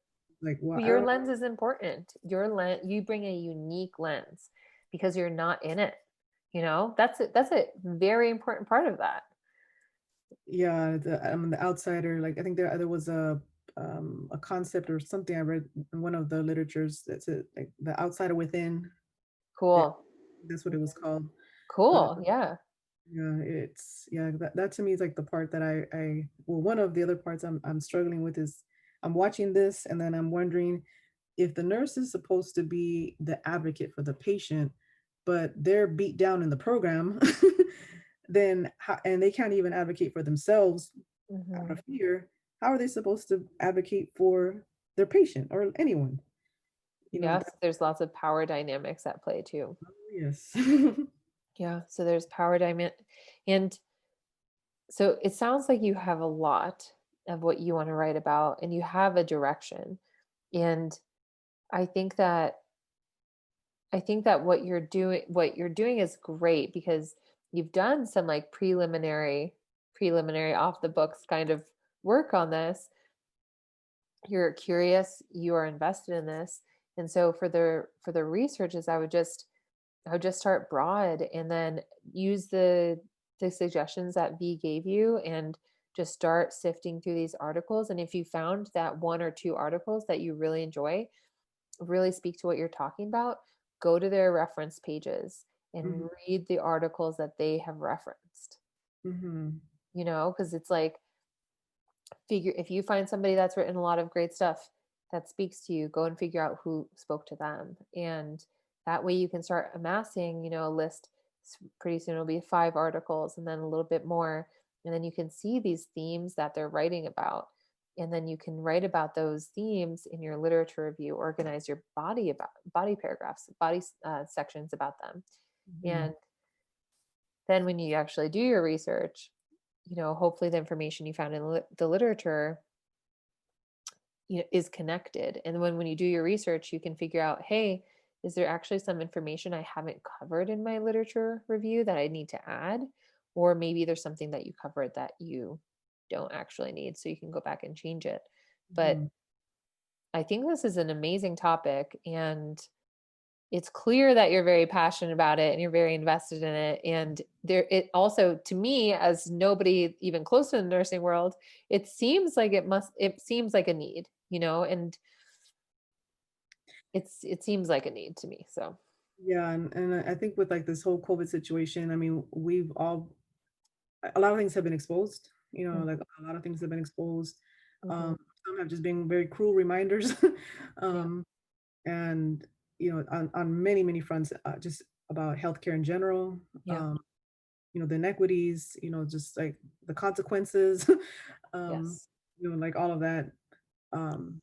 Speaker 2: like, well,
Speaker 1: Well,
Speaker 2: I
Speaker 1: your
Speaker 2: don't.
Speaker 1: lens is important. You bring a unique lens because you're not in it. That's a very important part of that.
Speaker 2: Yeah, I'm the outsider. Like I think there was a concept or something I read in one of the literatures that's it, like the outsider within. Yeah,
Speaker 1: Cool.
Speaker 2: that's what it was called. But
Speaker 1: Cool. Yeah.
Speaker 2: yeah, that to me is like the part that well, one of the other parts I'm struggling with is I'm watching this and then I'm wondering if the nurse is supposed to be the advocate for the patient, but they're beat down in the program, then and they can't even advocate for themselves out
Speaker 1: Hmm.
Speaker 2: of fear, how are they supposed to advocate for their patient or anyone? you know,
Speaker 1: Yes, there's lots of power dynamics at play too.
Speaker 2: yes.
Speaker 1: Yeah, so there's power dynamic, and so it sounds like you have a lot of what you want to write about, and you have a direction. And I think that what you're doing is great because you've done some like preliminary off the books kind of work on this. You're curious, you are invested in this. And so for the researches, I would just start broad and then use the suggestions that V gave you and just start sifting through these articles. And if you found that one or two articles that you really enjoy, really speak to what you're talking about, go to their reference pages and
Speaker 2: Mhm,
Speaker 1: read the articles that they have referenced,
Speaker 2: mhm,
Speaker 1: because it's like, figure if you find somebody that's written a lot of great stuff that speaks to you, go and figure out who spoke to them. And that way you can start amassing, a list. Pretty soon it'll be 5 articles and then a little bit more. And then you can see these themes that they're writing about. And then you can write about those themes in your literature review, organize your body paragraphs, body sections about them.
Speaker 2: mhm.
Speaker 1: And then when you actually do your research, hopefully the information you found in the literature, is connected. And when you do your research, you can figure out, hey, is there actually some information I haven't covered in my literature review that I need to add? Or maybe there's something that you covered that you don't actually need, so you can go back and change it. But
Speaker 2: Mhm.
Speaker 1: I think this is an amazing topic, and it's clear that you're very passionate about it and you're very invested in it. And it also, to me, as nobody even close to the nursing world, it seems like a need, and it seems like a need to me. So
Speaker 2: Yeah, and I think with like this whole COVID situation, I mean, we've all a lot of things have been exposed.
Speaker 1: mm,
Speaker 2: Like a lot of things have been exposed.
Speaker 1: mhm,
Speaker 2: Some have just been very cruel reminders,
Speaker 1: yeah,
Speaker 2: um, and on many many fronts, just about healthcare in general.
Speaker 1: yeah,
Speaker 2: Um, the inequities. Just like the consequences. um,
Speaker 1: yes,
Speaker 2: like all of that. Um,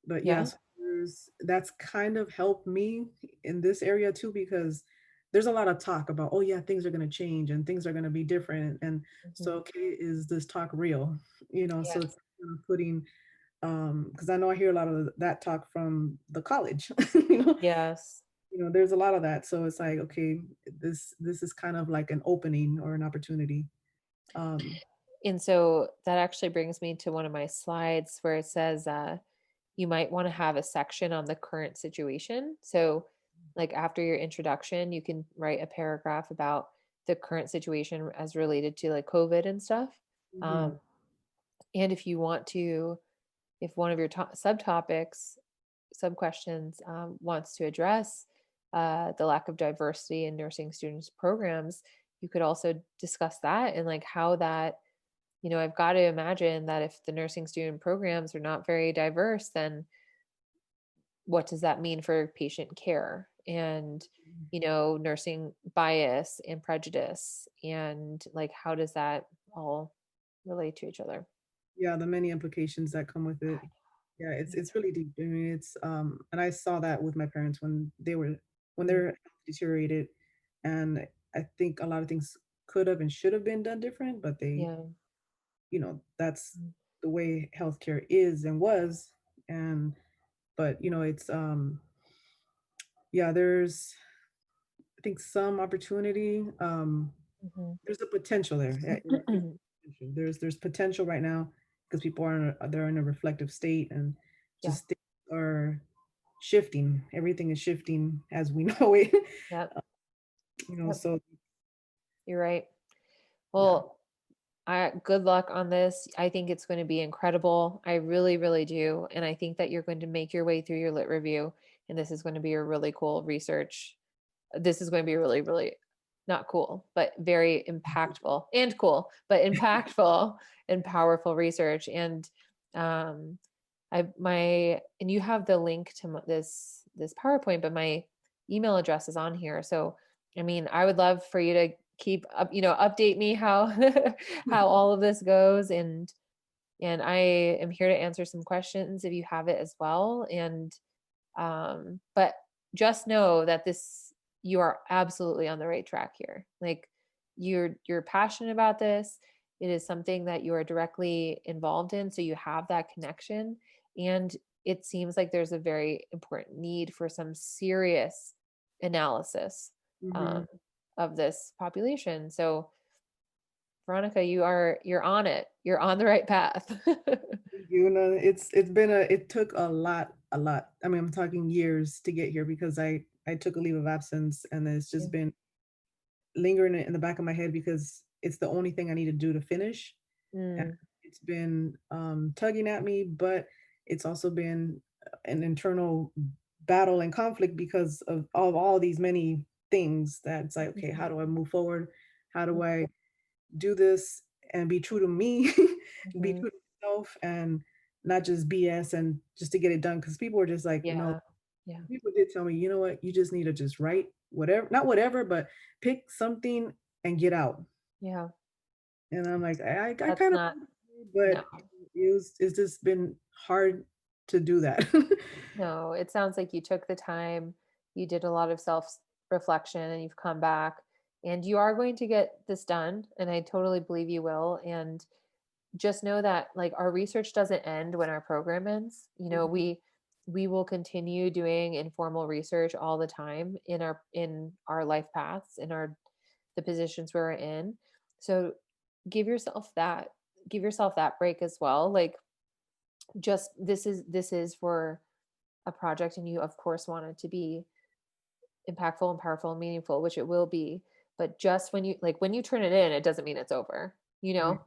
Speaker 2: but
Speaker 1: yeah,
Speaker 2: yes, that's kind of helped me in this area too, because there's a lot of talk about, oh yeah, things are going to change and things are going to be different, and so
Speaker 1: mhm,
Speaker 2: okay, is this talk real? So
Speaker 1: yes,
Speaker 2: it's kind of putting, because I know I hear a lot of that talk from the college.
Speaker 1: yes.
Speaker 2: There's a lot of that, so it's like, okay, this is kind of like an opening or an opportunity. um
Speaker 1: And so that actually brings me to one of my slides where it says, you might want to have a section on the current situation. So, like after your introduction, you can write a paragraph about the current situation as related to like COVID and stuff.
Speaker 2: mhm,
Speaker 1: Um, and if you want to, if one of your subtopics, sub questions wants to address the lack of diversity in nursing students programs, you could also discuss that and like how that, I've got to imagine that if the nursing student programs are not very diverse, then what does that mean for patient care and, nursing bias and prejudice, and like how does that all relate to each other?
Speaker 2: yeah, the many implications that come with it. Yeah, it's really deep. I mean, it's and I saw that with my parents when
Speaker 1: Mm,
Speaker 2: their health deteriorated, and I think a lot of things could have and should have been done different, but
Speaker 1: yeah.
Speaker 2: that's
Speaker 1: Mm,
Speaker 2: the way healthcare is and was. And but it's yeah, there's, I think, some opportunity.
Speaker 1: mhm.
Speaker 2: There's a potential there. Yeah, there's potential right now because people they're in a reflective state, and
Speaker 1: Yeah.
Speaker 2: just things are shifting. Everything is shifting as we know it.
Speaker 1: Yep. Yep.
Speaker 2: So
Speaker 1: You're right.
Speaker 2: yeah.
Speaker 1: Well, good luck on this. I think it's going to be incredible. I really, really do. And I think that you're going to make your way through your lit review. And this is going to be a really cool research. This is going to be really, really not cool, but very impactful and cool, but impactful and powerful research. And um, and you have the link to this PowerPoint, but my email address is on here. So, I mean, I would love for you to keep up, update me how how all of this goes, and I am here to answer some questions if you have it as well. And But just know that you are absolutely on the right track here. Like you're passionate about this. It is something that you are directly involved in. So you have that connection. And it seems like there's a very important need for some serious analysis
Speaker 2: Mhm.
Speaker 1: of this population. So Veronica, you're on it. You're on the right path.
Speaker 2: You know, it's been it took a lot. I mean, I'm talking years to get here because I took a leave of absence, and it's
Speaker 1: Yeah.
Speaker 2: just been lingering in the back of my head because it's the only thing I need to do to finish. And
Speaker 1: Mm,
Speaker 2: it's been tugging at me, but it's also been an internal battle and conflict because of all these many things that's like, okay, how do I move forward? How do I do this and be true to me, be
Speaker 1: mhm.
Speaker 2: true to myself, and not just BS and just to get it done? Because people are just like, no,
Speaker 1: Yeah. Yeah.
Speaker 2: people did tell me, you know what, you just need to just write whatever, not whatever, but pick something and get out.
Speaker 1: Yeah.
Speaker 2: And I'm like, I
Speaker 1: That's
Speaker 2: kind of,
Speaker 1: not, no.
Speaker 2: but it's just been hard to do that.
Speaker 1: No, it sounds like you took the time, you did a lot of self reflection, and you've come back, and you are going to get this done. And I totally believe you will. And just know that like our research doesn't end when our program ends. You know,
Speaker 2: Mhm.
Speaker 1: we will continue doing informal research all the time in our life paths, in our the positions we're in. So give yourself that give yourself that break as well. Like just this is for a project, and you of course want it to be impactful and powerful and meaningful, which it will be. But just when you turn it in, it doesn't mean it's over, you
Speaker 2: Right.
Speaker 1: know?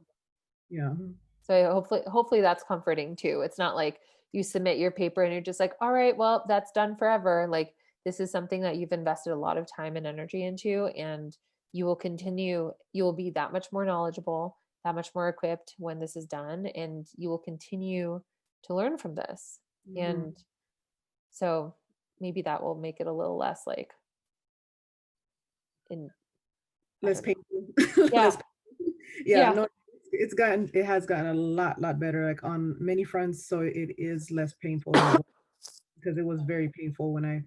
Speaker 2: Yeah.
Speaker 1: So hopefully that's comforting too. It's not like you submit your paper and you're just like, all right, well, that's done forever. Like this is something that you've invested a lot of time and energy into, and you will be that much more knowledgeable, that much more equipped when this is done, and you will continue to learn from this.
Speaker 2: Mhm.
Speaker 1: And so maybe that will make it a little less like in I
Speaker 2: Less
Speaker 1: don't know.
Speaker 2: painful.
Speaker 1: Yeah.
Speaker 2: Less painful. Yeah,
Speaker 1: Yeah.
Speaker 2: no, it has gotten a lot better, like on many fronts. So it is less painful than it was, because it was very painful when I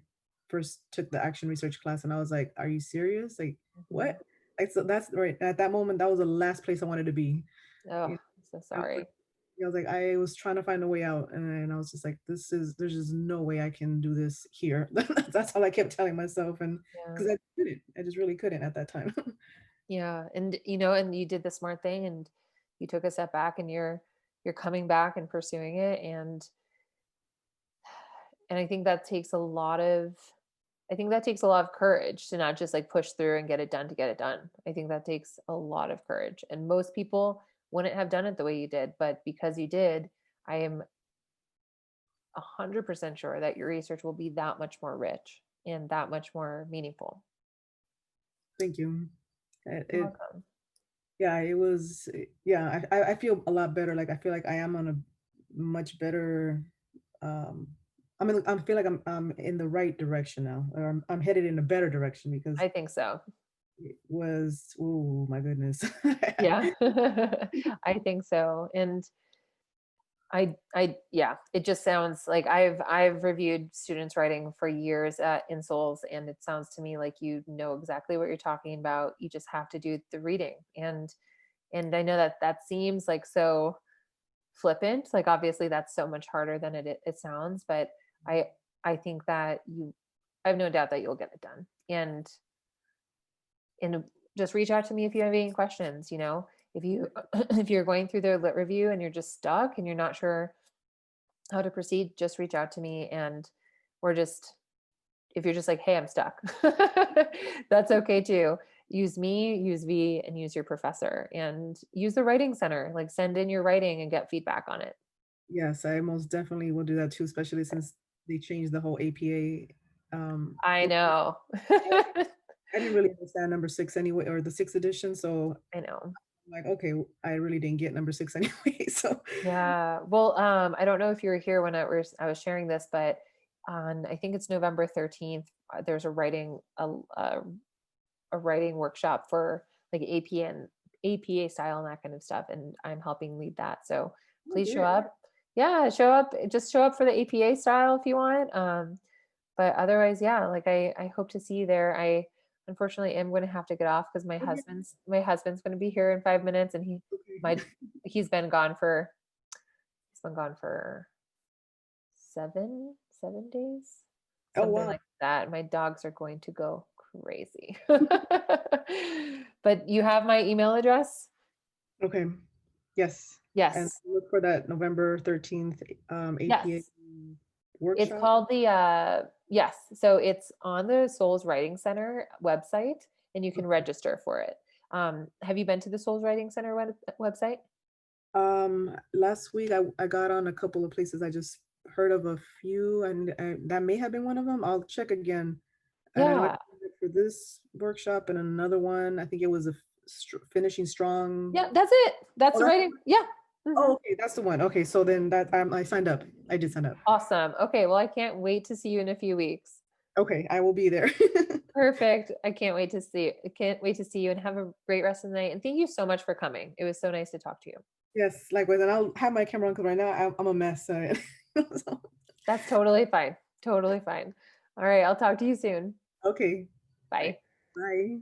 Speaker 2: first took the action research class, and I was like, "Are you serious? Like,
Speaker 1: Mhm.
Speaker 2: what?" Like, so that's right. At that moment, that was the last place I wanted to be.
Speaker 1: Oh,
Speaker 2: You
Speaker 1: I'm so
Speaker 2: know,
Speaker 1: sorry.
Speaker 2: I was trying to find a way out, and I was just like, there's just no way I can do this here." That's all I kept telling myself, and
Speaker 1: Yeah.
Speaker 2: because I just really couldn't at that time.
Speaker 1: Yeah. And and you did the smart thing, and you took a step back, and you're coming back and pursuing it. And I think that takes a lot of courage to not just like push through and get it done to get it done. I think that takes a lot of courage. And most people wouldn't have done it the way you did, but because you did, I am 100% sure that your research will be that much more rich and that much more meaningful.
Speaker 2: Thank you.
Speaker 1: You're
Speaker 2: It
Speaker 1: welcome.
Speaker 2: Yeah, it was yeah, I feel a lot better. Like I feel like I am on a much better um I feel like I'm in the right direction now, or I'm headed in a better direction, because
Speaker 1: I think so.
Speaker 2: it was, oh my goodness.
Speaker 1: Yeah. I think so. And yeah, it just sounds like I've reviewed students writing for years at Insoles, and it sounds to me like you know exactly what you're talking about. You just have to do the reading. And I know that that seems like so flippant. Like obviously that's so much harder than it sounds, but I I think that I have no doubt that you'll get it done. And just reach out to me if you have any questions, if you if you're going through the lit review and you're just stuck and you're not sure how to proceed, just reach out to me. And we're just if you're just like, hey, I'm stuck, that's okay too. Use me, use V, and use your professor, and use the writing center. Like send in your writing and get feedback on it.
Speaker 2: Yes, I most definitely will do that too, especially since they changed the whole APA.
Speaker 1: I know.
Speaker 2: I didn't really understand number 6 anyway, or the 6th edition. So
Speaker 1: I know.
Speaker 2: I'm like, okay, I really didn't get number 6 anyway. So
Speaker 1: Yeah. Well, I don't know if you were here when I was sharing this, but on I think it's November 13th, there's a writing workshop for like APA style and that kind of stuff, and I'm helping lead that. So
Speaker 2: oh,
Speaker 1: please show
Speaker 2: great.
Speaker 1: up. Yeah, show up. Just show up for the APA style if you want. But otherwise, yeah, like I hope to see you there. I unfortunately am going to have to get off because my
Speaker 2: Okay.
Speaker 1: husband's going to be here in 5 minutes, and
Speaker 2: Okay.
Speaker 1: he's been gone for 7 days,
Speaker 2: Oh,
Speaker 1: something
Speaker 2: wow.
Speaker 1: like that. My dogs are going to go crazy. But you have my email address?
Speaker 2: Okay. Yes. And
Speaker 1: Yes.
Speaker 2: look for that November 13th APA
Speaker 1: Yes. It's
Speaker 2: workshop.
Speaker 1: called yes. So it's on the Souls Writing Center website, and you can register for it. Have you been to the Souls Writing Center website?
Speaker 2: Last week I got on a couple of places. I just heard of a few, and that may have been one of them. I'll check again. And I know I
Speaker 1: Yeah.
Speaker 2: did it for this workshop and another one. I think it was a finishing strong.
Speaker 1: Yeah, that's it. That's
Speaker 2: Oh,
Speaker 1: the
Speaker 2: that's
Speaker 1: writing. Yeah. Mhm.
Speaker 2: Oh, okay, that's the one. Okay, so then that I signed up. I did sign up.
Speaker 1: Awesome. Okay, well, I can't wait to see you in a few weeks.
Speaker 2: Okay, I will be there.
Speaker 1: Perfect. I can't wait to see you. I can't wait to see you, and have a great rest of the night. And thank you so much for coming. It was so nice to talk to you.
Speaker 2: Yes, likewise. And I'll have my camera on because right now I'm a mess. So,
Speaker 1: That's totally fine. Totally fine. All right, I'll talk to you soon.
Speaker 2: okay,
Speaker 1: Bye.
Speaker 2: bye.